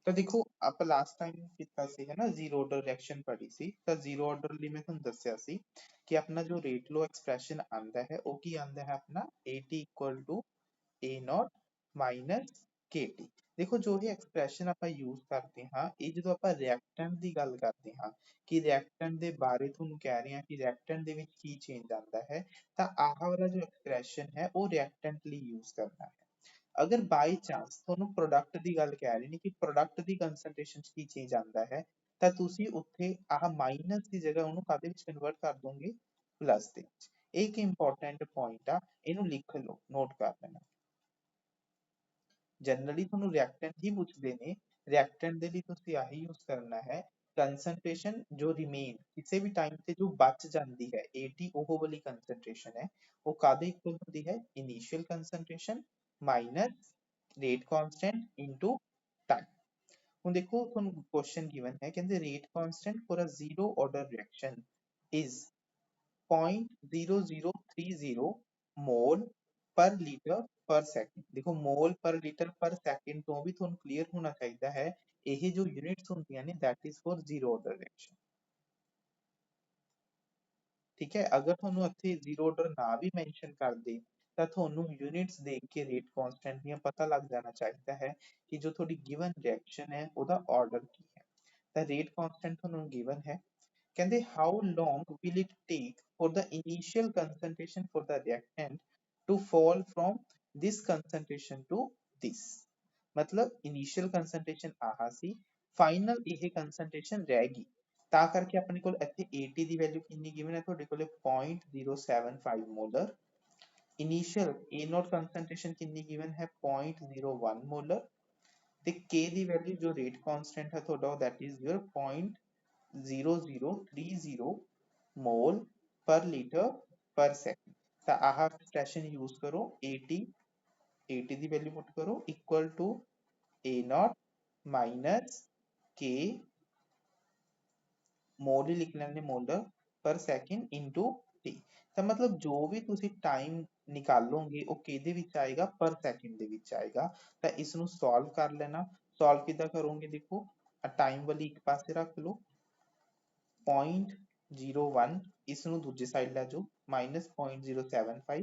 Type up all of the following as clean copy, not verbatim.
ਤਾਂ ਦੇਖੋ ਆਪਾਂ ਲਾਸਟ ਟਾਈਮ ਕੀਤਾ ਸੀ ਹੈ ਨਾ ਜ਼ੀਰੋ ਆਰਡਰ ਰਿਐਕਸ਼ਨ ਪੜ੍ਹੀ ਸੀ ਤਾਂ ਜ਼ੀਰੋ ਆਰਡਰ ਲਈ ਮੈਂ ਤੁਹਾਨੂੰ ਦੱਸਿਆ ਸੀ ਕਿ ਆਪਣਾ ਜੋ ਰੇਟ ਲੋ ਐਕਸਪ੍ਰੈਸ਼ਨ ਆਂਦਾ ਹੈ ਉਹ ਕੀ ਆਂਦਾ ਹੈ ਆਪਣਾ AT equal to A not minus KT। ਦੇਖੋ ਜੋ ਇਹ ਐਕਸਪ੍ਰੈਸ਼ਨ ਆਪਾਂ ਯੂਜ਼ ਕਰਦੇ ਹਾਂ ਇਹ ਜਦੋਂ ਆਪਾਂ ਰਿਐਕਟੈਂਟ ਦੀ ਗੱਲ ਕਰਦੇ ਹਾਂ ਕਿ ਰਿਐਕਟੈਂਟ ਦੇ ਬਾਰੇ ਤੁਹਾਨੂੰ ਕਹਿ ਰਹੇ ਹਾਂ ਕਿ ਰਿਐਕਟੈਂਟ ਦੇ ਵਿੱਚ ਕੀ ਚੇਂਜ ਆਂਦਾ ਹੈ ਤਾਂ ਆਹ ਵਾਲਾ ਜੋ ਐਕਸਪ੍ਰੈਸ਼ਨ ਹੈ ਉਹ ਰਿਐਕਟੈਂਟ ਲਈ ਯੂਜ਼ ਕਰਨਾ ਹੈ। ਅਗਰ ਬਾਈ ਚਾਂਸ ਤੁਹਾਨੂੰ ਪ੍ਰੋਡਕਟ ਦੀ ਗੱਲ ਕਹਿ ਰਹੇ ਨੇ ਕਿ ਪ੍ਰੋਡਕਟ ਦੀ ਕੰਸੰਟ੍ਰੇਸ਼ਨ ਚ ਕੀ ਚੇਂਜ ਆਂਦਾ ਹੈ ਤਾਂ ਤੁਸੀਂ ਉੱਥੇ ਆਹ ਮਾਈਨਸ ਦੀ ਜਗ੍ਹਾ ਉਹਨੂੰ ਕਾਹਦੇ ਵਿੱਚ ਕਨਵਰਟ ਕਰ ਦੋਗੇ ਪਲੱਸ ਦੇ ਵਿੱਚ। ਇਹ ਇੱਕ ਇੰਪੋਰਟੈਂਟ ਪੁਆਇੰਟ ਆ ਇਹਨੂੰ ਲਿਖ ਲਓ ਨੋਟ ਕਰ ਲੈਣਾ। ਜਨਰਲੀ ਤੁਹਾਨੂੰ ਰਿਐਕਟੈਂਟ ਹੀ ਪੁੱਛਦੇ ਨੇ ਰਿਐਕਟੈਂਟ ਦੇ ਲਈ ਤੁਸੀਂ ਆਹੀ ਯੂਜ਼ ਕਰਨਾ ਹੈ ਕੰਸੰਟ੍ਰੇਸ਼ਨ ਜੋ ਰਿਮੇਨ ਕਿਸੇ ਵੀ ਟਾਈਮ ਤੇ ਜੋ ਬਚ ਜਾਂਦੀ ਹੈ AT ਉਹ ਵਾਲੀ ਕੰਸੰਟ੍ਰੇਸ਼ਨ ਹੈ ਉਹ ਕਾਹਦੇ ਇਕੁਅਲ ਹੁੰਦੀ ਹੈ initial concentration minus rate constant into time. ਹੁਣ ਦੇਖੋ ਤੁਹਾਨੂੰ ਕੁਐਸਚਨ ਗਿਵਨ ਹੈ ਕਹਿੰਦੇ rate constant for a zero order reaction is 0.0030 mole per litre per second. ਦੇਖੋ mole per litre per second ਤੋਂ ਵੀ ਤੁਹਾਨੂੰ ਕਲੀਅਰ ਹੋਣਾ ਚਾਹੀਦਾ ਹੈ ਇਹ ਜੋ ਯੂਨਿਟਸ ਹੁੰਦੀਆਂ ਨੇ that is for zero order reaction। ਠੀਕ ਹੈ ਅਗਰ ਤੁਹਾਨੂੰ ਇੱਥੇ ਜ਼ੀਰੋ ਆਰਡਰ ਨਾ ਵੀ ਮੈਂਸ਼ਨ ਕਰਦੇ ਤਾਂ ਤੁਹਾਨੂੰ ਯੂਨਿਟਸ ਦੇਖ ਕੇ ਰੇਟ ਕਾਂਸਟੈਂਟ ਦੀਆਂ ਪਤਾ ਲੱਗ ਜਾਣਾ ਚਾਹੀਦਾ ਹੈ ਕਿ ਜੋ ਤੁਹਾਡੀ ਗਿਵਨ ਰਿਐਕਸ਼ਨ ਹੈ ਉਹਦਾ ਆਰਡਰ ਕੀ ਹੈ। ਤਾਂ ਰੇਟ ਕਾਂਸਟੈਂਟ ਤੁਹਾਨੂੰ ਗਿਵਨ ਹੈ ਕਹਿੰਦੇ how long will it take for the initial concentration for the reactant to fall from this concentration to this. ਮਤਲਬ ਇਨੀਸ਼ੀਅਲ ਕੰਸੰਟ੍ਰੇਸ਼ਨ ਆਹ ਸੀ ਫਾਈਨਲ ਇਹ ਕੰਸੰਟ੍ਰੇਸ਼ਨ ਰਹਿ ਗਈ ਤਾਂ ਕਰਕੇ ਆਪਣੇ ਕੋਲ ਇੱਥੇ AT ਦੀ ਵੈਲਿਊ ਕਿੰਨੀ ਗਿਵਨ ਹੈ ਤੁਹਾਡੇ ਕੋਲੇ 0.075 molar. Initial A not concentration ਕਿੰਨੀ ਗਿਵਨ ਹੈ 0.01 ਮੋਲਰ ਤੇ K ਦੀ ਵੈਲਿਊ ਜੋ ਰੇਟ ਕਾਂਸਟੈਂਟ ਹੈ ਤੁਹਾਡਾ ਉਹ that is your 0.0030 mole per litre per second. ਤਾਂ ਆਹ ਐਕਸਪ੍ਰੈਸ਼ਨ ਯੂਜ਼ ਕਰੋ AT ਦੀ ਵੈਲਿਊ ਪੁੱਟ ਕਰੋ equal to A not minus K mole ਹੀ ਲਿਖ ਲੈਣੇ ਮੋਲਰ ਪਰ ਸੈਕਿੰਡ ਇਨਟੂ T। ਤਾਂ ਮਤਲਬ ਜੋ ਵੀ ਤੁਸੀਂ ਟਾਈਮ ਨਿਕਾਲੋਗੇ ਉਹ ਕਿਹਦੇ ਵਿੱਚ ਆਏਗਾ ਪਰ ਸੈਕਿੰਡ ਦੇ ਵਿੱਚ ਆਏਗਾ। ਤਾਂ ਇਸ ਨੂੰ ਸੋਲਵ ਕਰ ਲੈਣਾ। ਸੋਲਵ ਕਿੱਦਾਂ ਕਰੋਗੇ ਦੇਖੋ ਟਾਈਮ ਵਾਲੀ ਇੱਕ ਪਾਸੇ ਰੱਖ ਲਓ 0.01 ਇਸ ਨੂੰ ਦੂਜੀ ਸਾਈਡ ਲੈ ਜਾਓ ਮਾਈਨਸ 0.075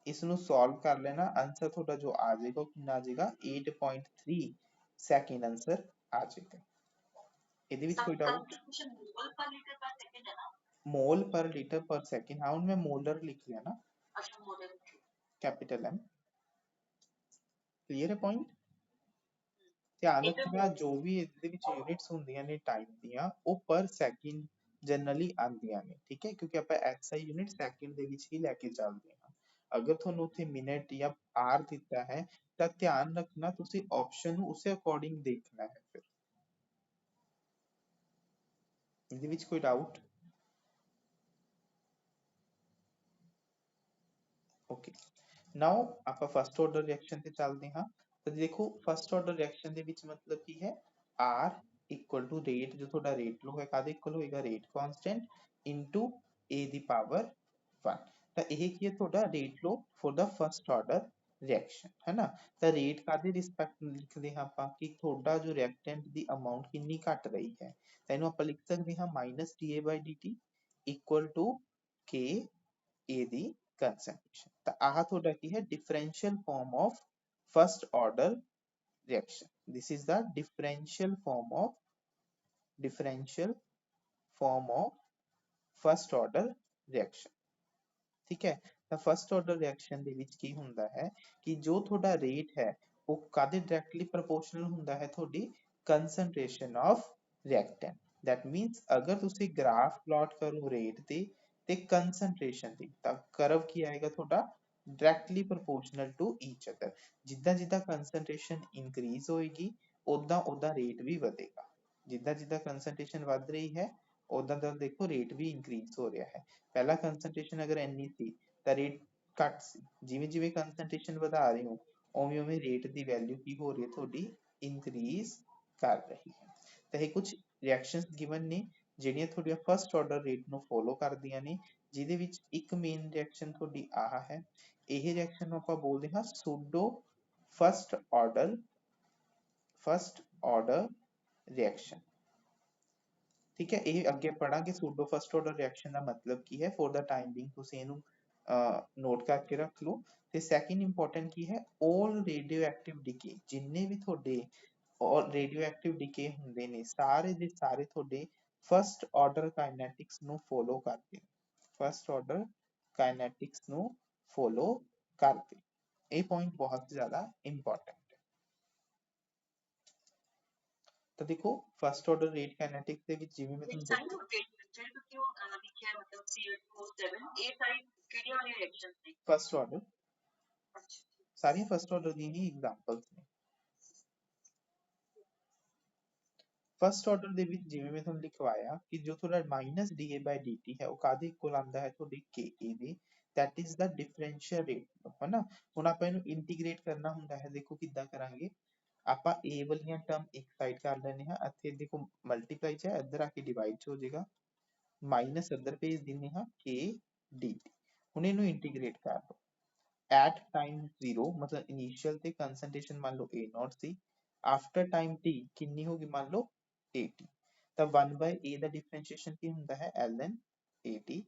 ਇਸ ਨੂੰ ਸੋਲਵ ਕਰ ਲੈਣਾ ਆਂਸਰ ਤੁਹਾਡਾ ਜੋ ਆ ਜਾਏਗਾ ਉਹ ਕਿੰਨਾ ਆ ਜਾਏਗਾ 8.3 ਸੈਕਿੰਡ ਆਂਸਰ ਆ ਜਾਏਗਾ। ਇਹਦੇ ਵਿੱਚ ਕੋਈ doubt mall per litre per second ਹਾਂ ਹੁਣ ਮੈਂ ਮੋਲਰ ਲਿਖ ਲਿਆ ਨਾ कैपिटल M क्लियर है पॉइंट। ਧਿਆਨ ਰੱਖਣਾ ਜੋ ਵੀ ਇਹਦੇ ਵਿੱਚ ਯੂਨਿਟਸ ਹੁੰਦੀਆਂ ਨੇ ਟਾਈਮ ਦੀਆਂ ਉਹ ਪਰ ਸੈਕਿੰਡ ਜਨਰਲੀ ਆਉਂਦੀਆਂ ਨੇ ਠੀਕ ਹੈ ਕਿਉਂਕਿ ਆਪਾਂ SI ਯੂਨਿਟ ਸੈਕਿੰਡ ਦੇ ਵਿੱਚ ਹੀ ਲੈ ਕੇ ਚੱਲਦੇ ਹਾਂ। ਅਗਰ ਤੁਹਾਨੂੰ ਉੱਥੇ ਮਿੰਟ ਜਾਂ ਆਰ ਦਿੱਤਾ ਹੈ ਤਾਂ ਧਿਆਨ ਰੱਖਣਾ ਤੁਸੀਂ ਆਪਸ਼ਨ ਨੂੰ ਉਸੇ ਅਕੋਰਡਿੰਗ ਦੇਖਣਾ ਹੈ। ਫਿਰ ਇਹਦੇ ਵਿੱਚ ਕੋਈ ਡਾਊਟ ਓਕੇ ਨਾਓ ਆਪਾਂ ਫਸਟ ਆਰਡਰ ਰਿਐਕਸ਼ਨ ਤੇ ਚੱਲਦੇ ਹਾਂ। ਤਾਂ ਦੇਖੋ ਫਸਟ ਆਰਡਰ ਰਿਐਕਸ਼ਨ ਦੇ ਵਿੱਚ ਮਤਲਬ ਕੀ ਹੈ R ਇਕੁਅਲ ਟੂ ਰੇਟ ਜੋ ਤੁਹਾਡਾ ਰੇਟ ਲੋ ਹੈ ਕਾਹਦੇ ਇਕੁਅਲ ਹੋਏਗਾ ਰੇਟ ਕਾਂਸਟੈਂਟ ਇਨਟੂ A ਦੀ ਪਾਵਰ 1। ਤਾਂ ਇਹ ਕੀ ਹੈ ਤੁਹਾਡਾ rate law for the first order reaction ਹੈ ਨਾ। ਤਾਂ ਰੇਟ ਕਾਹਦੇ ਰਿਸਪੈਕਟ ਲਿਖਦੇ ਹਾਂ ਆਪਾਂ ਕਿ ਤੁਹਾਡਾ ਜੋ ਰਿਐਕਟੈਂਟ ਦੀ ਅਮਾਉਂਟ ਕਿੰਨੀ ਘਟ ਰਹੀ ਹੈ ਤਾਂ ਇਹਨੂੰ ਆਪਾਂ ਲਿਖ ਸਕਦੇ ਹਾਂ minus DA/dt equal to K A ਦੀ concentration। ਤਾਂ ਆਹ ਤੁਹਾਡਾ ਕੀ ਹੈ differential form of first order reaction। this is the differential form of first order reaction। ਠੀਕ ਹੈ ਤਾਂ ਫਸਟ ਆਰਡਰ ਰਿਐਕਸ਼ਨ ਦੇ ਵਿੱਚ ਕੀ ਹੁੰਦਾ ਹੈ ਕਿ ਜੋ ਤੁਹਾਡਾ ਰੇਟ ਹੈ ਉਹ ਕਾਦੇ ਡਾਇਰੈਕਟਲੀ ਪ੍ਰੋਪੋਰਸ਼ਨਲ ਹੁੰਦਾ ਹੈ ਤੁਹਾਡੀ concentration of reactant। that means ਅਗਰ ਤੁਸੀਂ ਗ੍ਰਾਫ ਪਲਾਟ ਕਰੋ ਰੇਟ ਤੇ concentration ਦੀ ਤਾਂ ਕਰਵ ਕੀ ਆਏਗਾ ਤੁਹਾਡਾ directly proportional to each other. ਜਿੱਦਾਂ ਜਿੱਦਾਂ concentration increase ਹੋਏਗੀ ਉਦਾਂ ਉਦਾਂ ਰੇਟ ਵੀ ਵਧੇਗਾ। ਜਿੱਦਾਂ ਜਿੱਦਾਂ concentration ਵੱਧ ਰਹੀ ਹੈ ਉਦਾਂ ਦਾ ਦੇਖੋ ਰੇਟ ਵੀ increase ਹੋ ਰਿਹਾ ਹੈ। ਪਹਿਲਾਂ concentration ਅਗਰ ਇੰਨੀ ਸੀ ਤਾਂ ਰੇਟ ਘੱਟ ਸੀ ਜਿਵੇਂ ਜਿਵੇਂ concentration ਵਧਾ ਰਹੇ ਹੋ ਉਵੇਂ ਉਵੇਂ ਰੇਟ ਦੀ ਵੈਲਿਊ ਕੀ ਹੋ ਰਹੀ ਹੈ ਤੁਹਾਡੀ increase ਕਰ ਰਹੀ ਹੈ। ਤਾਂ ਇਹ ਕੁਝ ਰਿਐਕਸ਼ਨਸ ਗਿਵਨ ਨੇ ਜਿਹੜੀਆਂ ਤੁਹਾਡੀਆਂ ਫਸਟ ਆਰਡਰ ਰੇਟ ਨੂੰ ਫੋਲੋ ਕਰਦੀਆਂ ਨੇ ਜਿਹਦੇ ਵਿੱਚ ਇੱਕ ਮੇਨ ਰਿਐਕਸ਼ਨ ਤੁਹਾਡੀ ਆਹ ਹੈ। ਇਹ ਰਿਐਕਸ਼ਨ ਨੂੰ ਆਪਾਂ ਬੋਲਦੇ ਹਾਂ ਸੂਡੋ ਫਸਟ ਆਰਡਰ रिएक्शन। ठीक है, ਇਹ ਅੱਗੇ ਪੜਾਂਗੇ ਸੂਡੋ ਫਸਟ ਆਰਡਰ ਰਿਐਕਸ਼ਨ ਦਾ ਮਤਲਬ ਕੀ ਹੈ। ਫॉर द टाइम बीइंग ਤੁਸੀਂ ਇਹਨੂੰ ਨੋਟ ਕਰਕੇ ਰੱਖ ਲਓ। ਤੇ ਸੈਕਿੰਡ ਇੰਪੋਰਟੈਂਟ ਕੀ ਹੈ, all radioactive decay, ਜਿੰਨੇ ਵੀ ਤੁਹਾਡੇ ਔਰ ਰੇਡੀਓਐਕਟਿਵ ਡਿਕੇ ਹੁੰਦੇ ਨੇ ਸਾਰੇ ਦੇ ਸਾਰੇ ਤੁਹਾਡੇ ਫਸਟ ਆਰਡਰ ਕਾਈਨੈਟਿਕਸ ਨੂੰ ਫੋਲੋ ਕਰਦੇ, ਫਸਟ ਆਰਡਰ ਕਾਈਨੈਟਿਕਸ ਨੂੰ ਫੋਲੋ ਕਰਦੇ। ਇਹ ਪੁਆਇੰਟ ਬਹੁਤ ਜ਼ਿਆਦਾ ਇੰਪੋਰਟੈਂਟ ਹੈ। ਤਾਂ ਦੇਖੋ ਫਸਟ ਆਰਡਰ ਰੇਟ ਕਾਈਨੈਟਿਕਸ ਦੇ ਵਿੱਚ ਜਿਵੇਂ ਮੈਂ ਤੁਹਾਨੂੰ ਫਸਟ ਆਰਡਰ ਸਾਰੀਆਂ ਫਸਟ ਆਰਡਰ ਦੀਆਂ ਹੀ ਐਗਜ਼ਾਮਪਲਸ ਨੇ। ਫਸਟ ਆਰਡਰ ਦੇ ਵਿੱਚ ਜਿਵੇਂ ਮੈਂ ਤੁਹਾਨੂੰ ਲਿਖਵਾਇਆ ਕਿ ਜੋ ਤੁਹਾਡਾ minus D A by D T ਹੈ ਉਹ ਕਾਹਦੇ ਇਕੁਅਲ ਆਉਂਦਾ ਹੈ, ਤੁਹਾਡੀ ਕੇ ਏ ਦੇ, that is the differential rate, ਹੈ ਨਾ। ਹੁਣ ਆਪਾਂ ਇਹਨੂੰ ਇੰਟੀਗ੍ਰੇਟ ਕਰਨਾ ਹੁੰਦਾ ਹੈ, ਦੇਖੋ ਕਿੱਦਾਂ ਕਰਾਂਗੇ ਆਪਾਂ a ਵਾਲੀਆਂ ਟਰਮ ਇੱਕ ਸਾਈਡ ਕਰ ਲੈਣੇ ਹਾਂ, ਇੱਥੇ ਦੇਖੋ ਮਲਟੀਪਲਾਈ ਚ ਹੈ, ਇੱਧਰ ਆ ਕੇ ਡਿਵਾਈਡ ਚ ਹੋ ਜਾਏਗਾ, ਮਾਈਨਸ ਇੱਧਰ ਭੇਜ ਦਿੰਦੇ ਹਾਂ ਕੇ ਡੀ ਟੀ। ਹੁਣ ਇਹਨੂੰ ਇੰਟੀਗ੍ਰੇਟ ਕਰ ਲਓ at time 0 मतलब इनिशियल ਤੇ concentration ਮੰਨ ਲਓ A0 ਸੀ, after time t ਕਿੰਨੀ ਹੋਗੀ ਮੰਨ ਲਓ AT, ਤਾਂ 1 by A ਦਾ ਡਿਫਰੈਂਸ਼ੀਏਸ਼ਨ ਕੀ ਹੁੰਦਾ ਹੈ ln AT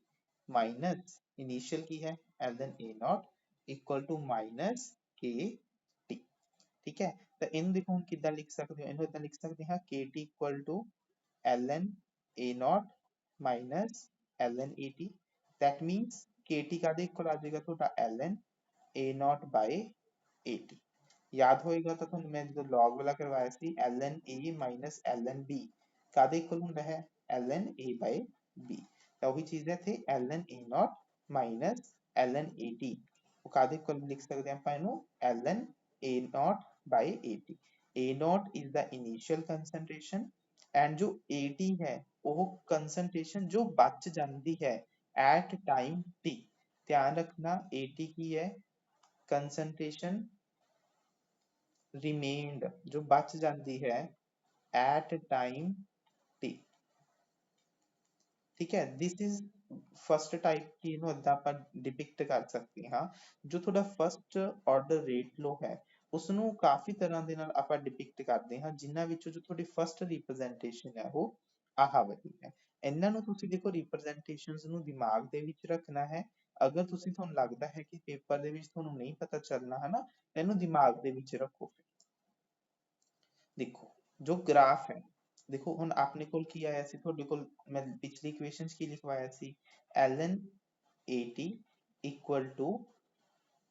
ਮਾਈਨਸ ਇਨੀਸ਼ੀਅਲ ਕੀ ਹੈ ln A0 equal to minus KT। ਠੀਕ ਹੈ, ਤਾਂ ਇਹਨੂੰ ਦੇਖੋ ਹੁਣ ਕਿੱਦਾਂ ਲਿਖ ਸਕਦੇ ਹੋ, ਇਹਨੂੰ ਇਦਾਂ ਲਿਖ ਸਕਦੇ ਹਾਂ KT equal to ln A0 minus ln AT, that means KT ਕਾਹਦੇ ਇਕੁਅਲ ਆ ਜਾਏਗਾ ਤੁਹਾਡਾ ln A0 by AT। याद होएगा तो ਤੁਹਾਨੂੰ ਮੈਂ ਜਦੋਂ log ਵਾਲਾ ਕਰਵਾਇਆ ਸੀ ln A minus ln B ਕਾਹਦੇ ਇਕੁਅਲ ਹੁੰਦਾ ਹੈ ln A by B, ਤਾਂ ਉਹੀ ਚੀਜ਼ ਹੈ ਇੱਥੇ ln A0 minus ln AT ਉਹ ਕਾਹਦੇ ਇਕੁਅਲ ਲਿਖ ਸਕਦੇ ਹਾਂ ਆਪਾਂ ਇਹਨੂੰ ln A0 by AT। A0 is the initial concentration and जो AT है ਉਹ concentration ਜੋ ਬਚ ਜਾਂਦੀ ਹੈ at time t। ਧਿਆਨ ਰੱਖਣਾ AT ਕੀ ਹੈ, concentration remained जो बच जाती है at time t। ठीक है, this is फर्स्ट टाइप की ਇਹਨੂੰ ਏਦਾਂ ਆਪਾਂ ਡਿਪਿਕਟ ਕਰ ਸਕਦੇ ਹਾਂ। ਜੋ ਤੁਹਾਡਾ ਫਸਟ ਆਰਡਰ ਰੇਟ ਲੋ ਹੈ ਉਸ ਨੂੰ ਕਾਫੀ ਤਰ੍ਹਾਂ ਦੇ ਨਾਲ ਆਪਾਂ ਡਿਪਿਕਟ ਕਰਦੇ ਹਾਂ, ਜਿਨ੍ਹਾਂ ਵਿੱਚੋਂ ਜੋ ਤੁਹਾਡੀ ਫਸਟ ਰਿਪਰੈਜ਼ੈਂਟੇਸ਼ਨ ਹੈ ਉਹ ਆਹ ਵਾਲੀ ਹੈ। ਇਹਨਾਂ ਨੂੰ ਤੁਸੀਂ ਦੇਖੋ ਰਿਪਰੈਜ਼ੈਂਟੇਸ਼ਨਸ ਨੂੰ ਦਿਮਾਗ ਦੇ ਵਿੱਚ ਰੱਖਣਾ ਹੈ। ਅਗਰ ਤੁਹਾਨੂੰ ਲੱਗਦਾ ਹੈ ਕਿ ਪੇਪਰ ਦੇ ਵਿੱਚ ਤੁਹਾਨੂੰ ਨਹੀਂ ਪਤਾ ਚੱਲਣਾ ਹੈ ਨਾ, ਇਹਨੂੰ ਦਿਮਾਗ ਦੇ ਵਿੱਚ ਰੱਖੋ। ਦੇਖੋ ਜੋ ਗ੍ਰਾਫ ਹੈ, ਦੇਖੋ ਹੁਣ ਆਪਣੇ ਕੋਲ ਕੀ ਆਇਆ ਸੀ, ਤੁਹਾਡੇ ਕੋਲ ਮੈਂ ਪਿਛਲੀ ਇਕੁਏਸ਼ਨ 'ਚ ਕੀ ਲਿਖਵਾਇਆ ਸੀ ln AT ਇਕੁਅਲ ਟੂ,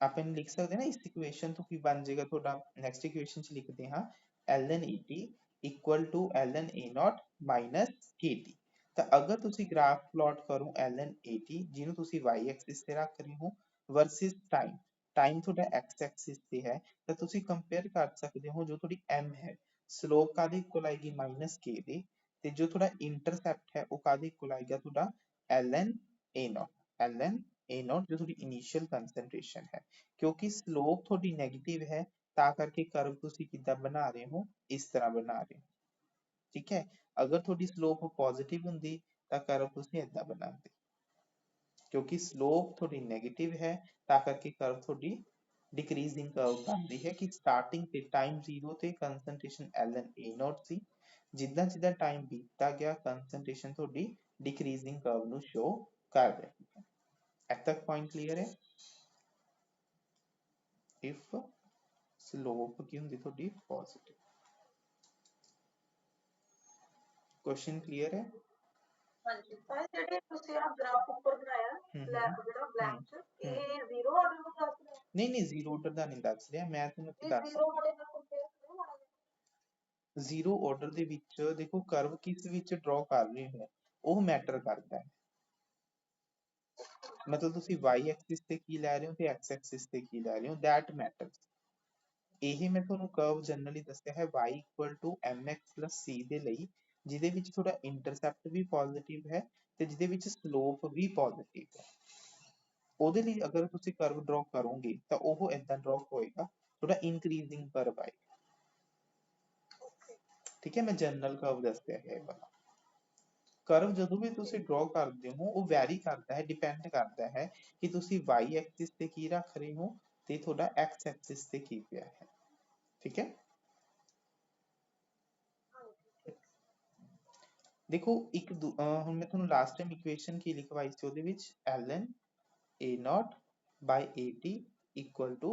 ਆਪਾਂ ਇਹਨੂੰ ਲਿਖ ਸਕਦੇ ਹਾਂ ਨਾ, ਇਸ ਇਕੁਏਸ਼ਨ ਤੋਂ ਕੀ ਬਣ ਜਾਏਗਾ ਤੁਹਾਡਾ, ਨੈਕਸਟ ਇਕੁਏਸ਼ਨ 'ਚ ਲਿਖਦੇ ਹਾਂ ln AT equal to ln A0 minus KT। ਤਾਂ ਅਗਰ ਤੁਸੀਂ ਗ੍ਰਾਫ ਪਲਾਟ ਕਰੋ ln AT ਜਿਹਨੂੰ ਤੁਸੀਂ y ਐਕਸਿਸ ਤੇ ਰੱਖ ਰਹੇ ਹੋ ਵਰਸਸ ਟਾਈਮ, ਟਾਈਮ ਤੁਹਾਡਾ x ਐਕਸਿਸ ਤੇ ਹੈ, ਤਾਂ ਤੁਸੀਂ ਕੰਪੇਅਰ ਕਰ ਸਕਦੇ ਹੋ ਜੋ ਤੁਹਾਡੀ m ਹੈ ਸਲੋਪ ਕਾਹਦੇ ਇਕੁਅਲ ਆਏਗੀ ਮਾਈਨਸ k ਦੇ, ਤੇ ਜੋ ਤੁਹਾਡਾ ਇੰਟਰਸੈਪਟ ਹੈ ਉਹ ਕਾਹਦੇ ਇਕੁਅਲ ਆਏਗਾ ਤੁਹਾਡਾ ln A0, ln A0 ਜੋ ਤੁਹਾਡੀ ਇਨੀਸ਼ੀਅਲ ਕੰਸੈਂਟ੍ਰੇਸ਼ਨ ਹੈ। ਕਿਉਂਕਿ ਸਲੋਪ ਤੁਹਾਡੀ ਨੈਗੇਟਿਵ ਹੈ ਤਾਂ ਕਰਕੇ ਕਰਵ ਤੁਸੀਂ ਕਿੱਦਾਂ ਬਣਾ ਰਹੇ ਹੋ, ਇਸ ਤਰ੍ਹਾਂ ਬਣਾ ਰਹੇ ਹੋ। ਠੀਕ ਹੈ, ਅਗਰ ਤੁਹਾਡੀ ਸਲੋਪ ਪੋਜ਼ਿਟਿਵ ਹੁੰਦੀ ਤਾਂ ਕਰਵ ਤੁਸੀਂ ਏਦਾਂ ਬਣਾਉਂਦੇ, ਕਿਉਂਕਿ ਸਲੋਪ ਤੁਹਾਡੀ ਨੈਗੇਟਿਵ ਹੈ ਤਾਂ ਕਰਕੇ ਕਰਵ ਤੁਹਾਡੀ डिक्रीजिंग कर्व बनती है कि स्टार्टिंग पे टाइम 0 ਤੇ ਕੰਸੈਂਟ੍ਰੇਸ਼ਨ ln A0 ਸੀ, ਜਿੱਦਾਂ ਜਿੱਦਾਂ ਟਾਈਮ ਬੀਤਦਾ ਗਿਆ ਕੰਸੈਂਟ੍ਰੇਸ਼ਨ ਤੁਹਾਡੀ डिक्रीजिंग कर्व ਨੂੰ ਸ਼ੋ ਕਰ ਰਹੀ ਹੈ। ਇੱਥੇ ਤੱਕ ਪੁਆਇੰਟ ਕਲੀਅਰ ਹੈ। ਇਫ ਸਲੋਪ ਕੀ ਹੁੰਦੀ ਤੁਹਾਡੀ ਪੋਜ਼ਿਟਿਵ। क्वेश्चन क्लियर है? ਹਾਂਜੀ ਸਰ, ਜਿਹੜੇ ਤੁਸੀਂ ਆ ਗ੍ਰਾਫ ਉੱਪਰ ਬਣਾਇਆ ਜਿਹੜਾ ਬਲੈਂਕ ਚ, ਇਹ ਜ਼ੀਰੋ ਆਰਡਰ ਨੂੰ ਦੱਸ ਰਿਹਾ? ਨਹੀਂ ਨਹੀਂ, ਜ਼ੀਰੋ ਆਰਡਰ ਦਾ ਨਹੀਂ ਦੱਸ ਰਿਹਾ ਮੈਂ ਤੁਹਾਨੂੰ ਦੱਸ ਜ਼ੀਰੋ ਵਾਲੇ ਨਾਲ ਕੰਪੇਅਰ ਕਰੋ ਮਾੜਾ ਜਿਹਾ। ਜ਼ੀਰੋ ਆਰਡਰ ਦੇ ਵਿੱਚ ਦੇਖੋ ਕਰਵ ਕਿਸ ਵਿੱਚ ਡਰਾ ਕਰ ਰਹੇ ਹੋ ਉਹ ਮੈਟਰ ਕਰਦਾ ਹੈ, ਮਤਲਬ ਤੁਸੀਂ y ਐਕਸਿਸ ਤੇ ਕੀ ਲੈ ਰਹੇ ਹੋ ਤੇ x ਐਕਸਿਸ ਤੇ ਕੀ ਲੈ ਰਹੇ ਹੋ, ਦੈਟ ਮੈਟਰਸ। ਇਹ ਮੈਂ ਤੁਹਾਨੂੰ ਕਰਵ ਜਨਰਲੀ ਦੱਸਿਆ ਹੈ y equal to mx c ਦੇ ਲਈ, ਜਿਹਦੇ ਵਿੱਚ ਤੁਹਾਡਾ ਇੰਟਰਸੈਪਟ ਵੀ ਪੋਜ਼ਿਟਿਵ ਹੈ ਤੇ ਜਿਹਦੇ ਵਿੱਚ ਸਲੋਪ ਵੀ ਪੋਜ਼ਿਟਿਵ ਹੈ। ਉਹਦੇ ਲਈ ਅਗਰ ਤੁਸੀਂ ਕਰਵ ਡਰਾ ਕਰੋਗੇ ਤਾਂ ਉਹ ਏਦਾਂ ਡਰਾ ਹੋਏਗਾ, ਤੁਹਾਡਾ ਇਨਕਰੀਜ਼ਿੰਗ ਕਰਵ ਆਏਗਾ। ਠੀਕ ਹੈ, ਮੈਂ ਜਨਰਲ ਕਰਵ ਦੱਸਿਆ ਹੈ ਇਹ ਵਾਲਾ। ਕਰਵ ਜਦੋਂ ਵੀ ਤੁਸੀਂ ਡਰਾ ਕਰਦੇ ਹੋ ਉਹ ਵੈਰੀ ਕਰਦਾ ਹੈ, ਡਿਪੈਂਡ ਕਰਦਾ ਹੈ ਕਿ ਤੁਸੀਂ y ਐਕਸਿਸ ਤੇ ਕੀ ਰੱਖ ਰਹੇ ਹੋ ਤੇ ਤੁਹਾਡਾ x ਐਕਸਿਸ ਤੇ ਕੀ ਪਿਆ ਹੈ। ਠੀਕ ਹੈ, देखो एक ਹੁਣ ਮੈਂ ਤੁਹਾਨੂੰ ਲਾਸਟ ਟਾਈਮ ਇਕੁਏਸ਼ਨ ਕੀ ਲਿਖਵਾਈ ਸੀ ਉਹਦੇ ਵਿੱਚ ln a naught by at equal to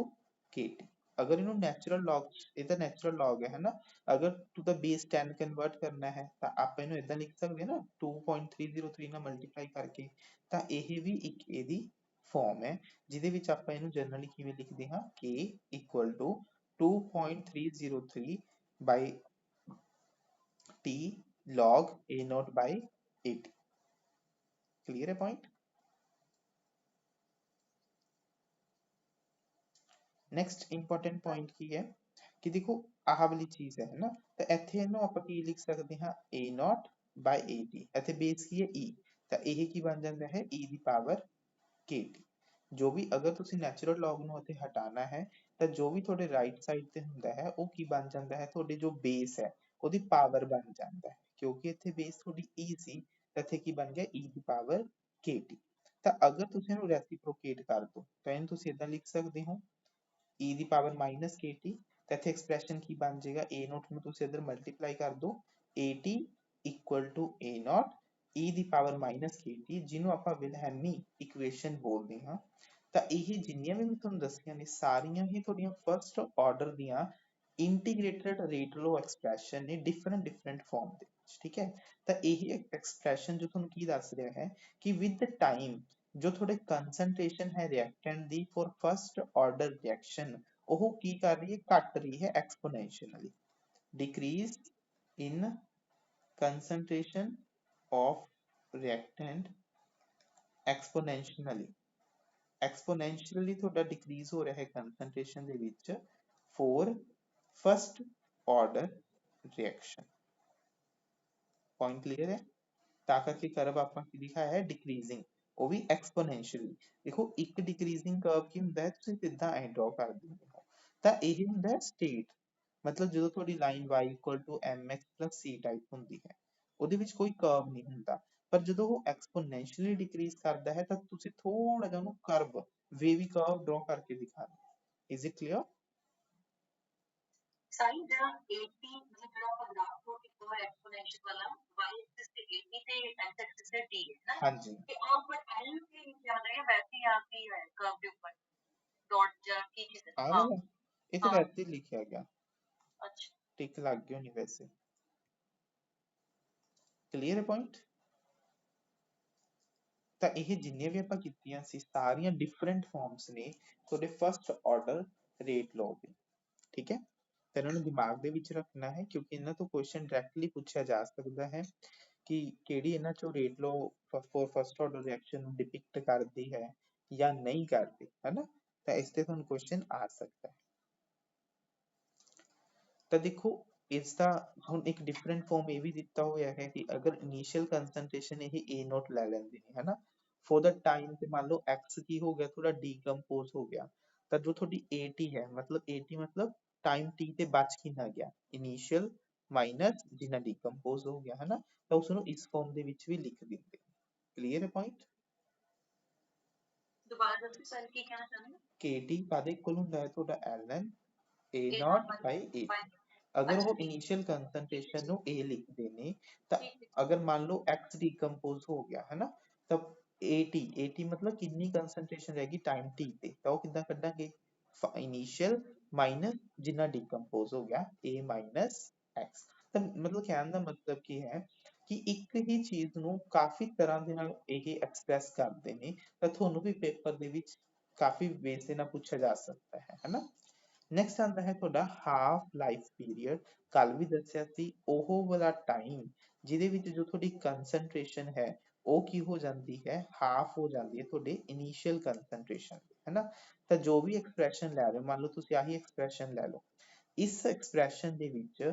kt। अगर इन्हों नेचुरल लॉग, ये तो नेचुरल लॉग है ना, अगर टू द बेस 10 कन्वर्ट करना है तो आप इन्हों इदां लिख सकते हैं ना 2.303 ਨਾਲ ਮਲਟੀਪਲਾਈ ਕਰਕੇ। ਤਾਂ ਇਹ ਵੀ ਇੱਕ ਇਹਦੀ ਫਾਰਮ ਹੈ ਜਿਹਦੇ ਵਿੱਚ ਆਪਾਂ ਇਹਨੂੰ ਜਨਰਲੀ ਕਿਵੇਂ ਲਿਖਦੇ ਹਾਂ k equal to 2.303 by t log a naught by at। Clear है पॉइंट। ਨੈਕਸਟ ਇੰਪੋਰਟੈਂਟ ਪੁਆਇੰਟ ਕੀ ਹੈ ਕਿ ਦੇਖੋ ਆਹ ਵਾਲੀ ਚੀਜ਼ ਹੈ ਨਾ, ਤਾਂ ਇੱਥੇ ਇਹਨੂੰ ਆਪਾਂ ਕੀ ਲਿਖ ਸਕਦੇ ਹਾਂ a0 by at। ਇੱਥੇ ਬੇਸ ਕੀ ਹੈ e, ਤਾਂ ਇਹ ਕੀ ਬਣ ਜਾਂਦਾ ਹੈ e ਦੀ ਪਾਵਰ kt। ਜੋ ਵੀ ਅਗਰ ਤੁਸੀਂ ਨੈਚੁਰਲ ਲੌਗ ਨੂੰ ਇੱਥੇ ਹਟਾਣਾ ਹੈ ਤਾਂ ਜੋ ਵੀ ਤੁਹਾਡੇ ਰਾਈਟ ਸਾਈਡ ਤੇ ਹੁੰਦਾ ਹੈ ਉਹ ਕੀ ਬਣ ਜਾਂਦਾ ਹੈ, ਤੁਹਾਡੀ ਜੋ ਬੇਸ ਹੈ ਉਹਦੀ ਪਾਵਰ ਬਣ ਜਾਂਦਾ ਹੈ। ਕਿਉਂਕਿ ਇੱਥੇ ਬੇਸ ਤੁਹਾਡੀ e ਸੀ ਤਾਂ ਇੱਥੇ ਕੀ ਬਣ ਗਿਆ e ਦੀ ਪਾਵਰ kt। ਤਾਂ ਅਗਰ ਤੁਸੀਂ ਇਹਨੂੰ ਰੈਸਿਪਰੋਕੇਟ ਕਰ ਦੋ ਤਾਂ ਇਹਨੂੰ ਤੁਸੀਂ ਇਦਾਂ ਲਿਖ ਸਕਦੇ ਹੋ e ਦੀ ਪਾਵਰ ਮਾਈਨਸ kt। ਤਾਂ ਇੱਥੇ ਐਕਸਪ੍ਰੈਸ਼ਨ ਕੀ ਬਣ ਜਾਏਗਾ a0 ਨੂੰ ਤੁਸੀਂ ਇੱਧਰ ਮਲਟੀਪਲਾਈ ਕਰ ਦੋ at equal to a0 e ਦੀ ਪਾਵਰ ਮਾਈਨਸ kt, ਜਿਹਨੂੰ ਆਪਾਂ ਵਿਲਹੈਮੀ ਇਕੁਏਸ਼ਨ ਬੋਲਦੇ ਹਾਂ। ਤਾਂ ਇਹ ਜਿੰਨੀਆਂ ਵੀ ਮੈਂ ਤੁਹਾਨੂੰ ਦੱਸੀਆਂ ਨੇ ਸਾਰੀਆਂ ਹੀ ਤੁਹਾਡੀਆਂ ਫਰਸਟ ਆਰਡਰ ਦੀਆਂ ਇੰਟੀਗ੍ਰੇਟਡ ਰੇਟ ਲੋ ਐਕਸਪ੍ਰੈਸ਼ਨ ਨੇ ਡਿਫਰੈਂਟ ਫਾਰਮ ਦੇ ਵਿੱਚ, ਠੀਕ ਹੈ। ਤਾਂ ਇਹ ਐਕਸਪ੍ਰੈਸ਼ਨ ਜੋ ਤੁਹਾਨੂੰ ਕੀ ਦੱਸ ਰਿਹਾ ਹੈ ਕਿ ਵਿਦ ਟਾਈਮ ਜੋ ਤੁਹਾਡੇ ਕੰਸੈਂਟ੍ਰੇਸ਼ਨ ਹੈ reactant the for first order reaction ਉਹ ਕੀ ਕਰ ਰਹੀ ਹੈ, ਘਟ ਰਹੀ ਹੈ ਐਕਸਪੋਨੈਂਸ਼ੀਅਲੀ। decrease in concentration of reactant exponentially। exponentially ਤੁਹਾਡਾ decrease ਹੋ ਰਿਹਾ ਹੈ concentration ਦੇ ਵਿੱਚ for first order reaction। point clear है। ਤਾਂ ਕਰਕੇ ਕਰਵ ਆਪਾਂ ਕੀ ਦਿਖਾਇਆ ਹੈ decreasing, ਉਹ ਵੀ exponentially। ਦੇਖੋ ਇੱਕ decreasing curve ਕੀ ਹੁੰਦਾ ਹੈ, ਤੁਸੀਂ ਸਿੱਧਾ ਐ ਡਰਾ ਕਰ ਦਿੰਦੇ ਹੋ ਤਾਂ ਇਹ ਹੁੰਦਾ ਹੈ state। ਮਤਲਬ ਜਦੋਂ ਤੁਹਾਡੀ line y equal to mx plus c type ਹੁੰਦੀ ਹੈ ਉਹਦੇ ਵਿੱਚ ਕੋਈ ਕਰਵ ਨਹੀਂ ਹੁੰਦਾ, ਪਰ ਜਦੋਂ ਉਹ exponentially decrease ਕਰਦਾ ਹੈ ਤਾਂ ਤੁਸੀਂ ਥੋੜਾ ਜਿਹਾ ਉਹਨੂੰ ਕਰਵ wavy curve draw ਕਰਕੇ ਦਿਖਾਣਾ। is it clear। ਸਾਈਨ ਜਿਹੜਾ 80 ਜਿਹੜਾ ਆਪਾਂ ਗ੍ਰਾਫ ਨੂੰ ਕੀਤਾ ਹੈ ਐਕਸਪੋਨੈਂਸ਼ੀਅਲ ਵਾਲਾ y ਐਕਸਿਸ ਤੇ 80 ਤੇ x ਐਕਸਿਸ ਤੇ t ਹੈ ਨਾ, ਹਾਂਜੀ ਤੇ ਆਪ ਪਰ l के नीचे आ रहा है वैसे ही आप ही है कर्व के ऊपर डॉट ਜਾਂ ਕੀ ਚੀਜ਼ है। हाँ ये तो वैसे ही लिखा गया। अच्छा टिक लग गई नहीं वैसे। क्लियर है पॉइंट। ਤਾਂ ਇਹ ਜਿੰਨੀਆਂ ਵੀ ਆਪਾਂ ਕੀਤੀਆਂ ਸੀ ਸਾਰੀਆਂ ਡਿਫਰੈਂਟ ਫਾਰਮਸ ਨੇ ਤੁਹਾਡੇ ਫਸਟ ਆਰਡਰ ਰੇਟ ਲੋ ਦੇ, ਠੀਕ ਹੈ। ਤਾਂ ਇਹਨਾਂ ਨੂੰ ਦਿਮਾਗ ਦੇ ਵਿੱਚ ਰੱਖਣਾ ਹੈ ਕਿਉਂਕਿ ਇਹਨਾਂ ਤੋਂ ਕੁਐਸਚਨ ਡਾਇਰੈਕਟਲੀ ਪੁੱਛਿਆ ਜਾ ਸਕਦਾ ਹੈ ਕਿ ਕਿਹੜੀ ਇਹਨਾਂ ਚੋਂ rate law for first order reaction ਨੂੰ ਡਿਪਿਕਟ ਕਰਦੀ ਹੈ ਜਾਂ ਨਹੀਂ ਕਰਦੀ, ਹੈ ਨਾ। ਤਾਂ ਇਸ ਤੇ ਤੁਹਾਨੂੰ ਕੁਐਸਚਨ ਆ ਸਕਦਾ ਹੈ। ਤਾਂ ਦੇਖੋ ਇਸ ਦਾ ਹੁਣ ਇੱਕ ਡਿਫਰੈਂਟ ਫਾਰਮ ਇਹ ਵੀ ਦਿੱਤਾ ਹੋਇਆ ਹੈ ਕਿ ਅਗਰ ਇਨੀਸ਼ੀਅਲ ਕੰਸੈਂਟ੍ਰੇਸ਼ਨ ਇਹ A0 ਲੈ ਲੈਂਦੇ ਨੇ, ਹੈ ਨਾ, ਫॉर द टाइम ਤੇ ਮੰਨ ਲਓ x ਕੀ ਹੋ ਗਿਆ ਥੋੜਾ ਡੀਕੰਪੋਜ਼ ਹੋ ਗਿਆ, ਤਾਂ ਜੋ ਤੁਹਾਡੀ AT ਹੈ ਮਤਲਬ AT ਮਤਲਬ ਟਾਈਮ t ਤੇ ਬਚ ਕਿੰਨਾ ਗਿਆ ਇਨੀਸ਼ੀਅਲ ਮਾਈਨਸ ਜਿੰਨਾ ਡੀਕੰਪੋਜ਼ ਹੋ ਗਿਆ, ਹੈ ਨਾ, ਤਾਂ ਉਸ ਨੂੰ ਇਸ ਫਾਰਮ ਦੇ ਵਿੱਚ ਵੀ ਲਿਖ ਦਿੰਦੇ। ਕਲੀਅਰ ਹੈ ਪੁਆਇੰਟ। ਦੁਬਾਰਾ ਦੱਸੋ ਸਰ ਕੀ ਕਹਿਣਾ ਚਾਹੁੰਦੇ ਹੋ। KT ਕਾਦੇ ਇਕੁਅਲ ਹੁੰਦਾ ਹੈ ਤੁਹਾਡਾ ln A0 by AT। अगर वो इनिशियल कंसंट्रेशन नो A लिखते ने तो अगर मान लो X डिकम्पोज हो गया है ना, तब AT मतलब कितनी कंसंट्रेशन रहेगी टाइम T पे, तो वो कितना करेंगे इनिशियल माइनस जितना डिकम्पोज हो गया A माइनस X। तो मतलब कहने का मतलब ਕੀ ਹੈ ਕਿ ਇੱਕ ਹੀ ਚੀਜ਼ ਨੂੰ ਕਾਫੀ ਤਰ੍ਹਾਂ ਦੇ ਨਾਲ ਇਹ ਐਕਸਪ੍ਰੈਸ ਕਰਦੇ ਨੇ, ਤਾਂ ਤੁਹਾਨੂੰ ਵੀ ਪੇਪਰ ਦੇ ਵਿੱਚ ਕਾਫੀ ਵੇਸ ਦੇ ਨਾਲ ਪੁੱਛਿਆ ਜਾ ਸਕਦਾ ਹੈ ਨਾ। ਨੈਕਸਟ ਆਂਦਾ ਹੈ ਤੁਹਾਡਾ ਹਾਫ ਲਾਈਫ ਪੀਰੀਅਡ। ਕੱਲ ਵੀ ਦੱਸਿਆ ਸੀ ਉਹ ਵਾਲਾ ਟਾਈਮ ਜਿਹਦੇ ਵਿੱਚ ਜੋ ਤੁਹਾਡੀ ਕੰਸੈਂਟ੍ਰੇਸ਼ਨ ਹੈ ਉਹ ਕੀ ਹੋ ਜਾਂਦੀ ਹੈ, ਹਾਫ ਹੋ ਜਾਂਦੀ ਹੈ ਤੁਹਾਡੇ ਇਨੀਸ਼ੀਅਲ ਕੰਸੈਂਟ੍ਰੇਸ਼ਨ, ਹੈ ਨਾ। ਤਾਂ ਜੋ ਵੀ ਐਕਸਪ੍ਰੈਸ਼ਨ ਲੈ ਰਹੇ ਹੋ, ਮੰਨ ਲਓ ਤੁਸੀਂ ਆਹੀ ਐਕਸਪ੍ਰੈਸ਼ਨ ਲੈ ਲਓ, ਇਸ ਐਕਸਪ੍ਰੈਸ਼ਨ ਦੇ ਵਿੱਚ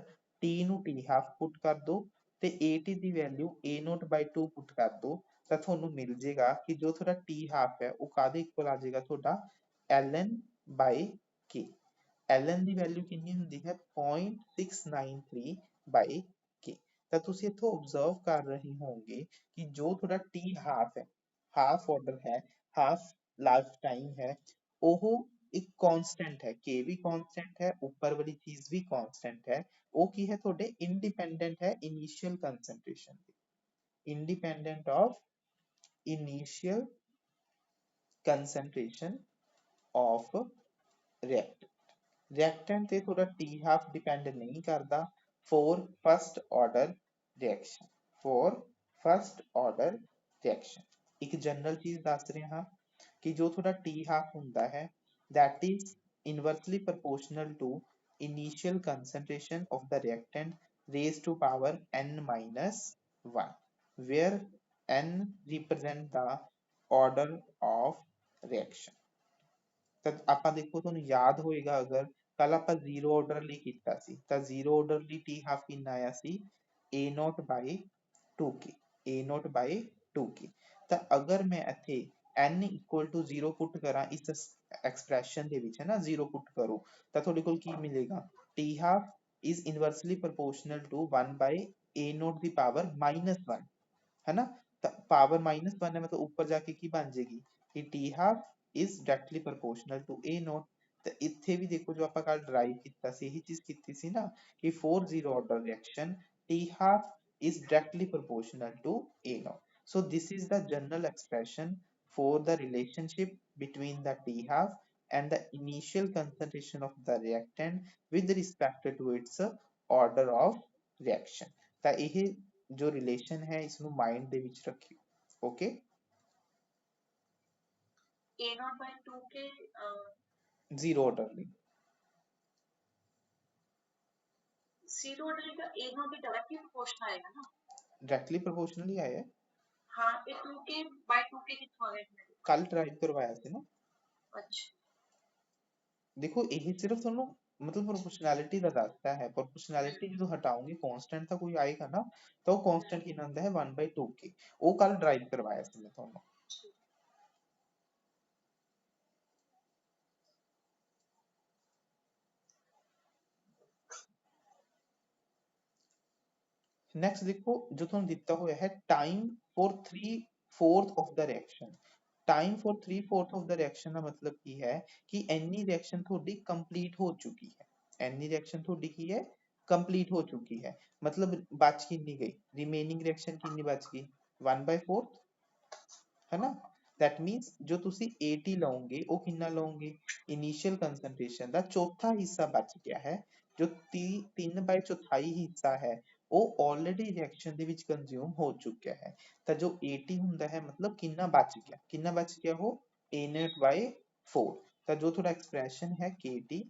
t ਨੂੰ t ਹਾਫ ਪੁੱਟ ਕਰ ਦੋ ਤੇ at ਦੀ ਵੈਲਿਊ a0 by 2 ਪੁੱਟ ਕਰ ਦੋ, ਤਾਂ ਤੁਹਾਨੂੰ ਮਿਲ ਜੇਗਾ ਕਿ ਜੋ ਤੁਹਾਡਾ t ਹਾਫ ਹੈ ਉਹ ਕਾਹਦੇ ਇਕੁਅਲ ਆ ਜਾਏਗਾ ਤੁਹਾਡਾ ln by k। ln the value ਕਿੰਨੀ ਹੁੰਦੀ ਹੈ 0.693 by k। ਤਾਂ ਤੁਸੀਂ ਇੱਥੋਂ ਆਬਜ਼ਰਵ ਕਰ ਰਹੇ ਹੋਵੋਗੇ ਕਿ ਜੋ ਤੁਹਾਡਾ t ਹਾਫ ਹੈ, ਹਾਫ ਆਰਡਰ ਹੈ, ਹਾਫ ਲਾਈਫ ਟਾਈਮ ਹੈ, ਉਹ ਇੱਕ ਕਾਂਸਟੈਂਟ ਹੈ, k ਵੀ ਕਾਂਸਟੈਂਟ ਹੈ, ਉੱਪਰ ਵਾਲੀ ਚੀਜ਼ ਵੀ ਕਾਂਸਟੈਂਟ ਹੈ। ਉਹ ਕੀ ਹੈ ਤੁਹਾਡੇ ਇੰਡੀਪੈਂਡੈਂਟ ਹੈ initial ਕੰਸੈਂਟ੍ਰੇਸ਼ਨ the. independent of initial concentration of reactant। reactant ਤੇ ਤੁਹਾਡਾ T half depend ਨਹੀਂ ਕਰਦਾ for first order reaction, for first order reaction। ਇੱਕ ਜਨਰਲ ਚੀਜ਼ ਦੱਸ ਰਿਹਾ ਹਾਂ ਕਿ ਜੋ ਤੁਹਾਡਾ T half ਹੁੰਦਾ ਹੈ that is inversely proportional to initial concentration of the reactant raised to power n minus 1, where n represent the order of reaction। ਤਾਂ ਆਪਾਂ ਦੇਖੋ ਤੁਹਾਨੂੰ ਯਾਦ ਹੋਏਗਾ ਅਗਰ ਕੱਲ ਆਪਾਂ ਜ਼ੀਰੋ ਆਰਡਰ ਲਈ ਕੀਤਾ ਸੀ ਤਾਂ ਜ਼ੀਰੋ ਆਰਡਰ ਲਈ ਟੀ ਹਾਫ ਕਿੰਨਾ ਆਇਆ ਸੀ a naught by 2k, a naught by 2k। ਤਾਂ ਅਗਰ ਮੈਂ ਇੱਥੇ n equal to 0 ਪੁੱਟ ਕਰਾਂ ਇਸ ਐਕਸਪ੍ਰੈਸ਼ਨ ਦੇ ਵਿੱਚ ਹੈ ਨਾ 0 ਪੁੱਟ ਕਰੋ ਤਾਂ ਤੁਹਾਡੇ ਕੋਲ ਕੀ ਮਿਲੇਗਾ t half is inversely proportional to 1 by a naught the power -1 है ना। ਤਾਂ ਪਾਵਰ -1 ਹੈ ਮਤਲਬ ਉੱਪਰ ਜਾ ਕੇ ਕੀ ਬਣ ਜਾਏਗੀ ਕਿ t half is directly proportional to a naught। ਤੇ ਇੱਥੇ ਵੀ ਦੇਖੋ ਜੋ ਆਪਾਂ ਕੱਲ ਡਰਾਈਵ ਕੀਤਾ ਸੀ ਇਹੀ ਚੀਜ਼ ਕੀਤੀ ਸੀ ਨਾ ਕਿ for zero order reaction t half is directly proportional to a naught। so this is the general expression for the relationship between the t half and the initial concentration of the reactant with respect to its order of reaction। ਤਾਂ ਇਹ ਜੋ relation ਹੈ ਇਸਨੂੰ mind ਦੇ ਵਿੱਚ ਰੱਖਿਓ। Okay a naught by 2k zero order ਲਈ zero order ਲਈ ਤਾਂ a naught the directly proportional ਆਏਗਾ ਨਾ directly proportional ਹੀ ਆਇਆ ਹਾਂ ਇਹ 2k by 2k ਕਿੱਥੋਂ ਆ ਗਿਆ ਕੱਲ ਡਰਾਈਵ ਕਰਵਾਇਆ ਸੀ ਨਾ ਅੱਛਾ ਦੇਖੋ ਇਹ ਸਿਰਫ ਤੁਹਾਨੂੰ मतलब प्रोपोर्शनैलिटी का दसता है। प्रोपोर्शनैलिटी जो हटाओगे कांस्टेंट ਤਾਂ ਕੋਈ ਆਏਗਾ ਨਾ ਤਾਂ ਉਹ ਕਾਂਸਟੈਂਟ ਕਿੰਨਾ ਹੁੰਦਾ ਹੈ 1/2k। ਉਹ ਕੱਲ ਡਰਾਈਵ ਕਰਵਾਇਆ ਸੀ ਮੈਂ ਤੁਹਾਨੂੰ। नेक्स्ट देखो जो ਤੁਹਾਨੂੰ ਦਿੱਤਾ ਹੋਇਆ ਹੈ time for 3/4 of the reaction. Time for 3/4 of the reaction ਦਾ ਮਤਲਬ ਕੀ ਹੈ ਕਿ ਇੰਨੀ ਰਿਐਕਸ਼ਨ ਤੁਹਾਡੀ ਕੰਪਲੀਟ ਹੋ ਚੁੱਕੀ ਹੈ। ਇੰਨੀ ਰਿਐਕਸ਼ਨ ਤੁਹਾਡੀ ਕੀ ਹੈ ਕੰਪਲੀਟ ਹੋ ਚੁੱਕੀ ਹੈ मतलब बच कितनी गई रिमेनिंग रिएक्शन कितनी बच गई 1/4 है ना। दैट मींस जो ਤੁਸੀਂ 80 ਲਓਗੇ ਉਹ ਕਿੰਨਾ ਲਓਗੇ ਇਨੀਸ਼ੀਅਲ ਕੰਸੰਟ੍ਰੇਸ਼ਨ ਦਾ ਚੌਥਾ ਹਿੱਸਾ ਬਚ ਗਿਆ ਹੈ ਜੋ 3/4 ਹਿੱਸਾ ਹੈ ਉਹ ਆਲਰੇਡੀ ਰਿਐਕਸ਼ਨ ਦੇ ਵਿੱਚ ਕੰਜ਼ਿਊਮ ਹੋ ਚੁੱਕਿਆ ਹੈ। ਤਾਂ ਜੋ 80 ਹੁੰਦਾ ਹੈ ਮਤਲਬ ਕਿੰਨਾ ਬਚ ਗਿਆ ਉਹ a naught by 4। ਤਾਂ ਜੋ ਤੁਹਾਡਾ ਐਕਸਪ੍ਰੈਸ਼ਨ ਹੈ kT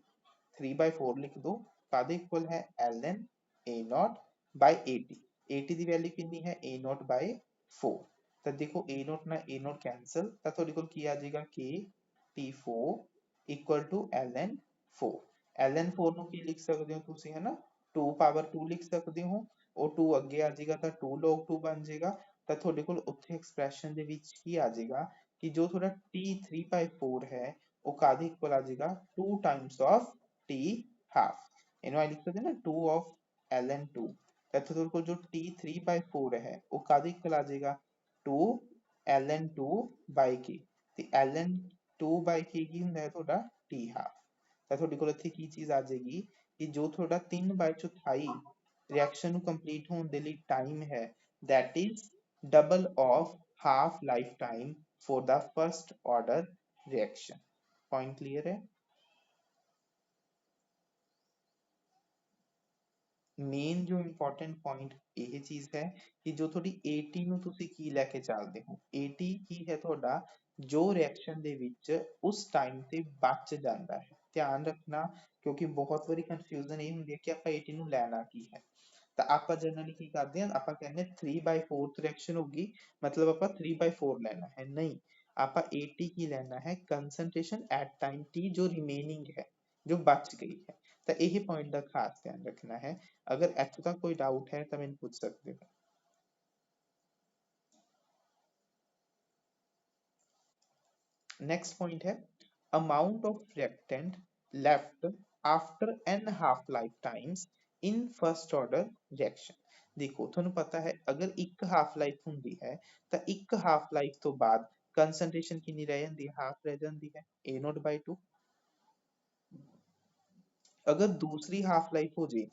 3/4 ਲਿਖ ਦੋ ਕਾਦੇ ਇਕੁਅਲ ਹੈ ln a naught by 80। 80 the value ਕਿੰਨੀ ਹੈ a naught by 4। ਤਾਂ ਦੇਖੋ a naught ਨਾਲ a naught ਕੈਂਸਲ ਤਾਂ ਤੁਹਾਡੇ ਕੋਲ ਕੀ ਆ ਜਾਏਗਾ k t4 equal to ln 4। ln 4 ਨੂੰ ਕੀ ਲਿਖ ਸਕਦੇ ਹੋ ਤੁਸੀਂ ਹੈ ਨਾ 2 ਪਾਵਰ 2 ਲਿਖ ਸਕਦੇ ਹੋ ਉਹ 2 ਅੱਗੇ ਆ ਜਾਏਗਾ ਤਾਂ 2 log 2 ਬਣ ਜਾਏਗਾ। ਤਾਂ ਤੁਹਾਡੇ ਕੋਲ ਉੱਥੇ ਐਕਸਪ੍ਰੈਸ਼ਨ ਦੇ ਵਿੱਚ ਕੀ ਆ ਜਾਏਗਾ ਕਿ ਜੋ ਤੁਹਾਡਾ t 3/4 ਹੈ ਉਹ ਕਾਦੇ ਇਕੁਅਲ ਆ ਜਾਏਗਾ 2 times of t half। ਇਹਨੂੰ ਆਈ ਲਿਖ ਸਕਦੇ ਨਾ 2 of ln 2। ਇੱਥੇ ਤੁਹਾਡੇ ਕੋਲ ਜੋ t 3/4 ਹੈ ਉਹ ਕਾਦੇ ਇਕੁਅਲ ਆ ਜਾਏਗਾ 2 ln 2 by k। ਤੇ ln 2 by k ਕੀ ਹੁੰਦਾ ਹੈ ਤੁਹਾਡਾ t half। ਤਾਂ ਤੁਹਾਡੇ ਕੋਲ ਇੱਥੇ ਕੀ ਚੀਜ਼ ਆ ਜਾਏਗੀ ਕਿ ਜੋ ਤੁਹਾਡਾ 3/4 ਰਿਐਕਸ਼ਨ ਨੂੰ ਕੰਪਲੀਟ ਹੋਣ ਦੇ ਲਈ ਟਾਈਮ ਹੈ that is double of half life time for the first order reaction। point clear है। ਮੇਨ ਜੋ ਇੰਪੋਰਟੈਂਟ ਪੁਆਇੰਟ ਇਹ ਚੀਜ਼ ਹੈ ਕਿ ਜੋ ਤੁਹਾਡੀ 80 ਨੂੰ ਤੁਸੀਂ ਕੀ ਲੈ ਕੇ ਚੱਲਦੇ ਹੋ 80 ਕੀ ਹੈ ਤੁਹਾਡਾ ਜੋ ਰਿਐਕਸ਼ਨ ਦੇ ਵਿੱਚ ਉਸ ਟਾਈਮ ਤੇ ਬਚ ਜਾਂਦਾ ਹੈ। ਧਿਆਨ ਰੱਖਣਾ ਕਿਉਂਕਿ ਬਹੁਤ ਵਾਰੀ ਕਨਫਿਊਜ਼ਨ ਇਹ ਹੁੰਦੀ ਹੈ ਕਿ ਆਪਾਂ 80 ਨੂੰ ਲੈਣਾ ਕੀ ਹੈ। ਤਾਂ ਆਪਾਂ ਜਨਰਲੀ ਕੀ ਕਰਦੇ ਹਾਂ ਆਪਾਂ ਕਹਿੰਦੇ 3/4 ਰਿਐਕਸ਼ਨ ਹੋਗੀ मतलब ਆਪਾਂ 3/4 ਲੈਣਾ ਹੈ नहीं ਆਪਾਂ 80 ਕੀ ਲੈਣਾ ਹੈ ਕੰਸੰਟ੍ਰੇਸ਼ਨ ਐਟ ਟਾਈਮ t ਜੋ ਰਿਮੇਨਿੰਗ ਹੈ ਜੋ ਬਚ ਗਈ ਹੈ। ਤਾਂ ਇਹ ਪੁਆਇੰਟ ਦਾ ਖਾਸ ਧਿਆਨ ਰੱਖਣਾ ਹੈ। अगर ਇੱਥੋਂ तक कोई डाउट है तो मैंने पूछ सकते हो। नेक्स्ट पॉइंट है amount of reactant left after n half life times in first order reaction। देखो ਤੁਹਾਨੂੰ ਪਤਾ ਹੈ ਅਗਰ ਇੱਕ ਹਾਫ ਲਾਈਫ ਹੁੰਦੀ ਹੈ ਤਾਂ ਇੱਕ ਹਾਫ ਲਾਈਫ ਤੋਂ ਬਾਅਦ ਕੰਸੰਟ੍ਰੇਸ਼ਨ ਕਿੰਨੀ ਰਹਿ ਜਾਂਦੀ ਹੈ ਹਾਫ ਰਹਿ ਜਾਂਦੀ ਹੈ a naught by 2। ਅਗਰ ਦੂਸਰੀ ਹਾਫ ਲਾਈਫ ਹੋ ਜੇ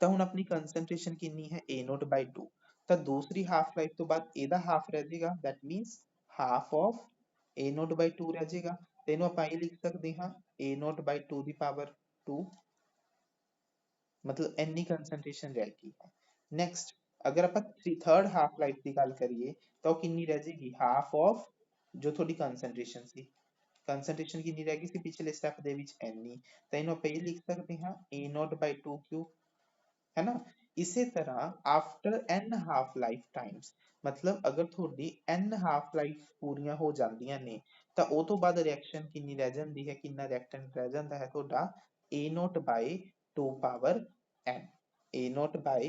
ਤਾਂ ਹੁਣ ਆਪਣੀ ਕੰਸੰਟ੍ਰੇਸ਼ਨ ਕਿੰਨੀ ਹੈ a naught by 2। ਤਾਂ ਦੂਸਰੀ ਹਾਫ ਲਾਈਫ ਤੋਂ ਬਾਅਦ ਇਹਦਾ ਹਾਫ ਰਹਿ ਜਾਏਗਾ, that means half of a naught by 2 ਰਹਿ ਜਾਏਗਾ। ਤੇ ਇਹਨੂੰ ਆਪਾਂ ਇਹ ਲਿਖ ਸਕਦੇ ਹਾਂ a naught by 2 the power 2, ਮਤਲਬ ਇੰਨੀ ਕੰਸੈਂਟ੍ਰੇਸ਼ਨ ਰਹਿ ਗਈ ਹੈ। ਨੈਕਸਟ ਅਗਰ ਆਪਾਂ ਥਰਡ ਹਾਫ ਲਾਈਫ ਦੀ ਗੱਲ ਕਰੀਏ ਤਾਂ ਉਹ ਕਿੰਨੀ ਰਹਿ ਜਾਏਗੀ, ਹਾਫ ਆਫ ਜੋ ਤੁਹਾਡੀ ਕੰਸੈਂਟ੍ਰੇਸ਼ਨ ਸੀ, ਕੰਸੈਂਟ੍ਰੇਸ਼ਨ ਕਿੰਨੀ ਰਹਿ ਗਈ ਸੀ ਪਿਛਲੇ ਸਟੈਪ ਦੇ ਵਿੱਚ, ਇੰਨੀ। ਤਾਂ ਇਹਨੂੰ ਆਪਾਂ ਇਹ ਲਿਖ ਸਕਦੇ ਹਾਂ a naught by 2 ਕਿਊਬ, है ना। इसी तरह after n half life times, मतलब अगर थोड़ी n हाफ लाइफ पूरियां हो जांदियां ने ਤਾਂ ਉਹ ਤੋਂ ਬਾਅਦ ਰਿਐਕਸ਼ਨ ਕਿੰਨੀ ਰਹਿ ਜਾਂਦੀ ਹੈ, ਕਿੰਨਾ ਰਿਐਕਟੈਂਟ ਰਹਿ ਜਾਂਦਾ ਹੈ ਤੁਹਾਡਾ a naught by 2 power n, a naught by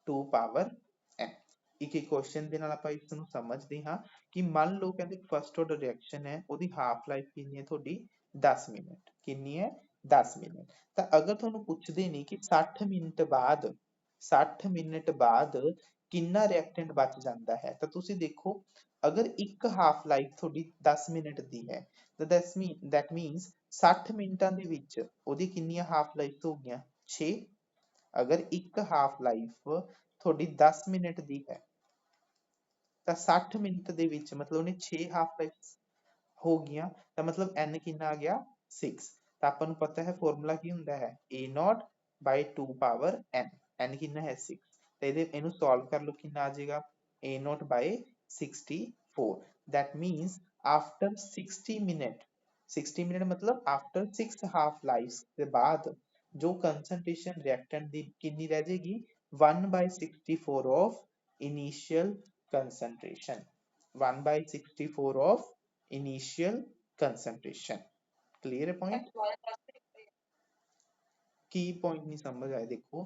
2 power n। ਇੱਕ ਇੱਕ ਕੁਐਸਚਨ ਦੇ ਨਾਲ ਆਪਾਂ ਇਸ ਨੂੰ ਸਮਝਦੇ ਹਾਂ ਕਿ ਮੰਨ ਲਓ ਕਹਿੰਦੇ ਫਸਟ ਆਰਡਰ ਰਿਐਕਸ਼ਨ ਹੈ, ਉਹਦੀ ਹਾਫ ਲਾਈਫ ਕਿੰਨੀ ਹੈ ਤੁਹਾਡੀ 10 ਮਿੰਟ, ਕਿੰਨੀ ਹੈ 10 ਮਿੰਟ। ਤਾਂ ਅਗਰ ਤੁਹਾਨੂੰ ਪੁੱਛਦੇ ਨੇ ਕਿ 60 ਮਿੰਟ ਬਾਅਦ 60 ਮਿੰਟ ਬਾਅਦ ਕਿੰਨਾ ਰਿਐਕਟੈਂਟ ਬਚ ਜਾਂਦਾ ਹੈ, ਤਾਂ ਤੁਸੀਂ ਦੇਖੋ ਅਗਰ ਇੱਕ ਹਾਫ ਲਾਈਫ ਤੁਹਾਡੀ 10 ਮਿੰਟ ਦੀ ਹੈ ਤਾਂ that means 60 ਮਿੰਟਾਂ ਦੇ ਵਿੱਚ ਉਹਦੀ ਕਿੰਨੀਆਂ ਹਾਫ ਲਾਈਫ ਹੋ ਗਈਆਂ, 6। ਅਗਰ ਇੱਕ ਹਾਫ ਲਾਈਫ ਤੁਹਾਡੀ 10 ਮਿੰਟ ਦੀ ਹੈ ਤਾਂ 60 ਮਿੰਟ ਦੇ ਵਿੱਚ ਮਤਲਬ ਉਹਨੇ 6 ਹਾਫ ਲਾਈਫ ਹੋ ਗਈਆਂ, ਤਾਂ ਮਤਲਬ n ਕਿੰਨਾ ਆ ਗਿਆ 6। ਤਾਂ ਆਪਾਂ ਨੂੰ ਪਤਾ ਹੈ ਫਾਰਮੂਲਾ ਕੀ ਹੁੰਦਾ ਹੈ a naught by 2 power n, n ਕਿੰਨਾ ਹੈ 6। ਤੇ ਇਹਨੂੰ ਸੋਲਵ ਕਰ ਲਓ, ਕਿੰਨਾ ਆ ਜਾਏਗਾ a naught by 64, that means after 60 minute, 60 minute मतलब आफ्टर 6 हाफ लाइफ के बाद जो कंसंट्रेशन रिएक्टेंट दी कितनी रह जाएगी 1/64 of initial concentration, 1/64 of initial concentration. Clear है पॉइंट? की पॉइंट नहीं समझ आए, देखो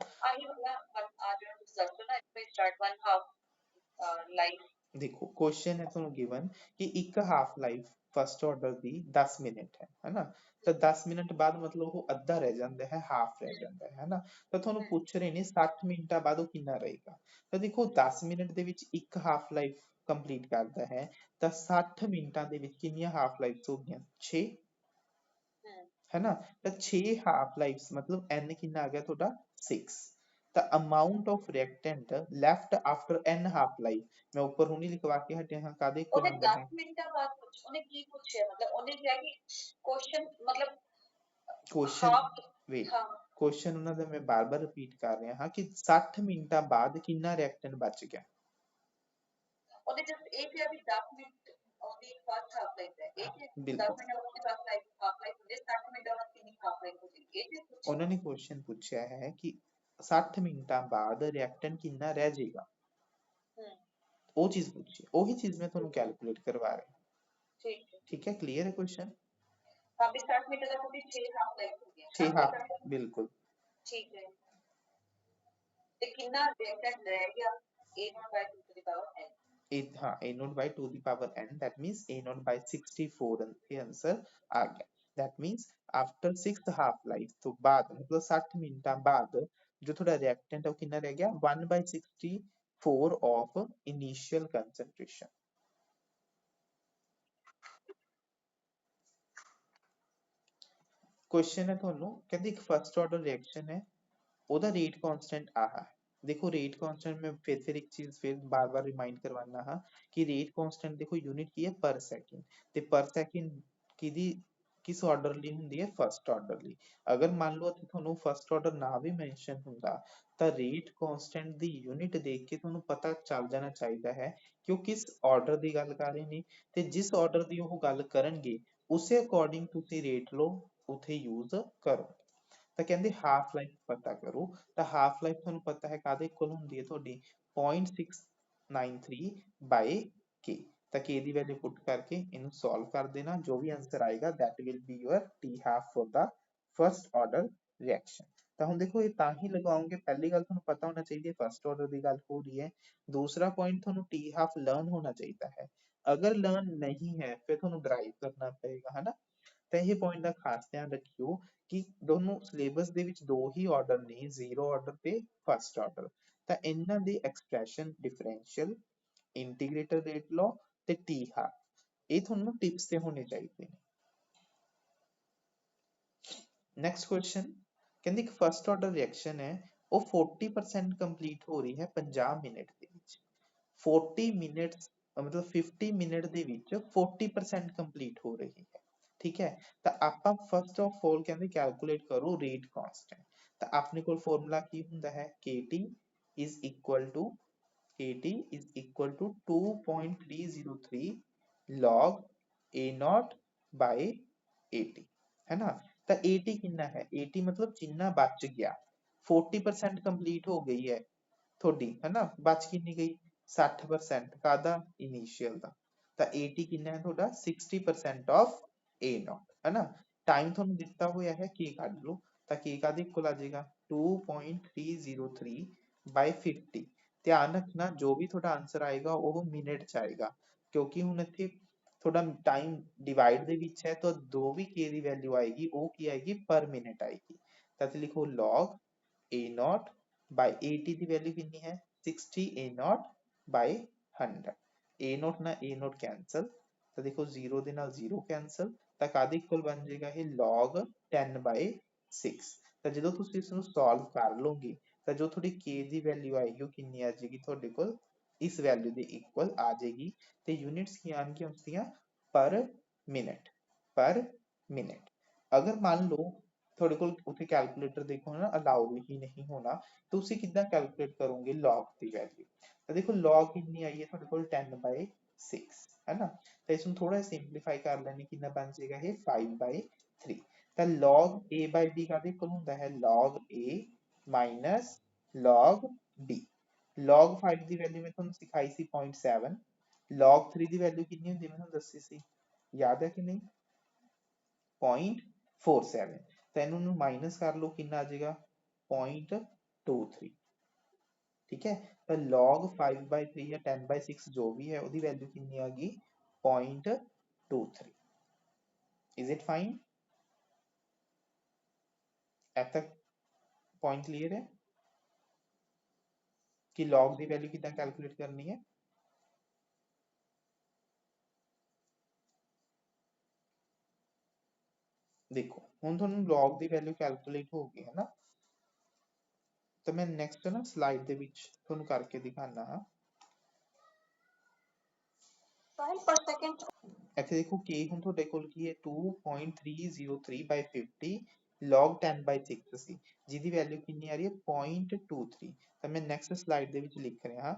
देखो क्वेश्चन है ਤੁਹਾਨੂੰ गिवन कि ਇੱਕ ਹਾਫ ਲਾਈਫ ਫਸਟ ਆਰਡਰ ਦੀ 10 ਮਿੰਟ ਹੈ ਨਾ। ਤਾਂ 10 ਮਿੰਟ ਬਾਅਦ ਮਤਲਬ ਉਹ ਅੱਧਾ ਰਹਿ ਜਾਂਦਾ ਹੈ, ਹਾਫ ਰਹਿ ਜਾਂਦਾ ਹੈ ਨਾ। ਤਾਂ ਤੁਹਾਨੂੰ ਪੁੱਛ ਰਹੇ ਨੇ 60 ਮਿੰਟਾਂ ਬਾਅਦ ਉਹ ਕਿੰਨਾ ਰਹੇਗਾ। ਤਾਂ ਦੇਖੋ 10 ਮਿੰਟ ਦੇ ਵਿੱਚ ਇੱਕ ਹਾਫ ਲਾਈਫ ਕੰਪਲੀਟ ਕਰਦਾ ਹੈ, ਤਾਂ 60 ਮਿੰਟਾਂ ਦੇ ਵਿੱਚ ਕਿੰਨੀਆਂ ਹਾਫ ਲਾਈਫਸ ਹੋ ਗਈਆਂ 6, है ना। तो 6 हाफ लाइफ्स मतलब n कितना आ गया ਤੁਹਾਡਾ 6। the amount of reactant left after n half life, मैं ऊपर हुनी लिखवा के हटे हां कादे को ਉਹਨੇ नंबर 10 है ਮਿੰਟਾਂ ਬਾਅਦ ਉਹਨੇ ਕੀ ਪੁੱਛਿਆ, ਮਤਲਬ ਉਹਨੇ ਕਿਹਾ ਕਿ ਕੁਐਸਚਨ ਮਤਲਬ क्वेश्चन वेट ਹਾਂ क्वेश्चन ਉਹਨਾਂ ਦਾ ਮੈਂ ਬਾਰ-ਬਾਰ ਰਿਪੀਟ ਕਰ ਰਿਹਾ ਹਾਂ ਕਿ 60 ਮਿੰਟਾਂ ਬਾਅਦ ਕਿੰਨਾ ਰਿਐਕਟੈਂਟ ਬਚ ਗਿਆ। ਉਹਨੇ ਜਸਟ ਇਹ ਕਿਹਾ ਵੀ 10 ਮਿੰਟ ਉਹਦੀ ਫਸਟ ਹਾਫ ਲਾਈਫ ਹੈ, ਇਹ ਕਿ 10 ਮਿੰਟ ਉਹਦੀ ਫਸਟ ਲਾਈਫ ਹਾਫ ਲਾਈਫ ਹੁੰਦੀ 60 ਮਿੰਟ ਬਾਅਦ ਕਿੰਨੀ ਹਾਫ ਲਾਈਫ ਹੋਗੀ, ਇਹ ਚੀਜ਼ ਪੁੱਛੀ ਉਹਨਾਂ ਨੇ ਕੁਐਸਚਨ ਪੁੱਛਿਆ ਹੈ ਕਿ 60 ਮਿੰਟਾਂ ਬਾਅਦ ਰਿਐਕਟੈਂਟ ਕਿੰਨਾ ਰਹਿ ਜਾਏਗਾ, ਉਹ ਚੀਜ਼ ਪੁੱਛੀ, ਉਹੀ ਚੀਜ਼ ਮੈਂ ਤੁਹਾਨੂੰ ਕੈਲਕੂਲੇਟ ਕਰਵਾ ਰਿਹਾ। ठीक है क्लियर है क्वेश्चन? हाँ भी 60 मीटर तक भी 6 हाफ लाइफ हो गया, 6 हाफ बिल्कुल ठीक है। तो कितना रिएक्टेंट रह गया a naught by 2 to the power n, हाँ a naught by 2 the power n, that means a naught by 64 ये आंसर आ गया। that means after 6th half life तो बाद मतलब 60 मिनटा बाद जो थोड़ा रिएक्टेंट है वो कितना रह गया 1/64 ऑफ इनिशियल कंसंट्रेशन। क्वेश्चन है ਤੁਹਾਨੂੰ ਕਹਿੰਦੀ ਇੱਕ ਫਸਟ ਆਰਡਰ ਰਿਐਕਸ਼ਨ ਹੈ, ਉਹਦਾ ਰੇਟ ਕਾਂਸਟੈਂਟ ਆਹ ਹੈ। देखो रेट कांस्टेंट में फिर एक चीज फिर बार बार रिमाइंड करवाना है कि रेट कांस्टेंट देखो यूनिट की है पर सेकंड, ते पर सेकंड किदी किस ऑर्डर ਲਈ ਹੁੰਦੀ ਹੈ ਫਸਟ ਆਰਡਰ ਲਈ। ਅਗਰ ਮੰਨ ਲਓ ਕਿ ਤੁਹਾਨੂੰ ਫਸਟ ਆਰਡਰ ਨਾ ਵੀ ਮੈਂਸ਼ਨ ਹੁੰਦਾ ਤਾਂ ਰੇਟ ਕਾਂਸਟੈਂਟ ਦੀ ਯੂਨਿਟ ਦੇਖ ਕੇ ਤੁਹਾਨੂੰ ਪਤਾ ਚੱਲ ਜਾਣਾ ਚਾਹੀਦਾ ਹੈ ਕਿ ਉਹ ਕਿਸ ਆਰਡਰ ਦੀ ਗੱਲ ਕਰ ਰਹੇ ਨੇ, ਤੇ ਜਿਸ ਆਰਡਰ ਦੀ ਉਹ ਗੱਲ ਕਰਨਗੇ ਉਸੇ ਅਕੋਰਡਿੰਗ ਤੁਸੀਂ ਰੇਟ ਲਓ ਉਥੇ ਯੂਜ਼ ਕਰੋ। ਤਾਂ ਕਹਿੰਦੇ ਹਾਫ ਲਾਈਫ ਪਤਾ ਕਰੋ, ਤਾਂ ਹਾਫ ਲਾਈਫ ਤੁਹਾਨੂੰ ਪਤਾ ਹੈ ਕਾਹਦੇ ਇਕੁਅਲ ਹੁੰਦੀ ਹੈ ਤੁਹਾਡੀ 0.693 ਬਾਈ k। ਤਾਂ k ਦੀ ਵੈਲਿਊ ਪੁੱਟ ਕਰਕੇ ਇਹਨੂੰ ਸੋਲਵ ਕਰ ਦੇਣਾ, ਜੋ ਵੀ ਆਂਸਰ ਆਏਗਾ that will be your t half for the first order reaction। ਤਾਂ ਹੁਣ ਦੇਖੋ ਇਹ ਤਾਂ ਹੀ ਲਗਾਉਂਗੇ, ਪਹਿਲੀ ਗੱਲ ਤੁਹਾਨੂੰ ਪਤਾ ਹੋਣਾ ਚਾਹੀਦੀ ਹੈ ਫਸਟ ਆਰਡਰ ਦੀ ਗੱਲ ਹੋ ਰਹੀ ਹੈ। ਦੂਸਰਾ ਪੁਆਇੰਟ ਤੁਹਾਨੂੰ t half ਲਰਨ ਹੋਣਾ ਚਾਹੀਦਾ ਹੈ, ਅਗਰ ਲਰਨ ਨਹੀਂ ਹੈ ਫਿਰ ਤੁਹਾਨੂੰ ਡਰਾਈਵ ਕਰਨਾ ਪਏਗਾ, ਹਨਾ। ਤਾਂ ਇਹ ਪੁਆਇੰਟ ਦਾ ਖਾਸ ਧਿਆਨ ਰੱਖਿਓ ਕਿ ਦੋਨੋਂ ਸਿਲੇਬਸ ਦੇ ਵਿੱਚ ਦੋ ਹੀ ਆਰਡਰ ਨੇ, ਜ਼ੀਰੋ ਆਰਡਰ ਤੇ ਫਸਟ ਆਰਡਰ। ਤਾਂ ਇਹਨਾਂ ਦੇ ਐਕਸਪ੍ਰੈਸ਼ਨ ਡਿਫਰੈਂਸ਼ੀਅਲ, ਇੰਟੀਗ੍ਰੇਟਰ ਰੇਟ ਲਾਅ ਤੇ ਟੀ ਹਾਫ ਇਹ ਤੁਹਾਨੂੰ ਟਿਪਸ ਤੇ ਹੋਣੇ ਚਾਹੀਦੇ ਨੇ। ਨੈਕਸਟ ਕੁਐਸਚਨ ਕਹਿੰਦੀ ਇੱਕ ਫਸਟ ਆਰਡਰ ਰਿਐਕਸ਼ਨ ਹੈ ਉਹ 40% ਕੰਪਲੀਟ ਹੋ ਰਹੀ ਹੈ 50 ਮਿੰਟ ਦੇ ਵਿੱਚ, 40 ਮਿੰਟਸ मतलब 50 ਮਿੰਟ ਦੇ ਵਿੱਚ 40% ਕੰਪਲੀਟ ਹੋ ਰਹੀ ਹੈ। ਠੀਕ ਹੈ, ਤਾਂ ਆਪਾਂ ਫਸਟ ਆਫ ਆਲ ਕਹਿੰਦੇ ਕੈਲਕੂਲੇਟ ਕਰੋ ਰੇਟ ਕਾਂਸਟੈਂਟ। ਤਾਂ ਆਪਣੇ ਕੋਲ ਫਾਰਮੂਲਾ ਕੀ ਹੁੰਦਾ ਹੈ, KT is equal to KT is equal to 2.303 log A0 by AT, है ना। ਤਾਂ AT ਕਿੰਨਾ ਹੈ, AT मतलब ਜਿੰਨਾ ਬਚ ਗਿਆ, 40% ਕੰਪਲੀਟ ਹੋ ਗਈ ਹੈ ਤੁਹਾਡੀ, है ना, ਬਚ ਕਿੰਨੀ ਗਈ 60% ਕਾਹਦਾ, ਇਨੀਸ਼ੀਅਲ ਦਾ। ਤਾਂ AT ਕਿੰਨਾ ਹੈ ਤੁਹਾਡਾ 60% ਆਫ A0, है ना। ਟਾਈਮ ਤੁਹਾਨੂੰ ਦਿੱਤਾ ਹੋਇਆ ਹੈ, K ਕੱਢ ਲਓ। ਤਾਂ K ਕਾਹਦੇ ਇਕੁਅਲ ਆ ਜਾਏਗਾ 2.303 by 50। ਧਿਆਨ ਰੱਖਣਾ ਜੋ ਵੀ ਤੁਹਾਡਾ ਆਨਸਰ ਆਏਗਾ ਉਹ ਮਿੰਟ ਚ ਆਏਗਾ, ਕਿਉਂਕਿ ਹੁਣ ਇੱਥੇ ਤੁਹਾਡਾ ਟਾਈਮ ਡਿਵਾਈਡ ਦੇ ਵਿੱਚ ਹੈ, ਤਾਂ ਜੋ ਵੀ K ਦੀ ਵੈਲਿਊ ਆਏਗੀ ਉਹ ਕੀ ਆਏਗੀ, ਪਰ ਮਿੰਟ ਆਏਗੀ। ਤਾਂ ਇੱਥੇ ਲਿਖੋ log A0 by AT ਦੀ ਵੈਲਿਊ ਕਿੰਨੀ ਹੈ 60 A0 by 100। A0 ਨਾਲ A0 ਕੈਂਸਲ, ਤਾਂ ਦੇਖੋ 0 ਦੇ ਨਾਲ 0 ਕੈਂਸਲ, ਤਾਂ ਕਾਹਦੇ ਇਕੁਅਲ ਬਣ ਜਾਏਗਾ ਇਹ log 10 by 6। ਤਾਂ ਜਦੋਂ ਤੁਸੀਂ ਇਸ ਨੂੰ ਸੋਲਵ ਕਰ ਲਓਗੇ ਤਾਂ ਜੋ ਤੁਹਾਡੀ K ਦੀ ਵੈਲਿਊ ਆਏਗੀ ਉਹ ਕਿੰਨੀ ਆ ਜਾਏਗੀ ਤੁਹਾਡੇ ਕੋਲ, ਇਸ ਵੈਲਿਊ ਦੇ ਇਕੁਅਲ ਆ ਜਾਏਗੀ। ਤੇ ਯੂਨਿਟਸ ਕੀ ਆਣਗੀਆਂ ਉਸਦੀਆਂ, ਪਰ ਮਿੰਟ, ਪਰ ਮਿੰਟ। ਅਗਰ ਮੰਨ ਲਓ ਤੁਹਾਡੇ ਕੋਲ ਉੱਥੇ ਕੈਲਕੂਲੇਟਰ ਦੇਖੋ ਨਾ ਅਲਾਉਡ ਹੀ ਨਹੀਂ ਹੋਣਾ, ਤੁਸੀਂ ਕਿੱਦਾਂ ਕੈਲਕੂਲੇਟ ਕਰੋਗੇ log ਦੀ ਵੈਲਿਊ। ਤਾਂ ਦੇਖੋ log ਕਿੰਨੀ ਆਈ ਹੈ ਤੁਹਾਡੇ ਕੋਲ 10 by 6, ਹੈ ਨਾ। ਤਾਂ ਇਸ ਨੂੰ ਥੋੜਾ ਸਿੰਪਲੀਫਾਈ ਕਰ ਲੈਣੇ, ਕਿੰਨਾ ਬਣ ਜਾਏਗਾ ਇਹ 5 by 3। ਤਾਂ log a by b ਕਾਹਦੇ ਇਕੁਅਲ ਹੁੰਦਾ ਹੈ, log a minus log b। log 5 the value ਮੈਂ ਤੁਹਾਨੂੰ ਸਿਖਾਈ ਸੀ 0.7, log 3 ਦੀ ਵੈਲਿਊ ਕਿੰਨੀ ਹੁੰਦੀ ਮੈਂ ਤੁਹਾਨੂੰ ਦੱਸੀ ਸੀ, ਯਾਦ ਹੈ ਕਿ ਨਹੀਂ, 0.47। ਤਾਂ ਇਹਨੂੰ ਮਾਈਨਸ ਕਰ ਲਓ, ਕਿੰਨਾ ਆ ਜਾਏਗਾ 0.23। ਠੀਕ ਹੈ, ਤਾਂ log 5 by 3 ਜਾਂ 10 by 6 ਜੋ ਵੀ ਹੈ ਉਹਦੀ ਵੈਲਿਊ ਕਿੰਨੀ ਆ ਗਈ 0.23। इज इट फाइन, अब तक पॉइंट क्लियर है कि log ਦੀ ਵੈਲਿਊ ਕਿੱਦਾਂ ਕੈਲਕੂਲੇਟ ਕਰਨੀ ਹੈ। ਦੇਖੋ ਹੁਣ ਤੁਹਾਨੂੰ log ਦੀ ਵੈਲਿਊ ਕੈਲਕੂਲੇਟ ਹੋ ਗਈ ਹੈ ਨਾ, ਤਾਂ ਮੈਂ ਨੈਕਸਟ ਨਾ ਸਲਾਈਡ ਦੇ ਵਿੱਚ ਤੁਹਾਨੂੰ ਕਰਕੇ ਦਿਖਾਣਾ ਹਾਂ। 5 per second। ਇੱਥੇ ਦੇਖੋ K ਹੁਣ ਤੁਹਾਡੇ ਕੋਲ ਕੀ ਹੈ 2.303 by 50 log 10 by 6 ਸੀ, ਜਿਹਦੀ ਵੈਲਿਊ ਕਿੰਨੀ ਆ ਰਹੀ ਹੈ 0.23। ਤਾਂ ਮੈਂ ਨੈਕਸਟ ਸਲਾਈਡ ਦੇ ਵਿੱਚ ਲਿਖ ਰਿਹਾ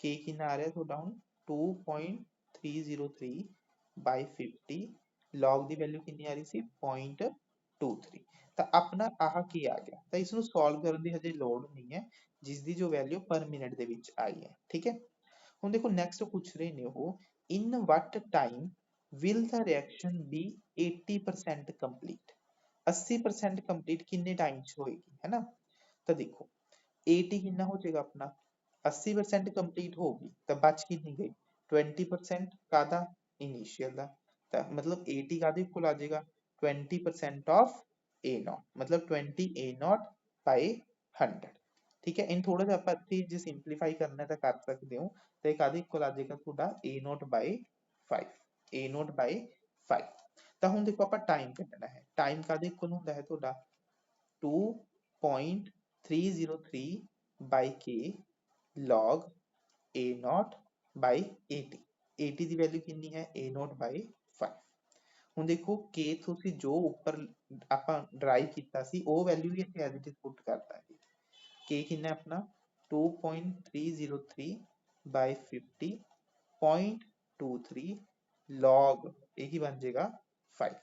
K ਕਿੰਨਾ ਆ ਰਿਹਾ ਤੁਹਾਡਾ ਹੁਣ 2.303 by 50 log ਦੀ ਵੈਲਿਊ ਕਿੰਨੀ ਆ ਰਹੀ ਸੀ 0.23। ਤਾਂ ਆਪਣਾ ਆਹ ਕੀ ਆ ਗਿਆ, ਤਾਂ ਇਸ ਨੂੰ ਸੋਲਵ ਕਰਨ ਦੀ ਹਜੇ ਲੋੜ ਨਹੀਂ ਹੈ, ਜਿਸ ਦੀ ਜੋ ਵੈਲਿਊ ਪਰ ਮਿੰਟ ਦੇ ਵਿੱਚ ਆਈ ਹੈ। ਠੀਕ ਹੈ, ਹੁਣ ਦੇਖੋ ਨੈਕਸਟ ਪੁੱਛ ਰਹੇ ਨੇ ਉਹ, in what time will the reaction be 80% complete। 80% complete ਕਿੰਨੇ ਟਾਈਮ ਚ ਹੋਏਗੀ, ਹੈ ਨਾ। ਤਾਂ ਦੇਖੋ AT ਕਿੰਨਾ ਹੋ ਜਾਏਗਾ ਆਪਣਾ 80% ਕੰਪਲੀਟ ਹੋ ਗਈ, ਤਾਂ ਬਚ ਕਿੰਨੀ ਗਈ 20% ਕਾਹਦਾ, ਇਨੀਸ਼ੀਅਲ ਦਾ। ਤਾਂ ਮਤਲਬ AT ਕਾਹਦੇ ਇਕੁਅਲ ਆ ਜਾਏਗਾ 20% ਆਫ A0, मतलब 20 A0 by 100। ਠੀਕ ਹੈ, ਇਹਨੂੰ ਥੋੜਾ ਜਿਹਾ ਆਪਾਂ ਇੱਥੇ ਜੇ ਸਿੰਪਲੀਫਾਈ ਕਰਨਾ ਤਾਂ ਕਰ ਸਕਦੇ ਹੋ। ਤੇ ਕਾਹਦੇ ਇਕੁਅਲ ਆ ਜਾਏਗਾ ਤੁਹਾਡਾ A0 by 5, A0 by 5। ਤਾਂ ਹੁਣ ਦੇਖੋ ਆਪਾਂ ਟਾਈਮ ਕੱਢਣਾ ਹੈ, ਟਾਈਮ ਕਾਹਦੇ ਇਕੁਅਲ ਹੁੰਦਾ ਹੈ ਤੁਹਾਡਾ 2.303 by K log A0 by AT। AT ਦੀ ਵੈਲਿਊ ਕਿੰਨੀ ਹੈ A0 by 5। ਹੁਣ ਦੇਖੋ K ਤੁਸੀਂ ਜੋ ਉੱਪਰ ਆਪਾਂ ਡਰਾਈਵ ਕੀਤਾ ਸੀ ਉਹ ਵੈਲਿਊ ਵੀ ਇੱਥੇ ਐਜ਼ ਇਟ ਇਜ਼ ਪੁੱਟ ਕਰ ਦਾਂਗੇ। K ਕਿੰਨਾ ਆਪਣਾ 2.303 by 50 0.23 log ਇਹ ਕੀ ਬਣ ਜਾਏਗਾ 5।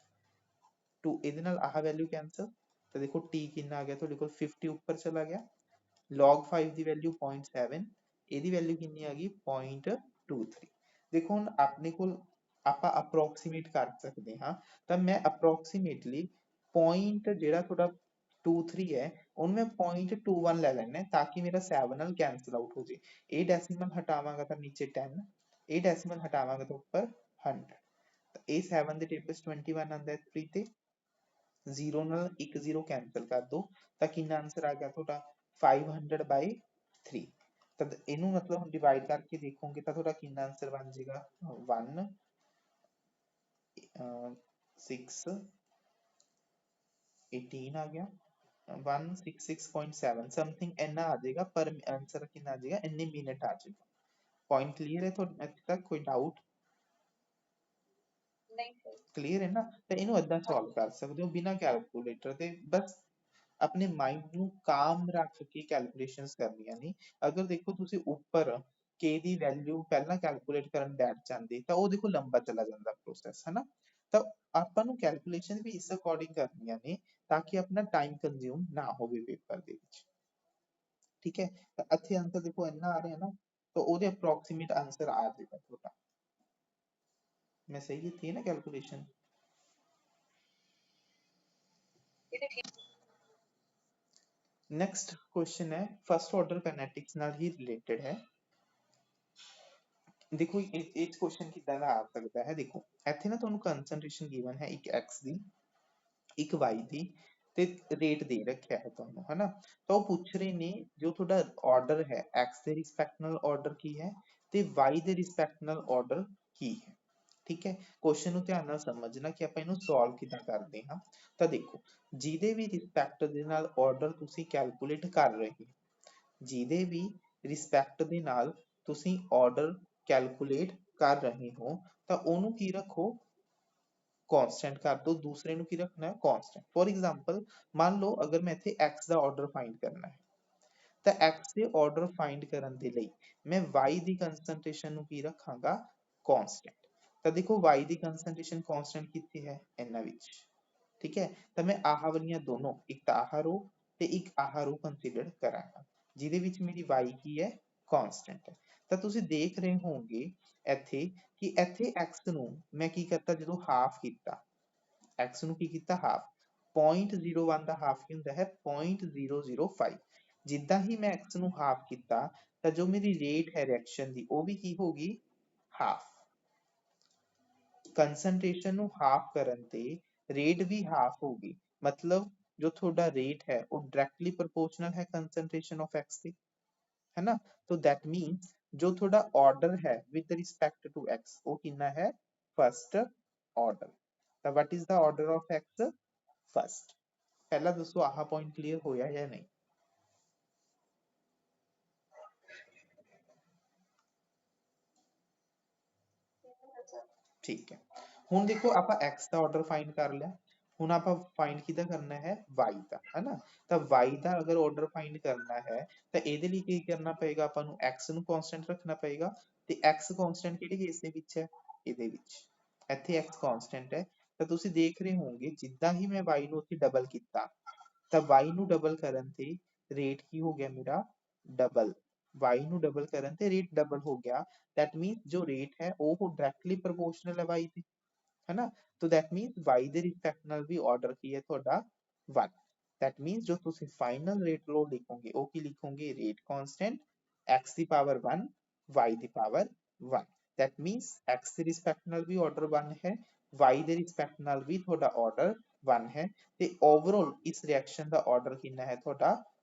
ਟੂ ਇਹਦੇ ਨਾਲ ਆਹ ਵੈਲਿਊ ਕੈਂਸਲ, ਤਾਂ ਦੇਖੋ T ਕਿੰਨਾ ਆ ਗਿਆ ਤੁਹਾਡੇ ਕੋਲ 50 ਉੱਪਰ ਚਲਾ ਗਿਆ, log 5 ਦੀ ਵੈਲਿਊ 0.7, ਇਹਦੀ ਵੈਲਿਊ ਕਿੰਨੀ ਆ ਗਈ 0.23। ਦੇਖੋ ਹੁਣ ਆਪਣੇ ਕੋਲ ਆਪਾਂ ਅਪਰੋਕਸੀਮੇਟ ਕਰ ਸਕਦੇ ਹਾਂ, ਤਾਂ ਮੈਂ ਅਪਰੋਕਸੀਮੇਟਲੀ ਪੁਆਇੰਟ ਜਿਹੜਾ ਤੁਹਾਡਾ 23 ਹੈ ਉਹਨੂੰ ਮੈਂ 0.21 ਲੈ ਲੈਣਾ ਤਾਂ ਕਿ ਮੇਰਾ 7 ਨਾਲ ਕੈਂਸਲ ਆਊਟ ਹੋ ਜੇ। ਇਹ ਡੈਸੀਮਲ ਹਟਾਵਾਂਗਾ ਤਾਂ ਨੀਚੇ 10, ਇਹ ਡੈਸੀਮਲ ਹਟਾਵਾਂਗਾ ਤਾਂ ਉੱਪਰ 100। ਤਾਂ ਇਹ 7 ਦੇ ਟੇਬਲਸ 21 ਆਉਂਦਾ ਹੈ 3 ਤੇ, 0 ਨਾਲ 1 0 ਕੈਂਸਲ ਕਰ ਦੋ, ਤਾਂ ਕਿੰਨਾ ਆਂਸਰ ਆ ਗਿਆ ਤੁਹਾਡਾ 500 by 3। ਤਾਂ ਇਹਨੂੰ ਮਤਲਬ ਹੁਣ ਡਿਵਾਈਡ ਕਰਕੇ ਦੇਖੋਗੇ ਤਾਂ ਤੁਹਾਡਾ ਕਿੰਨਾ ਆਂਸਰ ਬਣ ਜਾਏਗਾ 1 6 18 ਆ ਗਿਆ 166.7 ਸਮਥਿੰਗ ਇੰਨਾ ਆ ਜਾਏਗਾ, ਪਰ ਆਂਸਰ ਕਿੰਨਾ ਆ ਜਾਏਗਾ ਇੰਨੇ ਮਿੰਟ ਆ ਜਾਏਗਾ। पॉइंट क्लियर है? तो ਇੱਥੇ ਤੱਕ ਕੋਈ ਡਾਊਟ? नहीं सर। ਕਲੀਅਰ ਹੈ ਨਾ? ਤੇ ਇਹਨੂੰ ਏਦਾਂ ਸੋਲਵ ਕਰ ਸਕਦੇ ਹੋ ਬਿਨਾਂ ਕੈਲਕੂਲੇਟਰ ਦੇ, ਬਸ ਆਪਣੇ ਮਾਈਂਡ ਨੂੰ ਕਾਮ ਰੱਖ ਕੇ ਕੈਲਕੂਲੇਸ਼ਨਸ ਕਰਨੀਆਂ ਨੇ। ਅਗਰ ਦੇਖੋ ਤੁਸੀਂ ਉੱਪਰ k ਦੀ ਵੈਲਿਊ ਪਹਿਲਾਂ ਕੈਲਕੂਲੇਟ ਕਰਨ ਬੈਠ ਜਾਂਦੇ ਤਾਂ ਉਹ ਦੇਖੋ ਲੰਬਾ ਚਲਾ ਜਾਂਦਾ ਪ੍ਰੋਸੈਸ, ਹੈ ਨਾ? ਤਾਂ ਆਪਾਂ ਨੂੰ ਕੈਲਕੂਲੇਸ਼ਨ ਵੀ ਇਸ ਅਕੋਰਡਿੰਗ ਕਰਨੀਆਂ ਨੇ ਤਾਂ ਕਿ ਆਪਣਾ ਟਾਈਮ ਕੰਜ਼ਿਊਮ ਨਾ ਹੋਵੇ ਪੇਪਰ ਦੇ ਵਿੱਚ। ਠੀਕ ਹੈ, ਤਾਂ ਇੱਥੇ ਆਂਸਰ ਦੇਖੋ ਇੰਨਾ ਆ ਰਿਹਾ ਨਾ, ਤਾਂ ਉਹਦੇ ਅਪਰੋਕਸੀਮੇਟ ਆਂਸਰ ਆ ਜਾਏਗਾ ਤੁਹਾਡਾ। मैं सही थी ना कैलकुलेशन? नेक्स्ट क्वेश्चन है फर्स्ट ऑर्डर काइनेटिक्स ਨਾਲ ਹੀ ਰਿਲੇਟਡ ਹੈ। ਦੇਖੋ ਇਹ क्वेश्चन ਕਿੱਦਾਂ ਦਾ ਆ ਸਕਦਾ ਹੈ, ਦੇਖੋ ਇੱਥੇ ਨਾ ਤੁਹਾਨੂੰ ਕੰਸੈਂਟ੍ਰੇਸ਼ਨ ਗਿਵਨ ਹੈ ਇੱਕ x ਦੀ, ਇੱਕ y ਦੀ ਤੇ ਰੇਟ ਦੇ ਰੱਖਿਆ ਹੈ ਤੁਹਾਨੂੰ, ਹੈ ਨਾ? ਤਾਂ ਉਹ ਪੁੱਛ ਰਹੇ ਨੇ ਜੋ ਤੁਹਾਡਾ ਆਰਡਰ ਹੈ x ਦੇ ਰਿਸਪੈਕਟ ਨਾਲ ਆਰਡਰ ਕੀ ਹੈ ਤੇ y ਦੇ ਰਿਸਪੈਕਟ ਨਾਲ ਆਰਡਰ ਕੀ ਹੈ। ਠੀਕ ਹੈ, क्वेश्चन ਨੂੰ ਧਿਆਨ ਨਾਲ ਸਮਝਣਾ ਕਿ ਆਪਾਂ ਇਹਨੂੰ ਸੋਲਵ ਕਿੱਦਾਂ ਕਰਦੇ ਹਾਂ। ਤਾਂ ਦੇਖੋ ਜਿਹਦੇ ਵੀ ਰਿਸਪੈਕਟ ਦੇ ਨਾਲ ਆਰਡਰ ਤੁਸੀਂ ਕੈਲਕੂਲੇਟ ਕਰ ਰਹੇ ਹੋ, ਜਿਹਦੇ ਵੀ ਰਿਸਪੈਕਟ ਦੇ ਨਾਲ ਤੁਸੀਂ ਆਰਡਰ ਕੈਲਕੂਲੇਟ ਕਰ ਰਹੇ ਹੋ ਤਾਂ ਉਹਨੂੰ ਕੀ ਰੱਖੋ, कांस्टेंट कर दो, दूसरे ਨੂੰ ਕੀ ਰੱਖਣਾ ਹੈ कांस्टेंट। फॉर एग्जांपल मान लो अगर मैं ਇੱਥੇ x ਦਾ ਆਰਡਰ ਫਾਈਂਡ ਕਰਨਾ ਹੈ ਤਾਂ x ਦੇ ਆਰਡਰ ਫਾਈਂਡ ਕਰਨ ਦੇ ਲਈ ਮੈਂ y ਦੀ ਕੰਸੈਂਟ੍ਰੇਸ਼ਨ ਨੂੰ ਕੀ ਰੱਖਾਂਗਾ, कांस्टेंट। ਤਾਂ ਦੇਖੋ y ਦੀ ਕੰਸੈਂਟ੍ਰੇਸ਼ਨ कांस्टेंट ਕਿੱਥੇ ਹੈ, ਇਹਨਾਂ ਵਿੱਚ। ठीक है, ਤਾਂ ਮੈਂ ਆਹ ਵਾਲੀਆਂ ਦੋਨੋਂ, ਇੱਕ ਤਾਂ ਆਹ ਰੋ ਤੇ ਇੱਕ ਆਹ ਰੋ ਕੰਸੀਡਰ ਕਰਾਂਗਾ ਜਿਹਦੇ ਵਿੱਚ ਮੇਰੀ y ਕੀ ਹੈ, कांस्टेंट ਹੈ। ਤਾਂ ਤੁਸੀਂ ਦੇਖ ਰਹੇ ਹੋਵੋਗੇ ਇੱਥੇ ਕਿ ਇੱਥੇ x ਨੂੰ ਮੈਂ ਕੀ ਕਰਤਾ, ਜਦੋਂ ਹਾਫ ਕੀਤਾ x ਨੂੰ ਕੀ ਕੀਤਾ, ਹਾਫ। 0.01 ਦਾ ਹਾਫ ਕੀ ਹੁੰਦਾ ਹੈ, 0.005। ਜਿੱਦਾਂ ਹੀ ਮੈਂ x ਨੂੰ ਹਾਫ ਕੀਤਾ ਤਾਂ ਜੋ ਮੇਰੀ ਰੇਟ ਹੈ ਰਿਐਕਸ਼ਨ ਦੀ ਉਹ ਵੀ ਕੀ ਹੋਗੀ, ਹਾਫ। ਕੰਸੈਂਟ੍ਰੇਸ਼ਨ ਨੂੰ ਹਾਫ ਕਰਨ ਤੇ ਰੇਟ ਵੀ ਹਾਫ ਹੋਗੀ, ਮਤਲਬ ਜੋ ਤੁਹਾਡਾ ਰੇਟ ਹੈ ਉਹ ਡਾਇਰੈਕਟਲੀ ਪ੍ਰੋਪੋਰਸ਼ਨਲ ਹੈ ਕੰਸੈਂਟ੍ਰੇਸ਼ਨ ਆਫ x ਦੇ, है ना? तो दैट मीन्स जो थोड़ा ऑर्डर है विद रिस्पेक्ट टू x वो कितना है, फर्स्ट ऑर्डर। तो what is the order of x, first. पहला दोस्तों आहा पॉइंट क्लियर होया या नहीं? ठीक है, ਹੁਣ ਦੇਖੋ ਆਪਾਂ x ਦਾ ਆਰਡਰ ਫਾਈਂਡ ਕਰ ਲਿਆ, ਹੁਣ ਆਪਾਂ ਫਾਈਂਡ ਕਿਹਦਾ ਕਰਨਾ ਹੈ, y ਦਾ, ਹੈ ਨਾ? ਤਾਂ y ਦਾ ਅਗਰ ਆਰਡਰ ਫਾਈਂਡ ਕਰਨਾ ਹੈ ਤਾਂ ਇਹਦੇ ਲਈ ਕੀ ਕਰਨਾ ਪਏਗਾ, ਆਪਾਂ ਨੂੰ x ਨੂੰ ਕਾਂਸਟੈਂਟ ਰੱਖਣਾ ਪਏਗਾ ਤੇ x ਕਾਂਸਟੈਂਟ ਕਿਹੜੇ ਕੇਸ ਦੇ ਵਿੱਚ ਹੈ, ਇਹਦੇ ਵਿੱਚ। ਇੱਥੇ x ਕਾਂਸਟੈਂਟ ਹੈ ਤਾਂ ਤੁਸੀਂ ਦੇਖ ਰਹੇ ਹੋਵੋਗੇ ਜਿੱਦਾਂ ਹੀ ਮੈਂ y ਨੂੰ ਉੱਥੇ ਡਬਲ ਕੀਤਾ ਤਾਂ y ਨੂੰ ਡਬਲ ਕਰਨ ਤੇ ਰੇਟ ਕੀ ਹੋ ਗਿਆ ਮੇਰਾ, ਡਬਲ। y ਨੂੰ ਡਬਲ ਕਰਨ ਤੇ ਰੇਟ ਡਬਲ ਹੋ ਗਿਆ, दैट मीन्स जो रेट है वो डायरेक्टली प्रोपोर्शनल है y ਦੇ, है ना? तो दैट मीन्स y ਦੇ ਰਿਸਪੈਕਟ ਨਾਲ ਵੀ ਆਰਡਰ ਕੀ ਹੈ ਤੁਹਾਡਾ, 1। दैट मीन्स जो ਤੁਸੀਂ ਫਾਈਨਲ ਰੇਟ ਲੋ ਲਿਖੋਗੇ ਉਹ ਕੀ ਲਿਖੋਗੇ, rate constant x the power 1 y the power 1। That means x ਦੇ ਰਿਸਪੈਕਟ ਨਾਲ ਵੀ ਆਰਡਰ 1 ਹੈ, y ਦੇ ਰਿਸਪੈਕਟ ਨਾਲ ਵੀ ਤੁਹਾਡਾ ਆਰਡਰ 1 ਹੈ ਤੇ ਓਵਰਆਲ ਇਸ ਰਿਐਕਸ਼ਨ ਦਾ ਆਰਡਰ ਕਿੰਨਾ ਹੈ ਤੁਹਾਡਾ,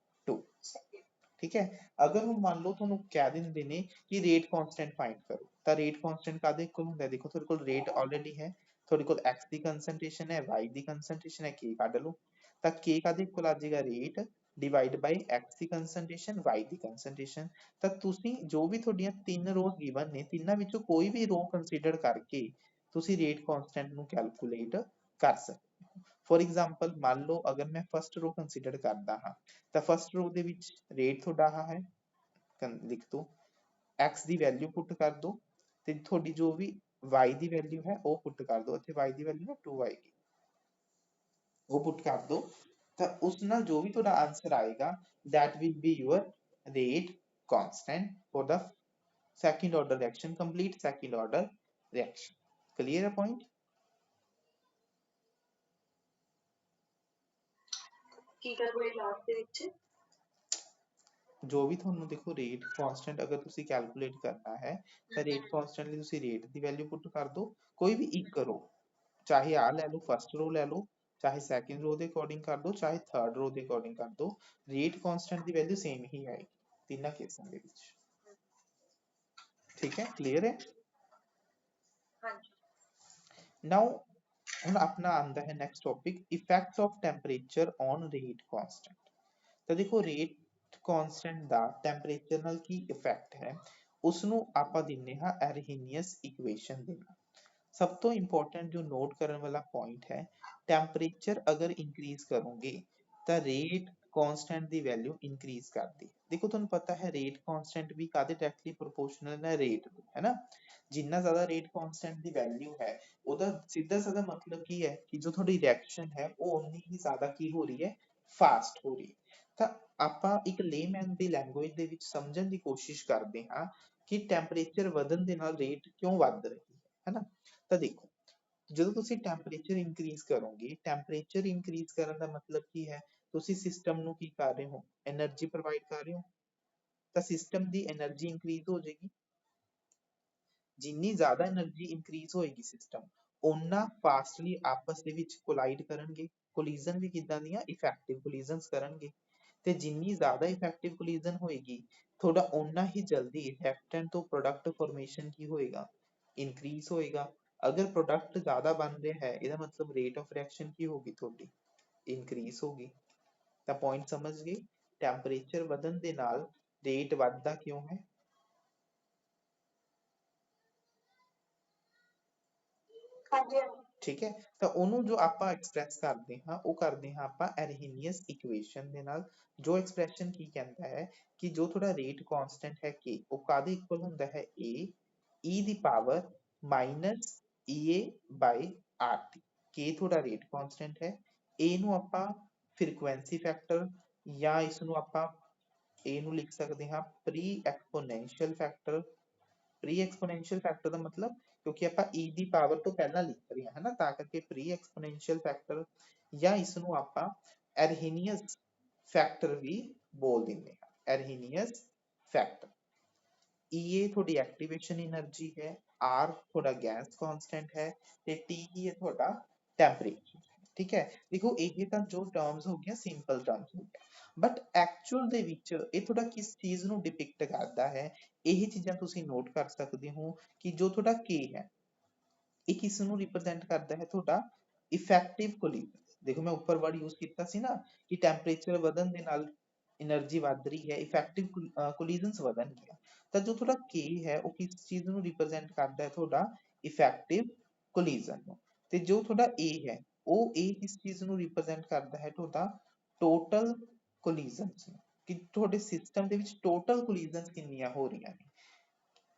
2। ठीक है, अगर हम मान लो ਤੁਹਾਨੂੰ ਕਹਿ ਦਿੰਦੇ ਨੇ ਕਿ ਰੇਟ ਕਾਂਸਟੈਂਟ ਫਾਈਂਡ ਕਰੋ ਤਾਂ ਰੇਟ ਕਾਂਸਟੈਂਟ ਕਾਦੇ ਕੋਲ ਹੁੰਦਾ, ਦੇਖੋ ਤੁਹਾਡੇ ਕੋਲ ਰੇਟ ਆਲਰੇਡੀ ਹੈ, ਤੁਹਾਡੇ ਕੋਲ x ਦੀ ਕੰਸੈਂਟ੍ਰੇਸ਼ਨ ਹੈ, y ਦੀ ਕੰਸੈਂਟ੍ਰੇਸ਼ਨ ਹੈ, k ਕੱਢ ਲਓ ਤਾਂ k ਕਾਦੇ ਕੋਲ ਆ ਜਾਏਗਾ, ਰੇਟ ਡਿਵਾਈਡ ਬਾਈ x ਦੀ ਕੰਸੈਂਟ੍ਰੇਸ਼ਨ, y ਦੀ ਕੰਸੈਂਟ੍ਰੇਸ਼ਨ। ਤਾਂ ਤੁਸੀਂ ਜੋ ਵੀ ਤੁਹਾਡੀਆਂ ਤਿੰਨ ਰੋਜ਼ ਗਿਵਨ ਨੇ ਤਿੰਨਾਂ ਵਿੱਚੋਂ ਕੋਈ ਵੀ ਰੋ ਕੰਸੀਡਰ ਕਰਕੇ ਤੁਸੀਂ ਰੇਟ ਕਾਂਸਟੈਂਟ ਨੂੰ ਕੈਲਕੂਲੇਟ ਕਰ ਸਕਦੇ ਹੋ। ਫॉर एग्जांपल मान लो अगर मैं फर्स्ट रो कंसीडर करता हाँ ਤਾਂ ਫਸਟ ਰੋ ਦੇ ਵਿੱਚ ਰੇਟ ਤੁਹਾਡਾ ਆਹ ਹੈ, ਲਿਖ ਦੋ, x ਦੀ ਵੈਲਿਊ ਪੁੱਟ ਕਰ ਦੋ ਤੇ ਤੁਹਾਡੀ ਜੋ ਵੀ y ਦੀ ਵੈਲਿਊ ਹੈ ਉਹ ਪੁੱਟ ਕਰ ਦੋ, ਇੱਥੇ y ਦੀ ਵੈਲਿਊ ਨਾ 2 ਆਏਗੀ, ਉਹ ਪੁੱਟ ਕਰ ਦੋ ਤਾਂ ਉਸ ਨਾਲ ਜੋ ਵੀ ਤੁਹਾਡਾ ਆਨਸਰ ਆਏਗਾ that will be your rate constant for the second order reaction, complete second order reaction। clear है point? ਕੀ ਕਰੋਗੇ ਲਾਸਟ ਦੇ ਵਿੱਚ, ਜੋ ਵੀ ਤੁਹਾਨੂੰ ਦੇਖੋ ਰੇਟ ਕਾਂਸਟੈਂਟ ਅਗਰ ਤੁਸੀਂ ਕੈਲਕੂਲੇਟ ਕਰਨਾ ਹੈ ਤਾਂ ਰੇਟ ਕਾਂਸਟੈਂਟ ਲਈ ਤੁਸੀਂ ਰੇਟ ਦੀ ਵੈਲਿਊ ਪੁੱਟ ਕਰ ਦਿਓ, ਕੋਈ ਵੀ ਇੱਕ ਕਰੋ, ਚਾਹੇ ਆ ਲੈ ਲਓ ਫਸਟ ਰੋ ਲੈ ਲਓ, ਚਾਹੇ ਸੈਕਿੰਡ ਰੋ ਦੇ ਅਕੋਰਡਿੰਗ ਕਰ ਦਿਓ, ਚਾਹੇ ਥਰਡ ਰੋ ਦੇ ਅਕੋਰਡਿੰਗ ਕਰ ਦਿਓ, ਰੇਟ ਕਾਂਸਟੈਂਟ ਦੀ ਵੈਲਿਊ ਸੇਮ ਹੀ ਆਏਗੀ ਤਿੰਨਾਂ ਕੇਸਾਂ ਦੇ ਵਿੱਚ। ਠੀਕ ਹੈ, ਕਲੀਅਰ ਹੈ? ਹਾਂਜੀ। ਨਾਓ ਹੁਣ ਆਪਣਾ ਆਂਦਾ ਹੈ next topic, effect of temperature on rate constant. ਤਾਂ ਦੇਖੋ ਰੇਟ ਕਾਂਸਟੈਂਟ ਦਾ ਟੈਂਪਰੇਚਰ ਨਾਲ ਕੀ ਇਫੈਕਟ ਹੈ ਉਸਨੂੰ ਆਪਾਂ ਦਿੰਨੇ ਹਾਂ ਐਰਹੀਨੀਅਸ ਇਕੁਏਸ਼ਨ ਦੇ ਨਾਲ। ਸਭ ਤੋਂ ਇੰਪੋਰਟੈਂਟ ਜੋ ਨੋਟ ਕਰਨ ਵਾਲਾ ਪੁਆਇੰਟ ਹੈ, ਟੈਂਪਰੇਚਰ ਅਗਰ ਇੰਕਰੀਜ਼ ਕਰੋਗੇ ਤਾਂ ਰੇਟ ਕਾਂਸਟੈਂਟ ਦੀ ਵੈਲਿਊ ਇੰਕਰੀਜ਼ ਕਰਦੀ ਹੈ। ਦੇਖੋ ਤੁਹਾਨੂੰ ਪਤਾ ਹੈ ਰੇਟ ਕਾਂਸਟੈਂਟ ਵੀ ਕਾਹਦੇ ਡਾਇਰੈਕਟਲੀ ਪ੍ਰੋਪੋਰਸ਼ਨਲ ਹੈ, ਰੇਟ ਦੇ, ਹੈ ਨਾ। ਜਿੰਨਾ ਜ਼ਿਆਦਾ ਰੇਟ ਕਾਂਸਟੈਂਟ ਦੀ ਵੈਲਿਊ ਹੈ, ਉਹਦਾ ਸਿੱਧਾ ਸਾਦਾ ਮਤਲਬ ਕੀ ਹੈ ਕਿ ਜੋ ਤੁਹਾਡੀ ਰਿਐਕਸ਼ਨ ਹੈ ਉਹ ਉਨੀ ਹੀ ਜ਼ਿਆਦਾ ਕੀ ਹੋ ਰਹੀ ਹੈ, ਫਾਸਟ ਹੋ ਰਹੀ ਹੈ। ਤਾਂ ਆਪਾਂ ਇੱਕ ਲੇਮੈਨ ਦੀ ਲੈਂਗੁਏਜ ਦੇ ਵਿੱਚ ਸਮਝਣ ਦੀ ਕੋਸ਼ਿਸ਼ ਕਰਦੇ ਹਾਂ ਕਿ ਟੈਂਪਰੇਚਰ ਵਧਣ ਦੇ ਨਾਲ ਰੇਟ ਕਿਉਂ ਵੱਧ ਰਹੀ ਹੈ ਨਾ। ਤਾਂ ਦੇਖੋ, ਜਦੋਂ ਤੁਸੀਂ ਟੈਂਪਰੇਚਰ ਇੰਕਰੀਜ਼ ਕਰੋਗੇ, ਟੈਂਪਰੇਚਰ ਇੰਕਰੀਜ਼ ਕਰਨ ਦਾ ਮਤਲਬ ਕੀ ਹੈ, ਤੁਸੀਂ ਸਿਸਟਮ ਨੂੰ ਕੀ ਕਰ ਰਹੇ ਹੋ, એનર્ਜੀ ਪ੍ਰੋਵਾਈਡ ਕਰ ਰਹੇ ਹੋ, ਤਾਂ ਸਿਸਟਮ ਦੀ એનર્ਜੀ ਇੰਕਰੀਜ਼ ਹੋ ਜਾਏਗੀ। ਜਿੰਨੀ ਜ਼ਿਆਦਾ એનર્ਜੀ ਇੰਕਰੀਜ਼ ਹੋਏਗੀ ਸਿਸਟਮ, ਓਨਾ ਫਾਸਟਲੀ ਆਪਸ ਦੇ ਵਿੱਚ ਕੋਲਾਈਡ ਕਰਨਗੇ। ਕੋਲੀਜ਼ਨ ਵੀ ਕਿੱਦਾਂ ਦੀਆਂ, ਇਫੈਕਟਿਵ ਕੋਲੀਜ਼ਨਸ ਕਰਨਗੇ। ਤੇ ਜਿੰਨੀ ਜ਼ਿਆਦਾ ਇਫੈਕਟਿਵ ਕੋਲੀਜ਼ਨ ਹੋਏਗੀ, ਤੁਹਾਡਾ ਓਨਾ ਹੀ ਜਲਦੀ ਰਿਐਕਟੈਂਟ ਤੋਂ ਪ੍ਰੋਡਕਟ ਫਾਰਮੇਸ਼ਨ ਕੀ ਹੋਏਗਾ, ਇਨਕਰੀਜ਼ ਹੋਏਗਾ। ਅਗਰ ਪ੍ਰੋਡਕਟ ਜ਼ਿਆਦਾ ਬਣ ਰਿਹਾ ਹੈ, ਇਹਦਾ ਮਤਲਬ ਰੇਟ ਆਫ ਰਿਐਕਸ਼ਨ ਕੀ ਹੋਗੀ ਤੁਹਾਡੀ, ਇਨਕਰੀਜ਼ ਹੋਗੀ। ਤਾਂ ਪੁਆਇੰਟ ਸਮਝ ਗਏ, ਟੈਂਪਰੇਚਰ ਵਧਣ ਦੇ ਨਾਲ ਰੇਟ ਵੱਧਦਾ ਕਿਉਂ ਹੈ। ਠੀਕ ਹੈ, ਤਾਂ ਉਹਨੂੰ ਜੋ ਆਪਾਂ ਐਕਸਪ੍ਰੈਸ ਕਰਦੇ ਹਾਂ, ਉਹ ਕਰਦੇ ਹਾਂ ਆਪਾਂ ਐਰਹੀਨੀਅਸ ਇਕੁਏਸ਼ਨ ਦੇ ਨਾਲ। ਜੋ ਐਕਸਪ੍ਰੈਸ਼ਨ ਕੀ ਕਹਿੰਦਾ ਹੈ ਕਿ ਜੋ ਤੁਹਾਡਾ ਰੇਟ ਕਾਂਸਟੈਂਟ ਹੈ k, ਉਹ ਕਾਹਦੇ ਇਕੁਅਲ ਹੁੰਦਾ ਹੈ, a e ਦੀ power minus ea by rt। k ਤੁਹਾਡਾ ਰੇਟ ਕਾਂਸਟੈਂਟ ਹੈ, a ਨੂੰ ਆਪਾਂ ਫ੍ਰੀਕੁਐਂਸੀ ਫੈਕਟਰ, ਜਾਂ ਇਸ ਨੂੰ ਆਪਾਂ a ਨੂੰ ਲਿਖ ਸਕਦੇ ਹਾਂ ਪ੍ਰੀ ਐਕਸਪੋਨੈਂਸ਼ੀਅਲ ਫੈਕਟਰ। ਪ੍ਰੀ ਐਕਸਪੋਨੈਂਸ਼ੀਅਲ ਫੈਕਟਰ ਦਾ ਮਤਲਬ, ਕਿਉਂਕਿ ਆਪਾਂ e ਦੀ ਪਾਵਰ ਤੋਂ ਪਹਿਲਾਂ ਲਿਖ ਰਹੇ ਹਾਂ, ਹੈ ਨਾ, ਤਾਂ ਕਰਕੇ ਪ੍ਰੀ ਐਕਸਪੋਨੈਂਸ਼ੀਅਲ ਫੈਕਟਰ, ਜਾਂ ਇਸ ਨੂੰ ਆਪਾਂ ਐਰਹੀਨੀਅਸ ਫੈਕਟਰ ਵੀ ਬੋਲ ਦਿੰਦੇ ਹਾਂ, ਐਰਹੀਨੀਅਸ ਫੈਕਟਰ। ਈਏ ਤੁਹਾਡੀ ਐਕਟੀਵੇਸ਼ਨ એનર્ਜੀ ਹੈ, ਆਰ ਤੁਹਾਡਾ ਗੈਸ ਕਾਂਸਟੈਂਟ ਹੈ, ਤੇ ਟੀ ਹੀ ਹੈ ਤੁਹਾਡਾ ਟੈਂਪਰੇਚਰ। ਠੀਕ ਹੈ, ਦੇਖੋ ਇਹ ਤਾਂ ਜੋ ਟਰਮਸ ਹੋ ਗਈਆਂ ਸਿੰਪਲ ਟਰਮਸ ਹੋ ਗਈਆਂ, ਬਟ ਐਕਚੁਅਲ ਦੇ ਵਿੱਚ ਇਹ ਤੁਹਾਡਾ ਕਿਸ ਚੀਜ਼ ਨੂੰ ਡਿਪਿਕਟ ਕਰਦਾ ਹੈ, ਇਹ ਚੀਜ਼ਾਂ ਤੁਸੀਂ ਨੋਟ ਕਰ ਸਕਦੇ ਹੋ ਕਿ ਜੋ ਤੁਹਾਡਾ k ਹੈ, ਇਹ ਕਿਸ ਨੂੰ ਰਿਪਰੈਜ਼ੈਂਟ ਕਰਦਾ ਹੈ, ਤੁਹਾਡਾ ਇਫੈਕਟਿਵ ਕੋਲੀਜ਼ਨ। ਦੇਖੋ ਮੈਂ ਉੱਪਰ ਵਰਡ ਯੂਜ਼ ਕੀਤਾ ਸੀ ਨਾ ਕਿ ਟੈਂਪਰੇਚਰ ਵਧਣ ਦੇ ਨਾਲ એનર્ਜੀ ਵੱਧ ਰਹੀ ਹੈ, ਇਫੈਕਟਿਵ ਕੋਲੀਜ਼ਨਸ ਵਧਣਗੀਆਂ। ਤਾਂ ਜੋ ਤੁਹਾਡਾ k ਹੈ, ਉਹ ਕਿਸ ਚੀਜ਼ ਨੂੰ ਰਿਪਰੈਜ਼ੈਂਟ ਕਰਦਾ ਹੈ, ਤੁਹਾਡਾ ਇਫੈਕਟਿਵ ਕੋਲੀਜ਼ਨ ਨੂੰ। ਤੇ ਜੋ ਤੁਹਾਡਾ a ਹੈ, ਉਹ a ਕਿਸ ਚੀਜ਼ ਨੂੰ ਰਿਪਰੈਜ਼ੈਂਟ ਕਰਦਾ ਹੈ, ਤੁਹਾਡਾ ਟੋਟਲ ਕੋਲੀਜ਼ਨਸ ਨੂੰ, ਕਿ ਤੁਹਾਡੇ ਸਿਸਟਮ ਦੇ ਵਿੱਚ ਟੋਟਲ ਕੋਲੀਜ਼ਨਸ ਕਿੰਨੀਆਂ ਹੋ ਰਹੀਆਂ ਨੇ।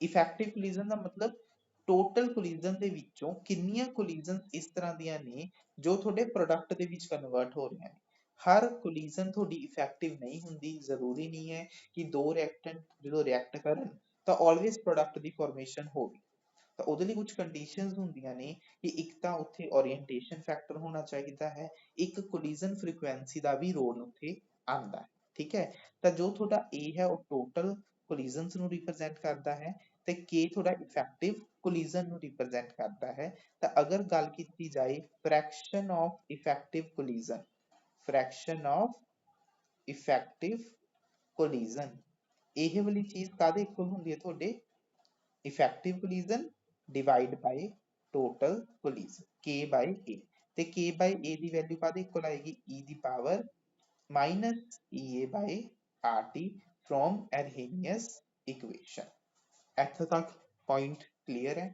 ਇਫੈਕਟਿਵ ਕੋਲੀਜ਼ਨ ਦਾ ਮਤਲਬ ਟੋਟਲ ਕੋਲੀਜ਼ਨ ਦੇ ਵਿੱਚੋਂ ਕਿੰਨੀਆਂ ਕੋਲੀਜ਼ਨਸ ਇਸ ਤਰ੍ਹਾਂ ਦੀਆਂ ਨੇ ਜੋ ਤੁਹਾਡੇ ਪ੍ਰੋਡਕਟ ਦੇ ਵਿੱਚ ਕਨਵਰਟ ਹੋ ਰਹੀਆਂ ਨੇ। ਹਰ ਕੋਲੀਜ਼ਨ ਤੁਹਾਡੀ ਇਫੈਕਟਿਵ ਨਹੀਂ ਹੁੰਦੀ, ਜ਼ਰੂਰੀ ਨਹੀਂ ਹੈ ਕਿ ਦੋ ਰਿਐਕਟੈਂਟ ਜਦੋਂ ਰਿਐਕਟ ਕਰਨ ਤਾਂ ਆਲਵੇਜ਼ ਪ੍ਰੋਡਕਟ ਦੀ ਫਾਰਮੇਸ਼ਨ ਹੋਵੇ। ਤਾਂ ਉਹਦੇ ਲਈ ਕੁਝ ਕੰਡੀਸ਼ਨਸ ਹੁੰਦੀਆਂ ਨੇ ਕਿ ਇੱਕ ਤਾਂ ਉੱਥੇ ਓਰੀਐਂਟੇਸ਼ਨ ਫੈਕਟਰ ਹੋਣਾ ਚਾਹੀਦਾ ਹੈ, ਇੱਕ ਕੋਲੀਜ਼ਨ ਫ੍ਰੀਕੁਐਂਸੀ ਦਾ ਵੀ ਰੋਲ ਉੱਥੇ ਆਉਂਦਾ ਹੈ। ਠੀਕ ਹੈ, ਤਾਂ ਜੋ ਤੁਹਾਡਾ a ਹੈ ਉਹ ਟੋਟਲ ਕੋਲੀਜ਼ਨਸ ਨੂੰ ਰਿਪਰੈਜ਼ੈਂਟ ਕਰਦਾ ਹੈ, ਤੇ k ਤੁਹਾਡਾ ਇਫੈਕਟਿਵ ਕੋਲੀਜ਼ਨ ਨੂੰ ਰਿਪਰੈਜ਼ੈਂਟ ਕਰਦਾ ਹੈ। ਤਾਂ ਅਗਰ ਗੱਲ ਕੀਤੀ ਜਾਏ fraction of effective collision, fraction of effective collision, ਇਹ ਵਾਲੀ ਚੀਜ਼ ਕਾਹਦੇ ਇਕੁਅਲ ਹੁੰਦੀ ਹੈ, ਤੁਹਾਡੇ effective collision divide by total collision, k by a। ਤੇ k ਬਾਈ a ਦੀ ਵੈਲਿਊ ਕਾਹਦੇ ਇਕੁਅਲ ਆਏਗੀ, e ਦੀ power minus ea by rt from Arrhenius equation. ਇੱਥੇ ਤੱਕ ਪੁਆਇੰਟ ਕਲੀਅਰ ਹੈ।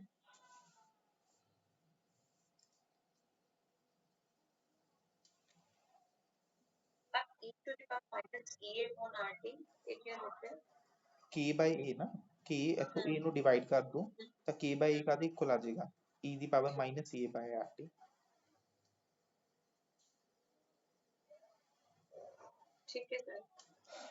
e to the power minus ea upon rt, ये क्या होता है, k by a ਨਾ, k ਇੱਥੋਂ a ਨੂੰ ਡਿਵਾਈਡ ਕਰ ਦੋ ਤਾਂ k by a ਕਾਹਦੇ ਇਕੁਅਲ ਆ ਜਾਏਗਾ, e ਦੀ power minus a by rt। ठीक है सर।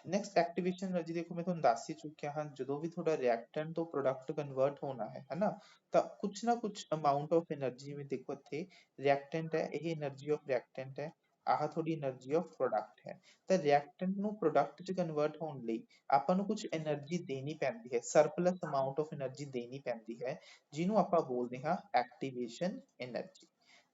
ਨੈਕਸਟ ਐਕਟੀਵੇਸ਼ਨ એનર્ਜੀ, ਦੇਖੋ ਮੈਂ ਤੁਹਾਨੂੰ ਦੱਸ ਹੀ ਚੁੱਕਿਆ ਹਾਂ, ਜਦੋਂ ਵੀ ਤੁਹਾਡਾ ਰਿਐਕਟੈਂਟ ਤੋਂ ਪ੍ਰੋਡਕਟ ਕਨਵਰਟ ਹੋਣਾ ਹੈ ਨਾ, ਤਾਂ ਕੁਛ ਨਾ ਕੁਛ ਅਮਾਉਂਟ ਆਫ એનર્ਜੀ, ਜਿਵੇਂ ਦੇਖੋ ਇੱਥੇ ਰਿਐਕਟੈਂਟ ਹੈ, ਇਹ એનર્ਜੀ ਆਫ ਰਿਐਕਟੈਂਟ ਹੈ, ਆਹ ਤੁਹਾਡੀ એનર્ਜੀ ਆਫ ਪ੍ਰੋਡਕਟ ਹੈ। ਤਾਂ ਰਿਐਕਟੈਂਟ ਨੂੰ ਪ੍ਰੋਡਕਟ 'ਚ ਕਨਵਰਟ ਹੋਣ ਲਈ ਆਪਾਂ ਨੂੰ ਕੁਝ એનર્ਜੀ ਦੇਣੀ ਪੈਂਦੀ ਹੈ, ਸਰਪਲਸ ਅਮਾਉਂਟ ਆਫ એનર્ਜੀ ਦੇਣੀ ਪੈਂਦੀ ਹੈ, ਜਿਹਨੂੰ ਆਪਾਂ ਬੋਲਦੇ ਹਾਂ ਐਕਟੀਵੇਸ਼ਨ એનર્ਜੀ।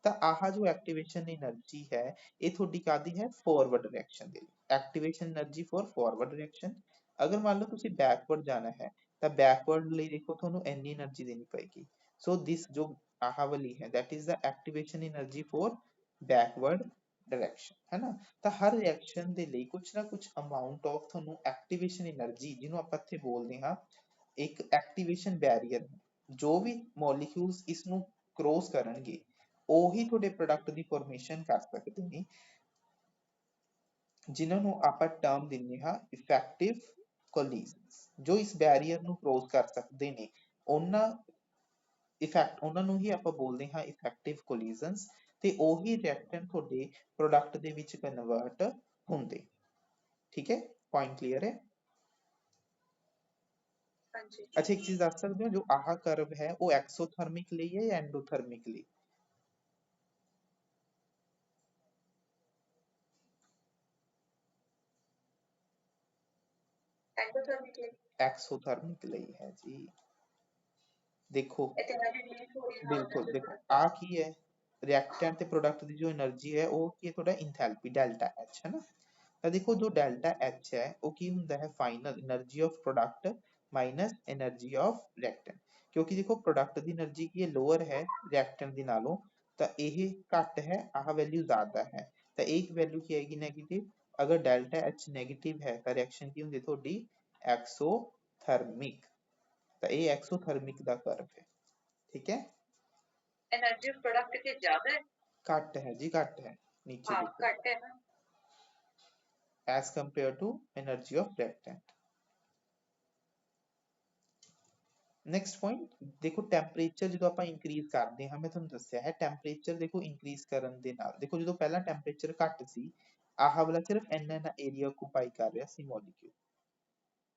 ਤਾਂ ਆਹ ਜੋ ਐਕਟੀਵੇਸ਼ਨ એનર્ਜੀ ਹੈ, ਇਹ ਤੁਹਾਡੀ ਕਾਹਦੀ ਹੈ, forward reaction the. Activation energy for forward reaction. ਅਗਰ ਮੰਨ ਲਓ ਤੁਸੀਂ ਬੈਕਵਰਡ ਜਾਣਾ ਹੈ, ਤਾਂ ਬੈਕਵਰਡ ਲਈ ਦੇਖੋ ਤੁਹਾਨੂੰ ਇੰਨੀ એનર્ਜੀ ਦੇਣੀ ਪਏਗੀ। ਸੋ ਦਿਸ ਜੋ ਆਹ ਵਾਲੀ ਹੈ, that is the activation energy for backward direction, ਹੈ ਨਾ। ਤਾਂ ਹਰ ਰਿਐਕਸ਼ਨ ਦੇ ਲਈ ਕੁਛ ਨਾ ਕੁਛ ਅਮਾਉਂਟ ਆਫ ਤੁਹਾਨੂੰ ਐਕਟੀਵੇਸ਼ਨ એનર્ਜੀ, ਜਿਹਨੂੰ ਆਪਾਂ ਇੱਥੇ ਬੋਲਦੇ ਹਾਂ ਇੱਕ ਐਕਟੀਵੇਸ਼ਨ ਬੈਰੀਅਰ ਹੈ। ਜੋ ਵੀ ਮੋਲੀਕਿਊਲਸ ਇਸ ਨੂੰ ਕ੍ਰੋਸ ਕਰਨਗੇ ਉਹੀ ਤੁਹਾਡੇ ਪ੍ਰੋਡਕਟ ਦੀ ਫਾਰਮੇਸ਼ਨ ਕਰ ਸਕਦੇ ਨੇ, ਜਿਨ੍ਹਾਂ ਨੂੰ ਆਪਾਂ ਟਰਮ ਦਿੰਦੇ ਹਾਂ ਇਫੈਕਟਿਵ ਕੋਲੀਜ਼ਨਸ। ਜੋ ਇਸ ਬੈਰੀਅਰ ਨੂੰ ਕ੍ਰੋਸ ਕਰ ਸਕਦੇ ਨੇ ਉਹਨਾਂ ਨੂੰ ਹੀ ਆਪਾਂ ਬੋਲਦੇ ਹਾਂ ਇਫੈਕਟਿਵ ਕੋਲੀਜ਼ਨਸ, ਤੇ ਉਹੀ ਰਿਐਕਟੈਂਟ ਤੁਹਾਡੇ ਪ੍ਰੋਡਕਟ ਦੇ ਵਿੱਚ ਕਨਵਰਟ ਹੁੰਦੇ। ਠੀਕ ਹੈ, ਪੁਆਇੰਟ ਕਲੀਅਰ ਹੈ? ਅੱਛਾ, ਇੱਕ ਚੀਜ਼ ਦੱਸ ਸਕਦੇ ਹੋ, ਜੋ ਆਹ ਕਰਵ ਹੈ ਉਹ ਐਕਸੋਥਰਮਿਕ ਲਈ ਹੈ ਜਾਂ ਐਂਡੋਥਰਮਿਕ ਲਈ? ਐਕਸੋਥਰਮਿਕ ਲਈ ਹੈ ਜੀ। ਦੇਖੋ ਬਿਲਕੁਲ, ਦੇਖੋ ਆ ਕੀ ਹੈ, ਰਿਐਕਟੈਂਟ ਤੇ ਪ੍ਰੋਡਕਟ ਦੀ ਜੋ એનર્ਜੀ ਹੈ ਉਹ ਕੀ ਹੈ ਤੁਹਾਡਾ ਇੰਥੈਲਪੀ ਡੈਲਟਾ ਐਚ ਹੈ ਨਾ। ਤਾਂ ਦੇਖੋ ਜੋ ਡੈਲਟਾ ਐਚ ਹੈ ਉਹ ਕੀ ਹੁੰਦਾ ਹੈ, final energy of product minus energy of reactant. ਕਿਉਂਕਿ ਦੇਖੋ ਪ੍ਰੋਡਕਟ ਦੀ એનર્ਜੀ ਕੀ ਹੈ, ਲੋਅਰ ਹੈ ਰਿਐਕਟੈਂਟ ਦੀ ਨਾਲੋਂ, ਤਾਂ ਇਹ ਘੱਟ ਹੈ, ਆਹ ਵੈਲਿਊ ਜ਼ਿਆਦਾ ਹੈ, ਤਾਂ ਇਹ ਵੈਲਿਊ ਕੀ ਆਏਗੀ, ਨੈਗੇਟਿਵ। ਅਗਰ ਡੈਲਟਾ ਐਚ ਨੈਗੇਟਿਵ ਹੈ ਤਾਂ ਰਿਐਕਸ਼ਨ ਕੀ ਹੁੰਦੀ ਤੁਹਾਡੀ ਐਕਸੋਥਰਮਿਕ। ਤਾਂ ਇਹ ਐਕਸੋਥਰਮਿਕ ਦਾ ਕਰਵ ਹੈ। ਠੀਕ ਹੈ, एनर्जी ऑफ प्रोडक्ट से ज्यादा है, घट है जी, घट है, नीचे देखो घट है ना, as compared to energy of reactant। Next point देखो, ਟੈਂਪਰੇਚਰ ਜਦੋਂ ਆਪਾਂ ਇੰਕਰੀਜ਼ ਕਰਦੇ ਹਾਂ, ਮੈਂ ਤੁਹਾਨੂੰ ਦੱਸਿਆ ਹੈ ਟੈਂਪਰੇਚਰ ਦੇਖੋ ਇੰਕਰੀਜ਼ ਕਰਨ ਦੇ ਨਾਲ, ਦੇਖੋ ਜਦੋਂ ਪਹਿਲਾਂ ਟੈਂਪਰੇਚਰ ਘੱਟ ਸੀ, ਆਹ ਵਾਲਾ ਸਿਰਫ ਇੰਨਾ ਏਰੀਆ ਆਕੂਪਾਈ ਕਰ ਰਿਹਾ ਸੀ ਮੋਲੀਕਿਊਲ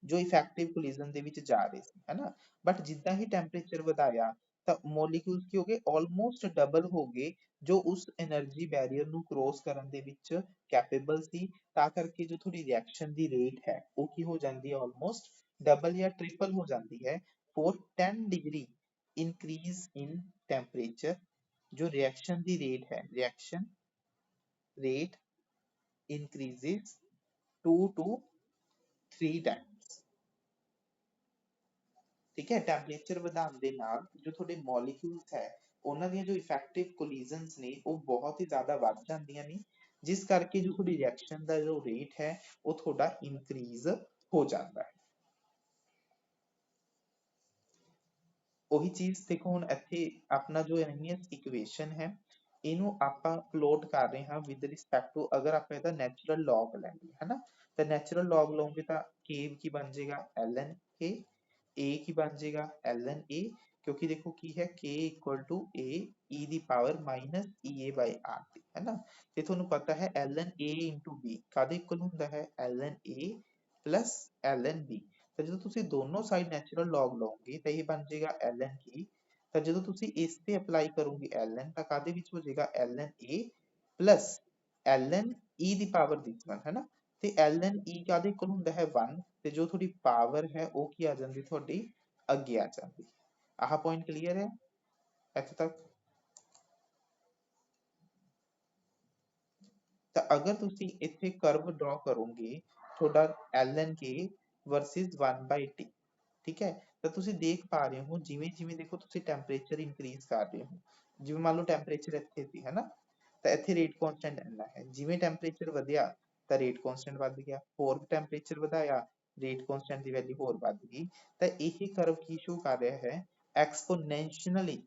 ਜੋ ਇਫੈਕਟਿਵ ਕੋਲੀਜ਼ਨ ਦੇ ਵਿੱਚ ਜਾ ਰਹੇ ਸੀ, ਹੈਨਾ। ਬਟ ਜਿੱਦਾਂ ਹੀ ਟੈਂਪਰੇਚਰ ਵਧਾਇਆ ਤਾਂ ਮੋਲੀਕਿਊਲਸ ਕੀ ਹੋ ਗਏ, ਆਲਮੋਸਟ ਡਬਲ ਹੋ ਗਏ, ਜੋ ਉਸ એનર્ਜੀ ਬੈਰੀਅਰ ਨੂੰ ਕ੍ਰੋਸ ਕਰਨ ਦੇ ਵਿੱਚ ਕੈਪੇਬਲ ਸੀ। ਤਾਂ ਕਰਕੇ ਜੋ ਤੁਹਾਡੀ ਰਿਐਕਸ਼ਨ ਦੀ ਰੇਟ ਹੈ ਉਹ ਕੀ ਹੋ ਜਾਂਦੀ ਹੈ, ਆਲਮੋਸਟ ਡਬਲ ਜਾਂ ਟ੍ਰਿਪਲ ਹੋ ਜਾਂਦੀ ਹੈ। For 10 degree increase in temperature, जो रिएक्शन की रेट है, reaction rate increases 2 to 3 times। ठीक है, ਟੈਂਪਰੇਚਰ ਵਧਾਉਣ ਦੇ ਨਾਲ ਜੋ ਤੁਹਾਡੇ ਮੋਲੀਕਿਊਲਸ ਹੈ ਉਹਨਾਂ ਦੀਆਂ ਜੋ ਇਫੈਕਟਿਵ ਕੋਲੀਜ਼ਨਸ ਨੇ ਉਹ ਬਹੁਤ ਹੀ ਜ਼ਿਆਦਾ ਵੱਧ ਜਾਂਦੀਆਂ ਨੇ, ਜਿਸ ਕਰਕੇ ਜੋ ਤੁਹਾਡੀ ਰਿਐਕਸ਼ਨ ਦਾ ਜੋ ਰੇਟ ਹੈ ਉਹ ਤੁਹਾਡਾ ਇਨਕਰੀਜ਼ ਹੋ ਜਾਂਦਾ ਹੈ। ਉਹੀ ਚੀਜ਼ ਦੇਖੋ, ਹੁਣ ਇੱਥੇ ਆਪਣਾ ਜੋ ਅਹਿਮੀਅਤ ਇਕੁਏਸ਼ਨ ਹੈ ਇਹਨੂੰ ਆਪਾਂ ਪਲੋਟ ਕਰ ਰਹੇ ਹਾਂ ਵਿਦ ਰਿਸਪੈਕਟ ਟੂ, ਅਗਰ ਆਪਾਂ ਇਹਦਾ ਨੈਚੁਰਲ ਲੌਗ ਲੈਂਗੇ ਹੈ ਨਾ, ਤਾਂ ਨੈਚੁਰਲ ਲੌਗ ਲਓਗੇ ਤਾਂ k ਕੀ ਬਣ ਜਾਏਗਾ, ln k, a ਕੀ ਬਣ ਜਾਏਗਾ, ln a, ਕਿਉਂਕਿ ਦੇਖੋ ਕੀ ਹੈ k equal to a e ਦੀ power minus ea by rt ਹੈ ਨਾ। ਤੇ ਤੁਹਾਨੂੰ ਪਤਾ ਹੈ ln a into b ਕਾਹਦੇ ਇਕੁਅਲ ਹੁੰਦਾ ਹੈ, ln a plus ln b। ਤਾਂ ਜਦੋਂ ਤੁਸੀਂ ਦੋਨੋਂ ਸਾਈਡ ਨੈਚੁਰਲ ਲੌਗ ਲਓਗੇ ਤਾਂ ਇਹ ਬਣ ਜਾਏਗਾ ln k, ਤਾਂ ਜਦੋਂ ਤੁਸੀਂ ਇਸ ਤੇ ਅਪਲਾਈ ਕਰੋਗੇ ln, ਤਾਂ ਕਾਹਦੇ ਵਿੱਚ ਹੋ ਜਾਏਗਾ ln a plus ln e ਦੀ ਪਾਵਰ ਦਿਸ ਵਨ ਹੈ ਨਾ। ਤੇ ln e ਕਾਹਦੇ ਇਕੁਅਲ ਹੁੰਦਾ ਹੈ 1, ਤੇ ਜੋ ਤੁਹਾਡੀ ਪਾਵਰ ਹੈ ਉਹ ਕੀ ਆ ਜਾਂਦੀ ਤੁਹਾਡੀ ਅੱਗੇ ਆ ਜਾਂਦੀ। ਆਹ ਪੁਆਇੰਟ ਕਲੀਅਰ ਹੈ ਇੱਥੇ ਤੱਕ? ਤਾਂ ਅਗਰ ਤੁਸੀਂ ਇੱਥੇ ਕਰਵ ਡਰਾ ਕਰੋਗੇ ਤੁਹਾਡਾ ln k ਵਰਸਿਸ 1/t, ਠੀਕ ਹੈ, ਤਾਂ ਤੁਸੀਂ ਦੇਖ ਪਾ ਰਹੇ ਹੋ ਜਿਵੇਂ ਜਿਵੇਂ ਦੇਖੋ ਤੁਸੀਂ ਟੈਂਪਰੇਚਰ ਇਨਕਰੀਜ਼ ਕਰ ਰਹੇ ਹੋ, ਜਿਵੇਂ ਮੰਨ ਲਓ ਟੈਂਪਰੇਚਰ ਇੱਥੇ ਸੀ ਹੈ ਨਾ, ਤਾਂ ਇੱਥੇ ਰੇਟ ਕਾਂਸਟੈਂਟ ਇੰਨਾ ਹੈ, ਜਿਵੇਂ ਟੈਂਪਰੇਚਰ ਵਧਿਆ ਤਾਂ ਰੇਟ ਕਾਂਸਟੈਂਟ ਵੱਧ ਗਿਆ, ਹੋਰ ਟੈਂਪਰੇਚਰ ਵਧਾਇਆ ਰੇਟ ਕਾਂਸਟੈਂਟ ਦੀ ਵੈਲਿਊ ਹੋਰ ਵੱਧ ਗਈ। ਤਾਂ ਇਹ ਕਰਵ ਕੀ ਸ਼ੋ ਕਰ ਰਿਹਾ ਹੈ, ਐਕਸਪੋਨੈਂਸ਼ੀਅਲੀ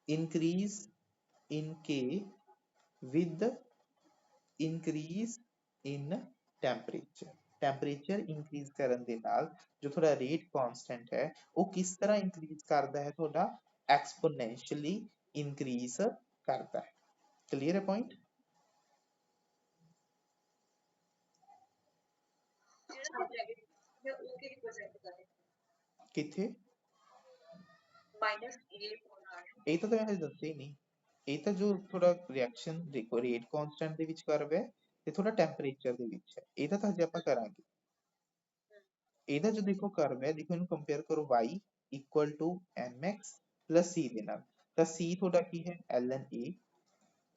increase in k with increase in temperature। Temperature increase ਕਰਨ ਦੇ ਨਾਲ ਜੋ ਤੁਹਾਡਾ ਰੇਟ ਕਾਂਸਟੈਂਟ ਹੈ ਉਹ ਕਿਸ ਤਰ੍ਹਾਂ ਇੰਕਰੀਜ਼ ਕਰਦਾ ਹੈ, ਤੁਹਾਡਾ ਐਕਸਪੋਨੈਂਸ਼ੀਅਲੀ ਇੰਕਰੀਜ਼ ਕਰਦਾ ਹੈ। ਕਲੀਅਰ ਹੈ ਪੁਆਇੰਟ? ਕਿੱਥੇ ਮਾਈਨਸ ਇਹ ਤਾਂ ਮੈਂ ਹਜੇ ਦੱਸਿਆ ਹੀ ਨਹੀਂ, ਇਹ ਤਾਂ ਜੋ ਥੋੜਾ ਰਿਐਕਸ਼ਨ ਦੇਖੋ ਰੇਟ ਕਾਂਸਟੈਂਟ ਦੇ ਵਿੱਚ ਕਰਵ ਹੈ ਤੇ ਥੋੜਾ ਟੈਂਪਰੇਚਰ ਦੇ ਵਿੱਚ ਹੈ, ਇਹਦਾ ਤਾਂ ਹਜੇ ਆਪਾਂ ਕਰਾਂਗੇ। ਇਹਦਾ ਜੋ ਦੇਖੋ ਕਰਵ ਹੈ, ਦੇਖੋ ਇਹਨੂੰ ਕੰਪੇਅਰ ਕਰੋ y equal to mx plus c ਦੇ ਨਾਲ, ਤਾਂ c ਤੁਹਾਡਾ ਕੀ ਹੈ ln a,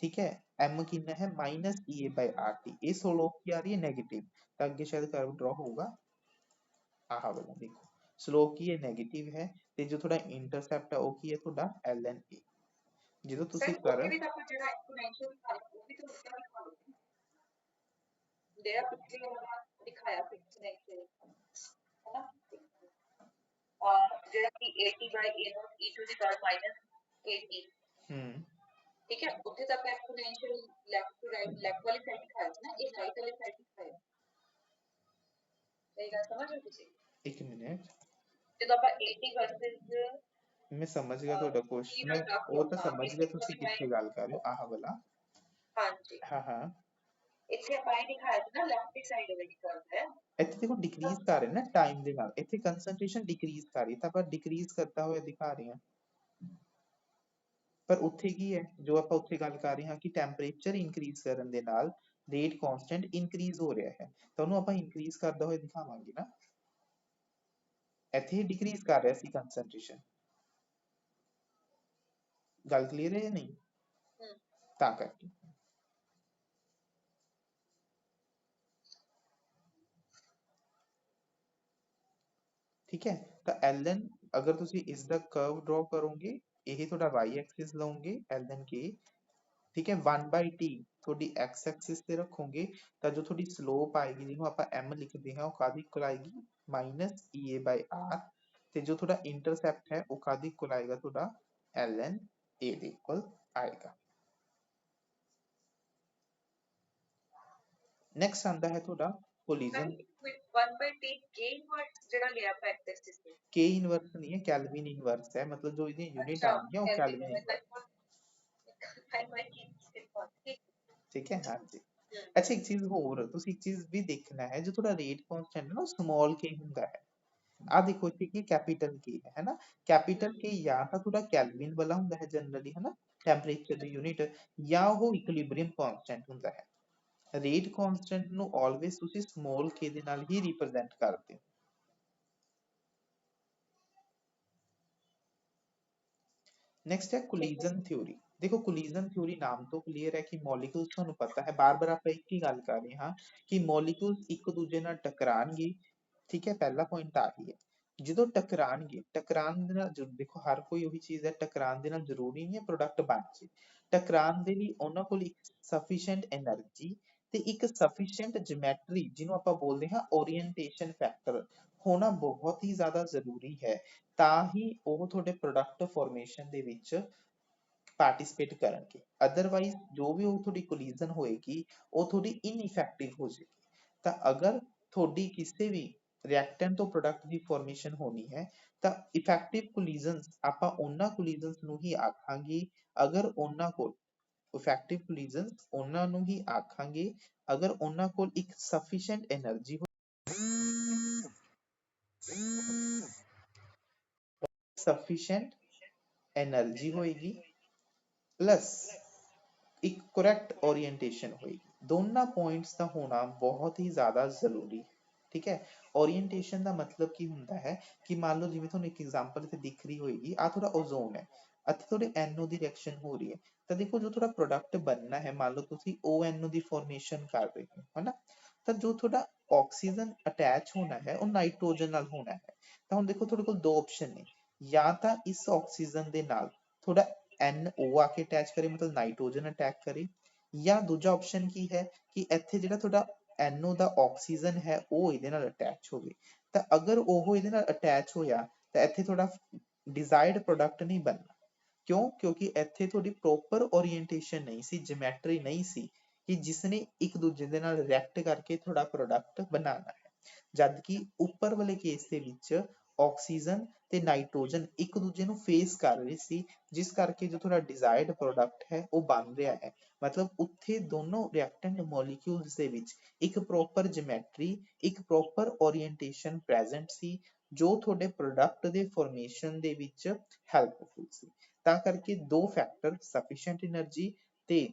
ਠੀਕ ਹੈ, m ਕਿੰਨਾ ਹੈ ਮਾਈਨਸ ea by rt, ਇਹ ਸਲੋਪ ਕੀ ਆ ਰਹੀ ਹੈ ਨੈਗੇਟਿਵ, ਤਾਂ ਅੱਗੇ ਸ਼ਾਇਦ ਕਰਵ ਡਰਾ ਹੋਊਗਾ ਆਹ ਵਾਲਾ ਦੇਖੋ, ਸਲੋਪ ਕੀ ਹੈ ਨੈਗੇਟਿਵ ਹੈ, ਤੇ ਜੋ ਤੁਹਾਡਾ ਇੰਟਰਸੈਪਟ ਹੈ ਉਹ ਕੀ ਹੈ ਤੁਹਾਡਾ ln a। ਜਦੋਂ ਤੁਸੀਂ ਕਰ दिखाया एक्सपोनेंशियल है ना ਜਿਹੜਾ ਕਿ 80/a0 e⁻ -at ठीक है ਉੱਥੇ ਤੱਕ exponential left to right left वाली साइड दिखाया था ना ये राइट वाली साइड दिखाया मेरी बात समझ रहे हो ਤੁਸੀਂ एक मिनट ਜਦੋਂ ਆਪਾਂ 80 वर्सेस मैं समझ गया ਤੁਹਾਡਾ ਕੁਐਸਚਨ ਮੈਂ ਉਹ ਤਾਂ ਸਮਝ ਗਿਆ ਤੁਸੀਂ ਕਿੱਥੇ ਗੱਲ ਕਰ ਰਹੇ ਹੋ ਆਹ ਵਾਲਾ ਹਾਂਜੀ ਹਾਂ ਇੱਥੇ ਆਪਾਂ ਇਹ ਦਿਖਾਇਆ ਸੀ ਨਾ ਲੈਫਟ ਸਾਈਡ ਵਾਲੀ ਕਰਵ ਹੈ ਇੱਥੇ ਦੇਖੋ ਡਿਕਰੀਜ਼ ਕਰ ਰਹੇ ਨਾ ਟਾਈਮ ਦੇ ਨਾਲ ਇੱਥੇ ਕਨਸੈਂਟ੍ਰੇਸ਼ਨ ਡਿਕਰੀਜ਼ ਕਰ ਰਹੀ ਤਾਂ ਆਪਾਂ ਡਿਕਰੀਜ਼ ਕਰਦਾ ਹੋਇਆ ਦਿਖਾ ਰਹੇ ਹਾਂ ਪਰ ਉੱਥੇ ਕੀ ਹੈ ਜੋ ਆਪਾਂ ਉੱਥੇ ਗੱਲ ਕਰ ਰਹੇ ਹਾਂ ਕਿ ਟੈਂਪਰੇਚਰ ਇਨਕਰੀਜ਼ ਕਰਨ ਦੇ ਨਾਲ ਰੇਟ ਕਾਂਸਟੈਂਟ ਇਨਕਰੀਜ਼ ਹੋ ਰਿਹਾ ਹੈ ਤਾਂ ਉਹਨੂੰ ਆਪਾਂ ਇਨਕਰੀਜ਼ ਕਰਦਾ ਹੋਇਆ ਦਿਖਾਵਾਂਗੇ ਨਾ ਇੱਥੇ ਡਿਕਰੀਜ਼ ਕਰ ਰਿਹਾ ਸੀ ਕਨਸੈਂਟ੍ਰੇਸ਼ਨ ਗੱਲ ਕਲੀਅਰ ਹੈ ਜਾਂ ਨਹੀਂ ਤਾਂ ਕਰਕੇ ठीक है तो ln अगर तुसी इसका कर्व ड्रॉ करोगे यही थोड़ा y एक्सिस लओगे ln के ठीक है 1/t थोड़ी x एक्सिस ते रखोगे तो जो थोड़ी स्लोप आएगी जिन्हों आप m लिखते हैं वो कादी इक्वल आएगी -ea/r ते जो थोड़ा इंटरसेप्ट है वो कादी इक्वल आएगा थोड़ा ln a दे इक्वल आएगा नेक्स्ट आंदा है थोड़ा कोलिजन 1/t k इनवर्स ਜਿਹੜਾ ਲਿਆ ਆਪਾਂ x एक्सिस ਤੇ k इनवर्स नहीं है केल्विन इनवर्स है मतलब जो इसकी यूनिट आनी है वो केल्विन इनवर्स ठीक है हाँ जी अच्छा एक चीज होर ਤੁਸੀਂ ਇੱਕ ਚੀਜ਼ ਵੀ ਦੇਖਣਾ ਹੈ ਜੋ ਤੁਹਾਡਾ ਰੇਟ ਕਾਂਸਟੈਂਟ ਹੈ ਨਾ ਸਮਾਲ k ਹੁੰਦਾ ਹੈ ਆ ਦੇਖੋ ਇੱਥੇ ਕੀ ਕੈਪੀਟਲ k ਹੈ ਨਾ ਕੈਪੀਟਲ k ਜਾਂ ਤਾਂ ਤੁਹਾਡਾ ਕੈਲਵਿਨ ਵਾਲਾ ਹੁੰਦਾ ਹੈ ਜਨਰਲੀ ਹੈ ਨਾ ਟੈਂਪਰੇਚਰ ਦੀ ਯੂਨਿਟ ਜਾਂ ਉਹ ਇਕੁਇਲਿਬ੍ਰੀਅਮ ਕਾਂਸਟੈਂਟ ਹੁੰਦਾ ਹੈ ਰੇਟ ਕਾਂਸਟੈਂਟ ਨੂੰ ਆਲਵੇਸ ਤੁਸੀਂ ਸਮਾਲ k ਦੇ ਨਾਲ ਹੀ ਰਿਪਰੈਜ਼ੈਂਟ ਕਰਦੇ ਹੋ नेक्स्ट है कोलिजन थ्योरी देखो कोलिजन थ्योरी नाम तो क्लियर है कि मॉलिक्यूल्स ਤੁਹਾਨੂੰ ਪਤਾ ਹੈ ਬਾਰ-ਬਾਰ ਆਪਾਂ ਇੱਕ ਹੀ ਗੱਲ ਕਰ ਰਹੇ ਹਾਂ ਕਿ ਮੋਲੀਕੂਲਸ ਇੱਕ ਦੂਜੇ ਨਾਲ ਟਕਰਾਣਗੇ ਠੀਕ ਹੈ ਪਹਿਲਾ ਪੁਆਇੰਟ ਆ ਹੀ ਹੈ ਜਦੋਂ ਟਕਰਾਣਗੇ ਟਕਰਾਣ ਦੇ ਨਾਲ ਦੇਖੋ ਹਰ ਕੋਈ ਉਹੀ ਚੀਜ਼ ਹੈ ਟਕਰਾਣ ਦੇ ਨਾਲ ਜ਼ਰੂਰੀ ਨਹੀਂ ਹੈ ਪ੍ਰੋਡਕਟ ਬਣ ਜੇ ਟਕਰਾਣ ਦੇ ਲਈ ਉਹਨਾਂ ਕੋਲ ਇੱਕ ਸਫੀਸ਼ੀਐਂਟ એનર્ਜੀ ਤੇ ਇੱਕ ਸਫੀਸ਼ੀਐਂਟ ਜਿਓਮੈਟਰੀ ਜਿਹਨੂੰ ਆਪਾਂ ਬੋਲਦੇ ਹਾਂ ਓਰੀਐਂਟੇਸ਼ਨ ਫੈਕਟਰ ਹੋਣਾ ਬਹੁਤ ਹੀ ਜ਼ਿਆਦਾ ਜ਼ਰੂਰੀ ਹੈ ਤਾਂ ਹੀ ਉਹ ਤੁਹਾਡੇ ਪ੍ਰੋਡਕਟ ਫਾਰਮੇਸ਼ਨ ਦੇ ਵਿੱਚ ਪਾਰਟਿਸਿਪੇਟ ਕਰਨਗੇ ਅਦਰਵਾਈਜ਼ ਜੋ ਵੀ ਉਹ ਤੁਹਾਡੀ ਕੋਲੀਜ਼ਨ ਹੋਏਗੀ ਉਹ ਤੁਹਾਡੀ ਇਨਇਫੈਕਟਿਵ ਹੋ ਜਾਏਗੀ ਤਾਂ ਅਗਰ ਤੁਹਾਡੀ ਕਿਸੇ ਵੀ ਰਿਐਕਟੈਂਟ ਤੋਂ ਪ੍ਰੋਡਕਟ ਦੀ ਫਾਰਮੇਸ਼ਨ ਹੋਣੀ ਹੈ ਤਾਂ ਇਫੈਕਟਿਵ ਕੋਲੀਜ਼ਨਸ ਆਪਾਂ ਉਹਨਾਂ ਕੋਲੀਜ਼ਨਸ ਨੂੰ ਹੀ ਆਖਾਂਗੇ ਅਗਰ ਉਹਨਾਂ ਕੋਲ ਇਫੈਕਟਿਵ ਕੋਲੀਜ਼ਨਸ ਉਹਨਾਂ ਨੂੰ ਹੀ ਆਖਾਂਗੇ ਅਗਰ ਉਹਨਾਂ ਕੋਲ ਇੱਕ ਸਫੀਸ਼ੀਐਂਟ એનર્ਜੀ सफिशिएंट एनर्जी होएगी प्लस एक करेक्ट ओरिएंटेशन होएगी दोनों पॉइंट्स का होना बहुत ही ज्यादा जरूरी है ठीक है ओरिएंटेशन का मतलब की ਹੁੰਦਾ है कि मान लो जिਵੇਂ ਤੁਹਾਨੂੰ एक एग्जांपल ਤੇ दिख रही होएगी आ थोड़ा ओजोन है ਅਤੇ थोड़े NO ਦੀ ਰਿਐਕਸ਼ਨ ਹੋ ਰਹੀ ਹੈ ਤਾਂ ਦੇਖੋ ਜੋ ਤੁਹਾਡਾ ਪ੍ਰੋਡਕਟ ਬਣਨਾ ਹੈ ਮੰਨ ਲਓ ਤੁਸੀਂ ONO ਦੀ ਫਾਰਮੇਸ਼ਨ ਕਰ ਰਹੇ ਹੋ ਹਨਾ ਤਾਂ ਜੋ ਤੁਹਾਡਾ ਆਕਸੀਜਨ ਅਟੈਚ ਹੋਣਾ ਹੈ ਉਹ ਨਾਈਟ੍ਰੋਜਨ ਨਾਲ ਹੋਣਾ ਹੈ ਤਾਂ ਹੁਣ ਦੇਖੋ ਤੁਹਾਡੇ ਕੋਲ ਦੋ ਆਪਸ਼ਨ ਨੇ ਜਾਂ ਤਾਂ ਇਸ ਆਕਸੀਜਨ ਦੇ ਨਾਲ ਥੋੜਾ NO ਆਕੇ ਅਟੈਚ ਕਰੇ ਮਤਲਬ ਨਾਈਟ੍ਰੋਜਨ ਅਟੈਕ ਕਰੇ ਜਾਂ ਦੂਜਾ ਆਪਸ਼ਨ ਕੀ ਹੈ ਕਿ ਇੱਥੇ ਜਿਹੜਾ ਤੁਹਾਡਾ NO ਦਾ ਆਕਸੀਜਨ ਹੈ ਉਹ ਇਹਦੇ ਨਾਲ ਅਟੈਚ ਹੋਵੇ ਤਾਂ ਅਗਰ ਉਹ ਇਹਦੇ ਨਾਲ ਅਟੈਚ ਹੋਇਆ ਤਾਂ ਇੱਥੇ ਤੁਹਾਡਾ ਡਿਜ਼ਾਇਰਡ ਪ੍ਰੋਡਕਟ ਨਹੀਂ ਬਣਨਾ क्यों क्योंकि ਇੱਥੇ ਤੁਹਾਡੀ ਪ੍ਰੋਪਰ ਓਰੀਐਂਟੇਸ਼ਨ ਨਹੀਂ ਸੀ ਜਿਓਮੈਟਰੀ ਨਹੀਂ ਸੀ ਕਿ ਜਿਸਨੇ ਇੱਕ ਦੂਜੇ ਦੇ ਨਾਲ ਰਿਐਕਟ ਕਰਕੇ ਤੁਹਾਡਾ ਪ੍ਰੋਡਕਟ ਬਣਾਉਣਾ ਹੈ ਜਦ ਕਿ ਉੱਪਰ ਵਾਲੇ ਕੇਸ ਦੇ ਵਿੱਚ ਆਕਸੀਜਨ ਤੇ ਨਾਈਟ੍ਰੋਜਨ ਇੱਕ ਦੂਜੇ ਨੂੰ ਫੇਸ ਕਰ ਰਹੇ ਸੀ ਜਿਸ ਕਰਕੇ ਜੋ ਤੁਹਾਡਾ ਡਿਜ਼ਾਇਰਡ ਪ੍ਰੋਡਕਟ ਹੈ ਉਹ ਬਣ ਰਿਹਾ ਹੈ ਮਤਲਬ ਉੱਥੇ ਦੋਨੋਂ ਰਿਐਕਟੈਂਟ ਮੋਲੀਕਿਊਲਸ ਦੇ ਵਿੱਚ ਇੱਕ ਪ੍ਰੋਪਰ ਜਿਓਮੈਟਰੀ ਇੱਕ ਪ੍ਰੋਪਰ ਓਰੀਐਂਟੇਸ਼ਨ ਪ੍ਰੈਜ਼ੈਂਟ ਸੀ ਜੋ ਤੁਹਾਡੇ ਪ੍ਰੋਡਕਟ ਦੇ ਫਾਰਮੇਸ਼ਨ ਦੇ ਵਿੱਚ ਹੈਲਪਫੁਲ ਸੀ ਤਾਂ ਕਰਕੇ ਦੋ ਫੈਕਟਰ ਸਫੀਸ਼ੀਐਂਟ એનર્ਜੀ ਤੇ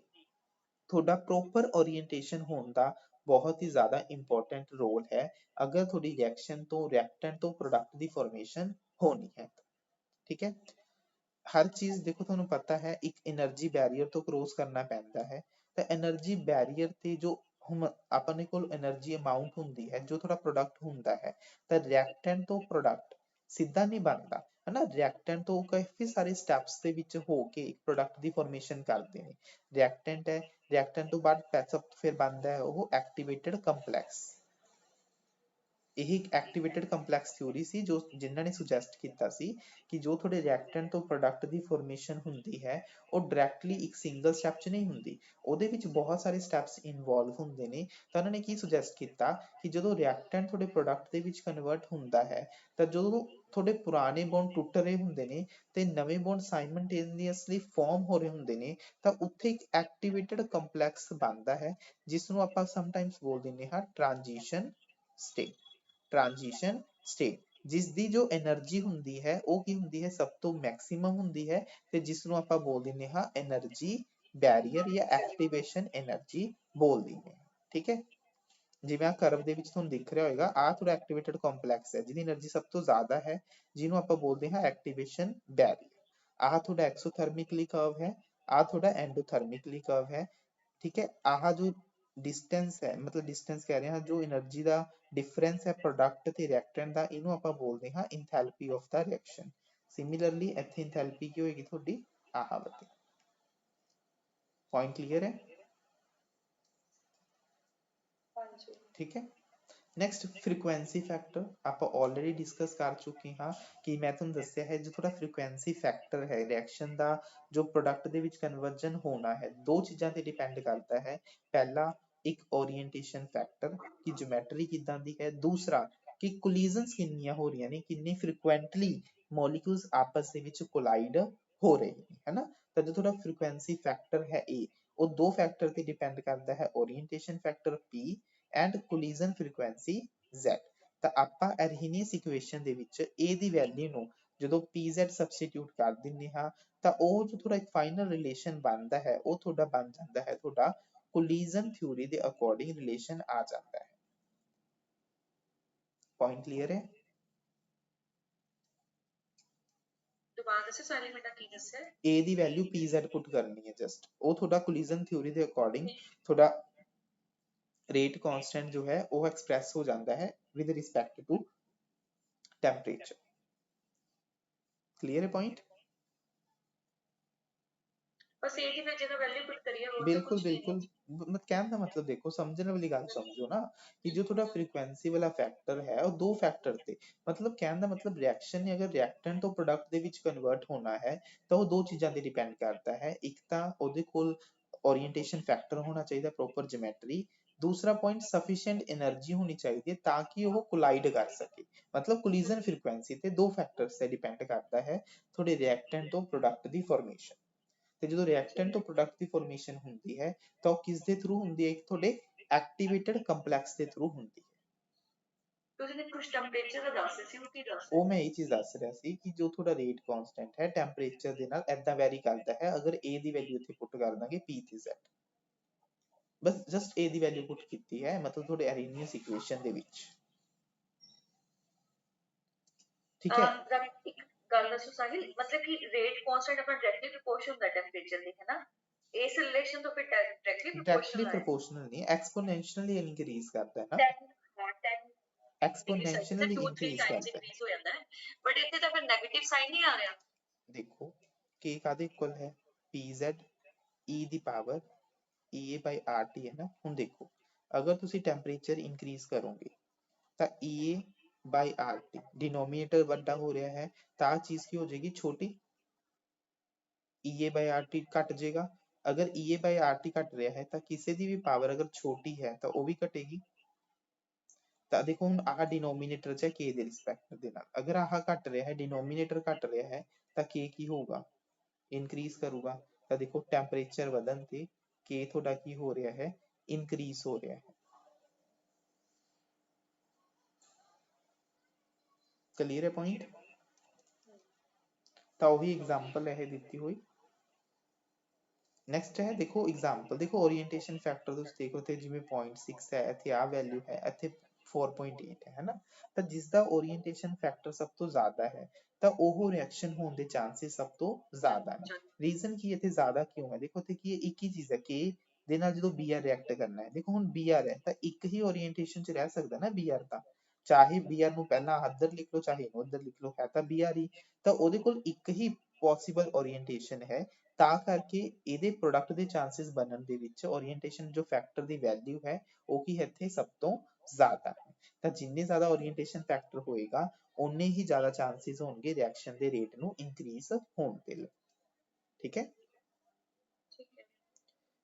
ਤੁਹਾਡਾ ਪ੍ਰੋਪਰ ਓਰੀਐਂਟੇਸ਼ਨ ਹੋਣ ਦਾ ਬਹੁਤ ਹੀ ਜ਼ਿਆਦਾ ਇੰਪੋਰਟੈਂਟ ਰੋਲ ਹੈ ਅਗਰ ਤੁਹਾਡੀ ਰਿਐਕਸ਼ਨ ਤੋਂ ਰਿਐਕਟੈਂਟ ਤੋਂ ਪ੍ਰੋਡਕਟ ਦੀ ਫਾਰਮੇਸ਼ਨ ਹੋਣੀ ਹੈ ਠੀਕ ਹੈ ਹਰ ਚੀਜ਼ ਦੇਖੋ ਤੁਹਾਨੂੰ ਪਤਾ ਹੈ ਇੱਕ એનર્ਜੀ ਬੈਰੀਅਰ ਤੋਂ ਕ੍ਰੋਸ ਕਰਨਾ ਪੈਂਦਾ ਹੈ ਤਾਂ એનર્ਜੀ ਬੈਰੀਅਰ ਤੇ ਜੋ ਹੁਣ ਆਪਣੇ ਕੋਲ એનર્ਜੀ ਅਮਾਉਂਟ ਹੁੰਦੀ ਹੈ ਜੋ ਤੁਹਾਡਾ ਪ੍ਰੋਡਕਟ ਹੁੰਦਾ ਹੈ ਤਾਂ ਰਿਐਕਟੈਂਟ ਤੋਂ ਪ੍ਰੋਡਕਟ ਸਿੱਧਾ ਨਹੀਂ ਬਣਦਾ ਹਨਾ ਰਿਐਕਟੈਂਟ ਤੋਂ ਕਾਫੀ ਸਾਰੇ ਸਟੈਪਸ ਦੇ ਵਿੱਚ ਹੋ ਕੇ ਇੱਕ ਪ੍ਰੋਡਕਟ ਦੀ ਫਾਰਮੇਸ਼ਨ ਕਰਦੇ ਨੇ ਰਿਐਕਟੈਂਟ ਹੈ ਰਿਐਕਟੈਂਟ ਤੋਂ ਬਾਅਦ ਪੈਚਅਪ ਫਿਰ ਬਣਦਾ ਹੈ ਉਹ ਐਕਟੀਵੇਟਡ ਕੰਪਲੈਕਸ ਇਹ ਇੱਕ ਐਕਟੀਵੇਟਡ ਕੰਪਲੈਕਸ ਥਿਊਰੀ ਸੀ ਜੋ ਜਿਨ੍ਹਾਂ ਨੇ ਸੁਜੈਸਟ ਕੀਤਾ ਸੀ ਕਿ ਜੋ ਤੁਹਾਡੇ ਰਿਐਕਟੈਂਟ ਤੋਂ ਪ੍ਰੋਡਕਟ ਦੀ ਫਾਰਮੇਸ਼ਨ ਹੁੰਦੀ ਹੈ ਉਹ ਡਾਇਰੈਕਟਲੀ ਇੱਕ ਸਿੰਗਲ ਸਟੈਪ 'ਚ ਨਹੀਂ ਹੁੰਦੀ, ਉਹਦੇ ਵਿੱਚ ਬਹੁਤ ਸਾਰੇ ਸਟੈਪਸ ਇਨਵੋਲਵ ਹੁੰਦੇ ਨੇ। ਤਾਂ ਉਹਨਾਂ ਨੇ ਕੀ ਸੁਜੈਸਟ ਕੀਤਾ ਕਿ ਜਦੋਂ ਰਿਐਕਟੈਂਟ ਤੁਹਾਡੇ ਪ੍ਰੋਡਕਟ ਦੇ ਵਿੱਚ ਕਨਵਰਟ ਹੁੰਦਾ ਹੈ ਤਾਂ ਜਦੋਂ ਤੁਹਾਡੇ ਪੁਰਾਣੇ ਬੌਂਡ ਟੁੱਟ ਰਹੇ ਹੁੰਦੇ ਨੇ ਤੇ ਨਵੇਂ ਬੌਂਡ ਸਾਈਮਲਟੇਨੀਅਸਲੀ ਫਾਰਮ ਹੋ ਰਹੇ ਹੁੰਦੇ ਨੇ ਤਾਂ ਉੱਥੇ ਇੱਕ ਐਕਟੀਵੇਟਡ ਕੰਪਲੈਕਸ ਬਣਦਾ ਹੈ ਜਿਸ ਨੂੰ ਆਪਾਂ ਸਮਟਾਈਮਸ ਬੋਲ ਦਿੰਦੇ ਹਾਂ ਟ੍ਰਾਂਜੀਸ਼ਨ ਸਟੇਟ। ਟ੍ਰਾਂਜੀਸ਼ਨ ਸਟੇਟ ਜਿਸ ਦੀ ਜੋ એનર્ਜੀ ਹੁੰਦੀ ਹੈ ਉਹ ਕੀ ਹੁੰਦੀ ਹੈ, ਸਭ ਤੋਂ ਮੈਕਸਿਮਮ ਹੁੰਦੀ ਹੈ ਤੇ ਜਿਸ ਨੂੰ ਆਪਾਂ ਬੋਲ ਦਿੰਦੇ ਹਾਂ એનર્ਜੀ ਬੈਰੀਅਰ ਜਾਂ ਐਕਟੀਵੇਸ਼ਨ એનર્ਜੀ ਬੋਲ ਦਿੰਦੇ ਹਾਂ। ਠੀਕ ਹੈ, ਜਿਵੇਂ ਆ ਕਰਵ ਦੇ ਵਿੱਚ ਤੁਹਾਨੂੰ ਦਿਖ ਰਿਹਾ ਹੋਏਗਾ ਆ ਤੁਹਾਡਾ ਐਕਟੀਵੇਟਡ ਕੰਪਲੈਕਸ ਹੈ ਜਿਹਦੀ એનર્ਜੀ ਸਭ ਤੋਂ ਜ਼ਿਆਦਾ ਹੈ ਜਿਹਨੂੰ ਆਪਾਂ ਬੋਲਦੇ ਹਾਂ ਐਕਟੀਵੇਸ਼ਨ ਬੈਰੀਅਰ। ਆਹ ਤੁਹਾਡਾ ਐਕਸੋਥਰਮਿਕਲੀ ਕਰਵ ਹੈ, ਆਹ ਤੁਹਾਡਾ ਐਂਡੋਥਰਮਿਕਲੀ ਕਰਵ ਹੈ। ਠੀਕ ਹੈ, ਆਹ ਜੋ डिस्टेंस है मतलब डिस्टेंस कह रहे हैं जो एनर्जी का डिफरेंस है प्रोडक्ट ते रिएक्टेंट का इनू ਆਪਾਂ ਬੋਲਦੇ ਹਾਂ enthalpy of the reaction. Similarly ਇੱਥੇ इंथैल्पी ਕੀ ਹੋਏਗੀ ਤੁਹਾਡੀ ਆਹ ਵਾਲੀ। पॉइंट क्लियर है? ठीक है, ਨੈਕਸਟ ਫ੍ਰੀਕੁਐਂਸੀ ਫੈਕਟਰ ਆਪਾਂ ਆਲਰੇਡੀ ਡਿਸਕਸ ਕਰ ਚੁੱਕੇ ਹਾਂ ਕਿ ਮੈਂ ਤੁਹਾਨੂੰ ਦੱਸਿਆ ਹੈ ਜੋ ਥੋੜਾ ਫ੍ਰੀਕੁਐਂਸੀ ਫੈਕਟਰ ਹੈ ਰਿਐਕਸ਼ਨ ਦਾ ਜੋ ਪ੍ਰੋਡਕਟ ਦੇ ਵਿੱਚ ਕਨਵਰਜਨ ਹੋਣਾ ਹੈ ਦੋ ਚੀਜ਼ਾਂ ਤੇ ਡਿਪੈਂਡ ਕਰਦਾ ਹੈ। ਪਹਿਲਾ ਇੱਕ ਓਰੀਐਂਟੇਸ਼ਨ ਫੈਕਟਰ ਕਿ ਜਿਓਮੈਟਰੀ ਕਿਦਾਂ ਦੀ ਹੈ, ਦੂਸਰਾ ਕਿ ਕੋਲੀਜ਼ਨਸ ਕਿੰਨੀਆਂ ਹੋ ਰਹੀਆਂ ਨੇ, ਕਿੰਨੇ ਫ੍ਰੀਕੁਐਂਟਲੀ ਮੋਲੀਕਿਊਲਸ ਆਪਸ ਦੇ ਵਿੱਚ ਕੋਲਾਈਡ ਹੋ ਰਹੇ ਨੇ, ਹੈ ਨਾ। ਤਾਂ ਜੋ ਥੋੜਾ ਫ੍ਰੀਕੁਐਂਸੀ ਫੈਕਟਰ ਹੈ ਇਹ ਉਹ ਦੋ ਫੈਕਟਰ ਤੇ ਡਿਪੈਂਡ ਕਰਦਾ ਹੈ, orientation factor P and collision frequency Z। ਤਾਂ ਆਪਾਂ ਅਰਹੀਨੀਅਸ ਇਕੁਏਸ਼ਨ ਦੇ ਵਿੱਚ A ਦੀ ਵੈਲਿਊ ਨੂੰ ਜਦੋਂ PZ ਸਬਸਟੀਟਿਊਟ ਕਰ ਦਿੰਦੇ ਹਾਂ ਤਾਂ ਉਹ ਜੋ ਥੋੜਾ ਇੱਕ ਫਾਈਨਲ ਰਿਲੇਸ਼ਨ ਬਣਦਾ ਹੈ ਉਹ ਤੁਹਾਡਾ ਬਣ ਜਾਂਦਾ ਹੈ ਤੁਹਾਡਾ ਕੋਲੀਜ਼ਨ ਥਿਊਰੀ ਦੇ ਅਕੋਰਡਿੰਗ ਰਿਲੇਸ਼ਨ ਆ ਜਾਂਦਾ ਹੈ। पॉइंट क्लियर है? A ਦੀ ਵੈਲਿਊ PZ ਪੁੱਟ ਕਰਨੀ ਹੈ ਜਸਟ ਉਹ ਤੁਹਾਡਾ ਕੋਲੀਜ਼ਨ ਥਿਊਰੀ ਦੇ ਅਕੋਰਡਿੰਗ ਤੁਹਾਡਾ रेट कांस्टेंट जो है वो एक्सप्रेस हो जाता है with respect to temperature. Clear है पॉइंट? बस एक ही जगह वैल्यू पुट करिए और बिल्कुल बिल्कुल मत कहने का मतलब देखो समझने वाली गल समझो ना कि जो थोड़ा फ्रीक्वेंसी वाला फैक्टर है वो दो फैक्टर थे मतलब कहने का मतलब रिएक्शन ने अगर रिएक्टेंट तो प्रोडक्ट ਦੇ ਵਿੱਚ ਕਨਵਰਟ ਹੋਣਾ ਹੈ ਤਾਂ ਉਹ ਦੋ ਚੀਜ਼ਾਂ ਤੇ ਡਿਪੈਂਡ ਕਰਦਾ ਹੈ। ਇੱਕ ਤਾਂ ਉਹਦੇ ਕੋਲ ओरिएंटेशन फैक्टर होना चाहिए प्रॉपर ज्योमेट्री, दूसरा पॉइंट सफिशिएंट एनर्जी होनी चाहिए ताकि वो कोलाइड कर सके। मतलब कोलिजन फ्रीक्वेंसी ते दो फैक्टर्स से डिपेंड करता है थोड़े रिएक्टेंट तो प्रोडक्ट दी फॉर्मेशन। ਤੇ ਜਦੋਂ ਰਿਐਕਟੈਂਟ ਤੋਂ ਪ੍ਰੋਡਕਟ ਦੀ ਫਾਰਮੇਸ਼ਨ ਹੁੰਦੀ ਹੈ ਤਾਂ ਉਹ ਕਿਸ ਦੇ ਥਰੂ ਹੁੰਦੀ ਹੈ, ਇੱਕ ਤੁਹਾਡੇ ਐਕਟੀਵੇਟਡ ਕੰਪਲੈਕਸ ਦੇ ਥਰੂ ਹੁੰਦੀ ਹੈ। ਤੁਸੀਂ ਕੁਝ ਟੈਂਪਰੇਚਰ ਦਾ ਦੱਸ ਰਹੇ ਸੀ, ਉਹ ਕੀ ਦੱਸ ਰਹੇ? ਉਹ ਮੈਂ ਇਹ ਚੀਜ਼ ਦੱਸ ਰਿਹਾ ਸੀ ਕਿ ਜੋ ਤੁਹਾਡਾ ਰੇਟ ਕਾਂਸਟੈਂਟ ਹੈ ਟੈਂਪਰੇਚਰ ਦੇ ਨਾਲ ਐਦਾਂ ਵੈਰੀ ਕਰਦਾ ਹੈ। ਅਗਰ A ਦੀ ਵੈਲਿਊ ਇੱਥੇ ਪੁੱਟ ਕਰ ਦਾਂਗੇ P ਤੇ Z, ਬਸ ਜਸਟ A ਦੀ ਵੈਲਿਊ ਪੁੱਟ ਕੀਤੀ ਹੈ ਮਤਲਬ ਤੁਹਾਡੇ ਐਰੀਨੀਅਸ ਇਕੁਏਸ਼ਨ ਦੇ ਵਿੱਚ। ਠੀਕ ਹੈ, ਗੱਲ ਦੱਸੋ ਸਾਹਿਲ, ਮਤਲਬ ਕਿ ਰੇਟ ਕਾਂਸਟੈਂਟ ਆਪਣਾ ਡਾਇਰੈਕਟਲੀ ਪ੍ਰੋਪੋਰਸ਼ਨਲ ਹੁੰਦਾ ਟੈਂਪਰੇਚਰ ਦੇ, ਹੈ ਨਾ। ਇਸ ਰਿਲੇਸ਼ਨ ਤੋਂ ਫਿਰ ਡਾਇਰੈਕਟਲੀ ਪ੍ਰੋਪੋਰਸ਼ਨਲ ਨਹੀਂ, ਐਕਸਪੋਨੈਂਸ਼ੀਅਲੀ ਇਨਕਰੀਜ਼ ਕਰਦਾ ਹੈ ਨਾ, एक्सपोनेंशियली इंक्रीज करता है। हो जाता है बट ਇੱਥੇ ਤਾਂ ਫਿਰ 네ਗੇਟਿਵ ਸਾਈਨ ਨਹੀਂ ਆ ਰਿਹਾ। ਦੇਖੋ k ਕਾਦੇ ਇਕੁਅਲ ਹੈ pz e ਦੀ ਪਾਵਰ ea by rt ਹੈ ਨਾ। ਹੁਣ ਦੇਖੋ ਅਗਰ ਤੁਸੀਂ ਟੈਂਪਰੇਚਰ ਇਨਕਰੀਜ਼ ਕਰੋਗੇ ਤਾਂ ea by rt डिनोमिनेटर ਵੱਡਾ ਹੋ ਰਿਹਾ ਹੈ ਤਾਂ ਚੀਜ਼ ਕੀ ਹੋ ਜਾਏਗੀ ਛੋਟੀ, ea by rt ਘਟ ਜਾਏਗਾ। ਅਗਰ ea by rt ਘਟ ਰਿਹਾ ਹੈ ਤਾਂ ਕਿਸੇ ਦੀ ਵੀ ਪਾਵਰ ਅਗਰ ਛੋਟੀ ਹੈ ਤਾਂ ਉਹ ਵੀ ਘਟੇਗੀ। ਤਾਂ ਦੇਖੋ ਹੁਣ ਆਹ ਡਿਨੋਮੀਨੇਟਰ ਚ k ਦੇ ਰਿਸਪੈਕਟ ਦੇ ਨਾਲ ਅਗਰ ਆਹ ਘਟ ਰਿਹਾ ਹੈ ਡਿਨੋਮੀਨੇਟਰ ਘਟ ਰਿਹਾ ਹੈ ਤਾਂ k ਕੀ ਹੋਊਗਾ, ਇਨਕਰੀਜ਼ ਕਰੂਗਾ। ਤਾਂ ਦੇਖੋ ਟੈਂਪਰੇਚਰ ਵਧਣ ਤੇ k ਤੁਹਾਡਾ ਕੀ ਹੋ ਰਿਹਾ ਹੈ, ਇਨਕਰੀਜ਼ ਹੋ ਰਿਹਾ ਹੈ। ਕਲੀਅਰ ਹੈ ਪੁਆਇੰਟ? ਤਾਂ ਉਹੀ ਐਗਜ਼ਾਮਪਲ ਇਹ ਦਿੱਤੀ ਹੋਈ। ਨੈਕਸਟ ਹੈ ਦੇਖੋ ਐਗਜ਼ਾਮਪਲ, ਦੇਖੋ ओरिएंटेशन फैक्टर ਤੁਸੀਂ ਦੇਖੋ ਤੇ ਜਿਵੇਂ 0.6 ਹੈ ਇੱਥੇ ਆ ਵੈਲਿਊ ਹੈ ਇੱਥੇ 4.8 ਹੈ ਨਾ। ਤਾਂ ਜਿਸ ਦਾ ओरिएंटेशन फैक्टर ਸਭ ਤੋਂ ਜ਼ਿਆਦਾ ਹੈ ਤਾਂ ਉਹ ਰਿਐਕਸ਼ਨ ਹੋਣ ਦੇ ਚਾਂਸਸ ਸਭ ਤੋਂ ਜ਼ਿਆਦਾ ਨੇ। ਰੀਜ਼ਨ ਕੀ ਇੱਥੇ ਜ਼ਿਆਦਾ ਕਿਉਂ ਹੈ, ਦੇਖੋ ਇੱਥੇ ਕੀ ਹੈ ਇੱਕ ਹੀ ਚੀਜ਼ ਹੈ k ਦੇ ਨਾਲ ਜਦੋਂ Br ਰਿਐਕਟ ਕਰਨਾ ਹੈ। ਦੇਖੋ ਹੁਣ Br ਹੈ ਤਾਂ ਇੱਕ ਹੀ ओरिएंटेशन ਚ ਰਹਿ ਸਕਦਾ ਨਾ Br ਤਾਂ, ਚਾਹੇ Br ਨੂੰ ਪਹਿਲਾਂ ਇੱਧਰ ਲਿਖ ਲਓ ਚਾਹੇ ਇਹਨੂੰ ਇੱਧਰ ਲਿਖ ਲਓ ਹੈ ਤਾਂ Br ਹੀ। ਤਾਂ ਉਹਦੇ ਕੋਲ ਇੱਕ ਹੀ ਪੋਸੀਬਲ ओरिएंटेशन ਹੈ ਤਾਂ ਕਰਕੇ ਇਹਦੇ ਪ੍ਰੋਡਕਟ ਦੇ ਚਾਂਸਸ ਬਣਨ ਦੇ ਵਿੱਚ ओरिएंटेशन ਜੋ ਫੈਕਟਰ ਦੀ ਵੈਲਿਊ ਹੈ ਉਹ ਕੀ ਹੈ ਇੱਥੇ ਸਭ ਤੋਂ ਜ਼ਿਆਦਾ ਹੈ। ਤਾਂ ਜਿੰਨੇ ਜ਼ਿਆਦਾ ਓਰੀਐਂਟੇਸ਼ਨ ਫੈਕਟਰ ਹੋਏਗਾ ਉਨੇ ਹੀ ਜ਼ਿਆਦਾ ਚਾਂਸਿਸ ਹੋਣਗੇ ਰਿਐਕਸ਼ਨ ਦੇ ਰੇਟ ਨੂੰ ਇਨਕਰੀਜ਼ ਹੋਣ ਦੇ। ਠੀਕ ਹੈ।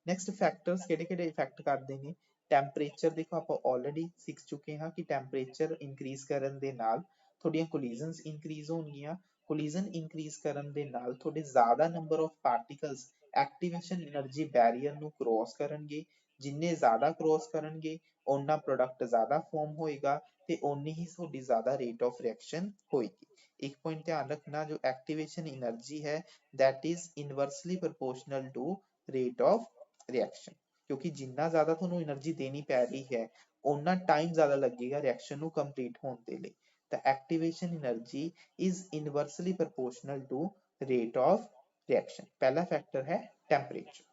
ਨੈਕਸਟ ਫੈਕਟਰਸ ਕਿਹੜੇ ਕਿਹੜੇ ਇਫੈਕਟ ਕਰਦੇ ਨੇ। ਟੈਂਪਰੇਚਰ ਦੇਖੋ ਆਪਾਂ ਆਲਰੇਡੀ ਸਿੱਖ ਚੁੱਕੇ ਹਾਂ ਕਿ ਟੈਂਪਰੇਚਰ ਇਨਕਰੀਜ਼ ਕਰਨ ਦੇ ਨਾਲ ਤੁਹਾਡੀਆਂ ਕੋਲੀਜ਼ਨਸ ਇਨਕਰੀਜ਼ ਹੋਣਗੀਆਂ। ਕੋਲੀਜ਼ਨ ਇਨਕਰੀਜ਼ ਕਰਨ ਦੇ ਨਾਲ ਤੁਹਾਡੇ ਜ਼ਿਆਦਾ number of particles activation energy barrier ਨੂੰ ਕ੍ਰੋਸ ਕਰਨਗੇ। ਜਿੰਨੇ ਜ਼ਿਆਦਾ ਕ੍ਰੋਸ ਕਰਨਗੇ ਓਨਾ ਪ੍ਰੋਡਕਟ ਜ਼ਿਆਦਾ ਫਾਰਮ ਹੋਏਗਾ ਤੇ ਓਨੀ ਹੀ ਤੁਹਾਡੀ ਜ਼ਿਆਦਾ ਰੇਟ ਆਫ ਰਿਐਕਸ਼ਨ ਹੋਏਗੀ। ਇੱਕ ਪੁਆਇੰਟ ਧਿਆਨ ਰੱਖਣਾ, ਜੋ ਐਕਟੀਵੇਸ਼ਨ એનર્ਜੀ ਹੈ that is inversely proportional to rate of reaction, ਕਿਉਂਕਿ ਜਿੰਨਾ ਜ਼ਿਆਦਾ ਤੁਹਾਨੂੰ એનર્ਜੀ ਦੇਣੀ ਪੈ ਰਹੀ ਹੈ ਓਨਾ ਟਾਈਮ ਜ਼ਿਆਦਾ ਲੱਗੇਗਾ ਰਿਐਕਸ਼ਨ ਨੂੰ ਕੰਪਲੀਟ ਹੋਣ ਦੇ ਲਈ। ਤਾਂ activation energy is inversely proportional to rate of reaction। ਪਹਿਲਾ ਫੈਕਟਰ ਹੈ ਟੈਂਪਰੇਚਰ।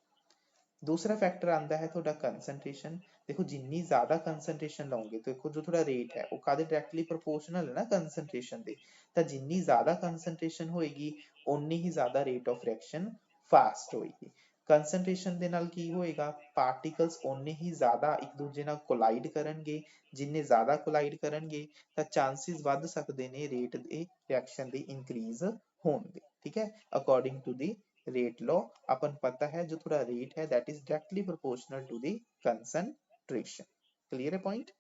ਦੂਸਰਾ ਫੈਕਟਰ ਆਂਦਾ ਹੈ ਤੁਹਾਡਾ ਕੰਸੈਂਟ੍ਰੇਸ਼ਨ। ਦੇਖੋ ਜਿੰਨੀ ਜ਼ਿਆਦਾ ਕੰਸੈਂਟ੍ਰੇਸ਼ਨ ਲਓਗੇ, ਦੇਖੋ ਜੋ ਤੁਹਾਡਾ ਰੇਟ ਹੈ ਉਹ ਕਾਦੇ ਡਾਇਰੈਕਟਲੀ ਪ੍ਰੋਪੋਰਸ਼ਨਲ ਹੈ ਨਾ ਕੰਸੈਂਟ੍ਰੇਸ਼ਨ ਦੇ, ਤਾਂ ਜਿੰਨੀ ਜ਼ਿਆਦਾ ਕੰਸੈਂਟ੍ਰੇਸ਼ਨ ਹੋਏਗੀ ਓਨੀ ਹੀ ਜ਼ਿਆਦਾ ਰੇਟ ਆਫ ਰਿਐਕਸ਼ਨ ਫਾਸਟ ਹੋਏਗੀ। ਕੰਸੈਂਟ੍ਰੇਸ਼ਨ ਦੇ ਨਾਲ ਕੀ ਹੋਏਗਾ, ਪਾਰਟੀਕਲਸ ਓਨੇ ਹੀ ਜ਼ਿਆਦਾ ਇੱਕ ਦੂਜੇ ਨਾਲ ਕੋਲਾਈਡ ਕਰਨਗੇ। ਜਿੰਨੇ ਜ਼ਿਆਦਾ ਕੋਲਾਈਡ ਕਰਨਗੇ ਤਾਂ ਚਾਂਸਿਸ ਵੱਧ ਸਕਦੇ ਨੇ ਰੇਟ ਦੇ ਰਿਐਕਸ਼ਨ ਦੇ ਇਨਕਰੀਜ਼ ਹੋਣ ਦੇ। ਠੀਕ ਹੈ, according to the rate law अपन पता है जो थोड़ा rate है that is directly proportional to the concentration। clear है point।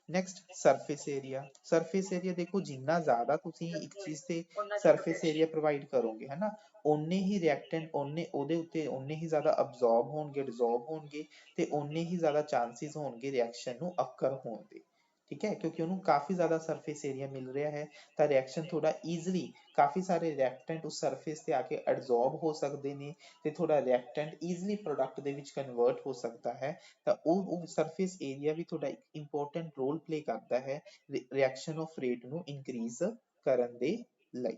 Next surface area. Surface area देखो जिन्ना ज्यादा ਤੁਸੀਂ ਇੱਕ ਚੀਜ਼ ਤੇ ਸਰਫੇਸ ਏਰੀਆ ਪ੍ਰੋਵਾਈਡ ਕਰੋਗੇ ਹੈ ਨਾ, ਓਨੇ ਹੀ ਰਿਐਕਟੈਂਟ ਓਨੇ ਉਹਦੇ ਉੱਤੇ ਓਨੇ ਹੀ ਜ਼ਿਆਦਾ ਅਬਜ਼ੌਰਬ ਹੋਣਗੇ, ਡਿਸੋਲਵ ਹੋਣਗੇ ਤੇ ਓਨੇ ਹੀ ਜ਼ਿਆਦਾ ਚਾਂਸਿਸ ਹੋਣਗੇ ਰਿਐਕਸ਼ਨ ਨੂੰ ਅਕਰ ਹੋਣ ਦੇ। ਠੀਕ ਹੈ, ਕਿਉਂਕਿ ਉਹਨੂੰ ਕਾਫੀ ਜ਼ਿਆਦਾ ਸਰਫੇਸ ਏਰੀਆ ਮਿਲ ਰਿਹਾ ਹੈ ਤਾਂ ਰਿਐਕਸ਼ਨ ਥੋੜਾ ਈਜ਼ੀਲੀ ਕਾਫੀ ਸਾਰੇ ਰਿਐਕਟੈਂਟ ਉਸ ਸਰਫੇਸ ਤੇ ਆ ਕੇ ਐਬਜ਼ੌਰਬ ਹੋ ਸਕਦੇ ਨੇ ਤੇ ਥੋੜਾ ਰਿਐਕਟੈਂਟ ਈਜ਼ੀਲੀ ਪ੍ਰੋਡਕਟ ਦੇ ਵਿੱਚ ਕਨਵਰਟ ਹੋ ਸਕਦਾ ਹੈ। ਤਾਂ ਉਹ ਸਰਫੇਸ ਏਰੀਆ ਵੀ ਤੁਹਾਡਾ ਇੱਕ ਇੰਪੋਰਟੈਂਟ ਰੋਲ ਪਲੇ ਕਰਦਾ ਹੈ ਰਿਐਕਸ਼ਨ ਆਫ ਰੇਟ ਨੂੰ ਇਨਕਰੀਜ਼ ਕਰਨ ਦੇ ਲਈ।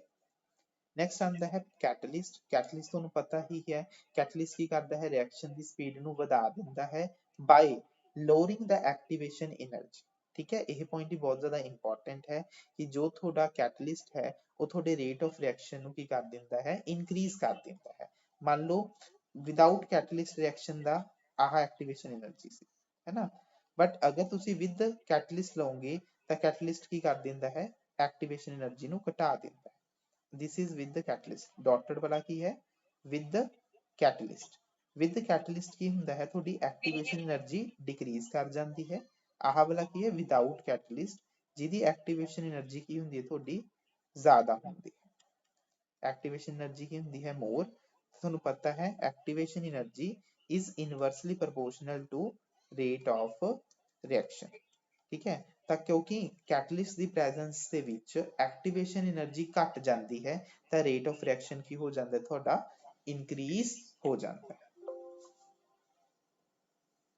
ਨੈਕਸਟ ਆਂਦਾ ਹੈ ਕੈਟਲਿਸਟ। ਕੈਟਲਿਸਟ ਤੁਹਾਨੂੰ ਪਤਾ ਹੀ ਹੈ, ਕੈਟਲਿਸਟ ਕੀ ਕਰਦਾ ਹੈ, ਰਿਐਕਸ਼ਨ ਦੀ ਸਪੀਡ ਨੂੰ ਵਧਾ ਦਿੰਦਾ ਹੈ ਬਾਈ ਲੋਅਰਿੰਗ ਦਾ ਐਕਟੀਵੇਸ਼ਨ એનર્ਜੀ। ਠੀਕ ਹੈ, ਇਹ ਪੁਆਇੰਟ ਵੀ ਬਹੁਤ ਜ਼ਿਆਦਾ ਇੰਪੋਰਟੈਂਟ ਹੈ ਕਿ ਜੋ ਤੁਹਾਡਾ ਕੈਟਲਿਸਟ ਹੈ ਉਹ ਤੁਹਾਡੇ ਰੇਟ ਆਫ ਰਿਐਕਸ਼ਨ ਨੂੰ ਕੀ ਕਰ ਦਿੰਦਾ ਹੈ, ਇਨਕਰੀਜ਼ ਕਰ ਦਿੰਦਾ ਹੈ। ਮੰਨ ਲਓ ਵਿਦਆਊਟ ਕੈਟਲਿਸਟ ਰਿਐਕਸ਼ਨ ਦਾ ਆਹ ਐਕਟੀਵੇਸ਼ਨ એનર્ਜੀ ਸੀ, ਹੈ ਨਾ, ਬਟ ਅਗਰ ਤੁਸੀਂ ਵਿਦ ਕੈਟਲਿਸਟ ਲਓਗੇ ਤਾਂ ਕੈਟਲਿਸਟ ਕੀ ਕਰ ਦਿੰਦਾ ਹੈ, ਐਕਟੀਵੇਸ਼ਨ એનર્ਜੀ ਨੂੰ ਘਟਾ ਦਿੰਦਾ ਹੈ। this is with the catalyst। Dotted ਵਾਲਾ ਕੀ ਹੈ, with the catalyst। with the catalyst ਕੀ ਹੁੰਦਾ ਹੈ, ਤੁਹਾਡੀ ਐਕਟੀਵੇਸ਼ਨ એનર્ਜੀ ਡਿਕਰੀਜ਼ ਕਰ ਜਾਂਦੀ ਹੈ। ਆਹ ਵਾਲਾ ਕੀ ਹੈ, ਵਿਦਆਊਟ ਕੈਟਲਿਸਟ, ਜਿਹਦੀ ਐਕਟੀਵੇਸ਼ਨ એનર્ਜੀ ਕੀ ਹੁੰਦੀ ਹੈ ਤੁਹਾਡੀ ਜ਼ਿਆਦਾ ਹੁੰਦੀ ਹੈ। ਐਕਟੀਵੇਸ਼ਨ એનર્ਜੀ ਕੀ ਹੁੰਦੀ ਹੈ, ਮੋਰ। ਤੁਹਾਨੂੰ ਪਤਾ ਹੈ activation energy is inversely proportional to rate of reaction। ਠੀਕ ਹੈ, ਤਾਂ ਕਿਉਂਕਿ ਕੈਟਲਿਸਟ ਦੀ ਪ੍ਰੈਜ਼ੈਂਸ ਦੇ ਵਿੱਚ ਐਕਟੀਵੇਸ਼ਨ એનર્ਜੀ ਘਟ ਜਾਂਦੀ ਹੈ ਤਾਂ ਰੇਟ ਆਫ ਰਿਐਕਸ਼ਨ ਕੀ ਹੋ ਜਾਂਦਾ ਤੁਹਾਡਾ, ਇਨਕਰੀਜ਼ ਹੋ ਜਾਂਦਾ ਹੈ।